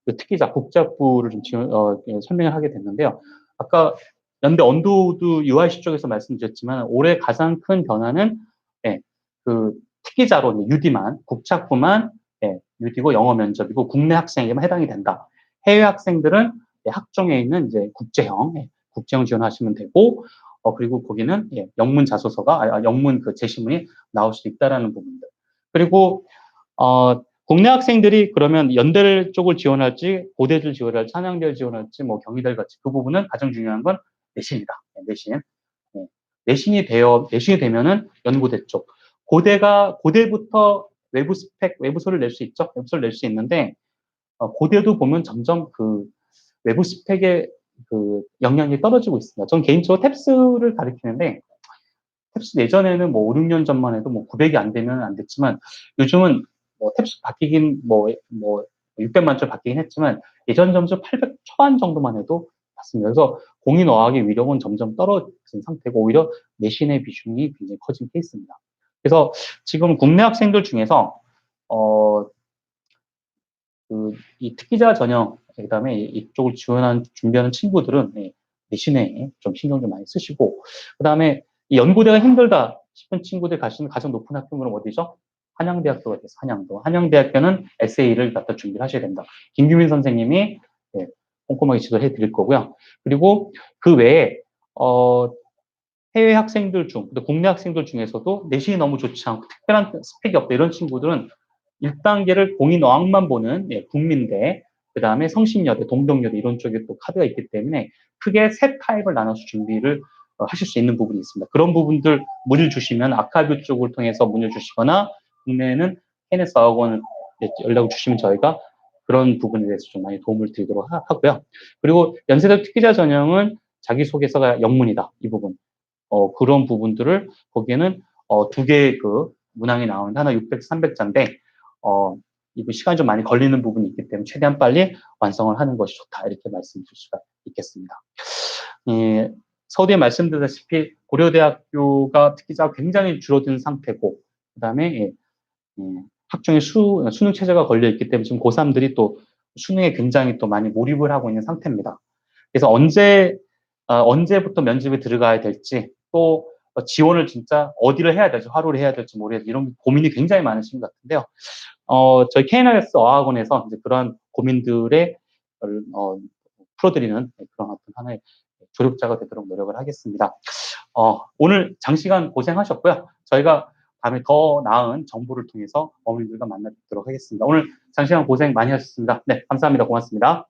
그 특기자 국제학부를 좀 설명을 하게 됐는데요. 아까 연대 언더우드 UIC 쪽에서 말씀드렸지만 올해 가장 큰 변화는 그 특기자로 UD만 국제학부만 UD고 영어 면접이고 국내 학생에게만 해당이 된다. 해외 학생들은 학종에 있는 이제 국제형 지원하시면 되고 그리고 거기는 영문 자소서가 영문 그 제시문이 나올 수 있다라는 부분들. 그리고 국내 학생들이 그러면 연대 쪽을 지원할지 고대를 지원할지 한양대를 지원할지 뭐 경희대를 갈지 그 부분은 가장 중요한 건 내신이다. 내신. 내신이 되면은 연고대 쪽. 고대부터 외부 스펙, 외부서를 낼 수 있죠. 외부서를 낼 수 있는데 고대도 보면 점점 그 외부 스펙의 그 영향이 떨어지고 있습니다. 저는 개인적으로 탭스를 가리키는데 탭스 예전에는 뭐 5, 6년 전만 해도 뭐 900이 안 되면 안 됐지만 요즘은 뭐 탭스 바뀌긴 뭐 600만 점 바뀌긴 했지만 예전 점수 800 초반 정도만 해도 봤습니다. 그래서 공인 어학의 위력은 점점 떨어진 상태고 오히려 내신의 비중이 굉장히 커진 케이스입니다. 그래서 지금 국내 학생들 중에서 이 특기자 전형 그다음에 이쪽을 준비하는 친구들은 내신에 좀 신경 좀 많이 쓰시고 그다음에 이 연고대가 힘들다 싶은 친구들 가시는 가장 높은 학교는 어디죠? 한양대학교가 돼서 한양대학교는 에세이를 갖다 준비를 하셔야 된다. 김규민 선생님이 꼼꼼하게 지도해 드릴 거고요. 그리고 그 외에 해외 학생들 중, 국내 학생들 중에서도 내신이 너무 좋지 않고 특별한 스펙이 없다 이런 친구들은 1단계를 공인 어학만 보는 국민대, 그 다음에 성신여대, 동덕여대 이런 쪽에 또 카드가 있기 때문에 크게 세 타입을 나눠서 준비를 하실 수 있는 부분이 있습니다. 그런 부분들 문의를 주시면 아카이브 쪽을 통해서 문의를 주시거나 국내에는 케네스 어학원을 연락을 주시면 저희가 그런 부분에 대해서 좀 많이 도움을 드리도록 하고요. 그리고 연세대 특기자 전형은 자기소개서가 영문이다. 이 부분. 그런 부분들을 거기에는 두 개의 그 문항이 나오는데 하나 600, 300자인데 이거 시간이 좀 많이 걸리는 부분이 있기 때문에 최대한 빨리 완성을 하는 것이 좋다 이렇게 말씀드릴 수가 있겠습니다. 서두에 말씀드렸다시피 고려대학교가 특기자가 굉장히 줄어든 상태고 그다음에 학종에 수능 체제가 걸려 있기 때문에 지금 고3들이 또 수능에 굉장히 또 많이 몰입을 하고 있는 상태입니다. 그래서 언제부터 면접에 들어가야 될지 또 지원을 진짜 어디를 해야 될지 화로를 해야 될지 모르겠다 이런 고민이 굉장히 많으신 것 같은데요. 저희 KNS 어학원에서 이제 그런 고민들의 풀어드리는 그런 어떤 하나의 조력자가 되도록 노력을 하겠습니다. 오늘 장시간 고생하셨고요. 저희가 다음에 더 나은 정보를 통해서 어머님들과 만나 뵙도록 하겠습니다. 오늘 장시간 고생 많이 하셨습니다. 네, 감사합니다. 고맙습니다.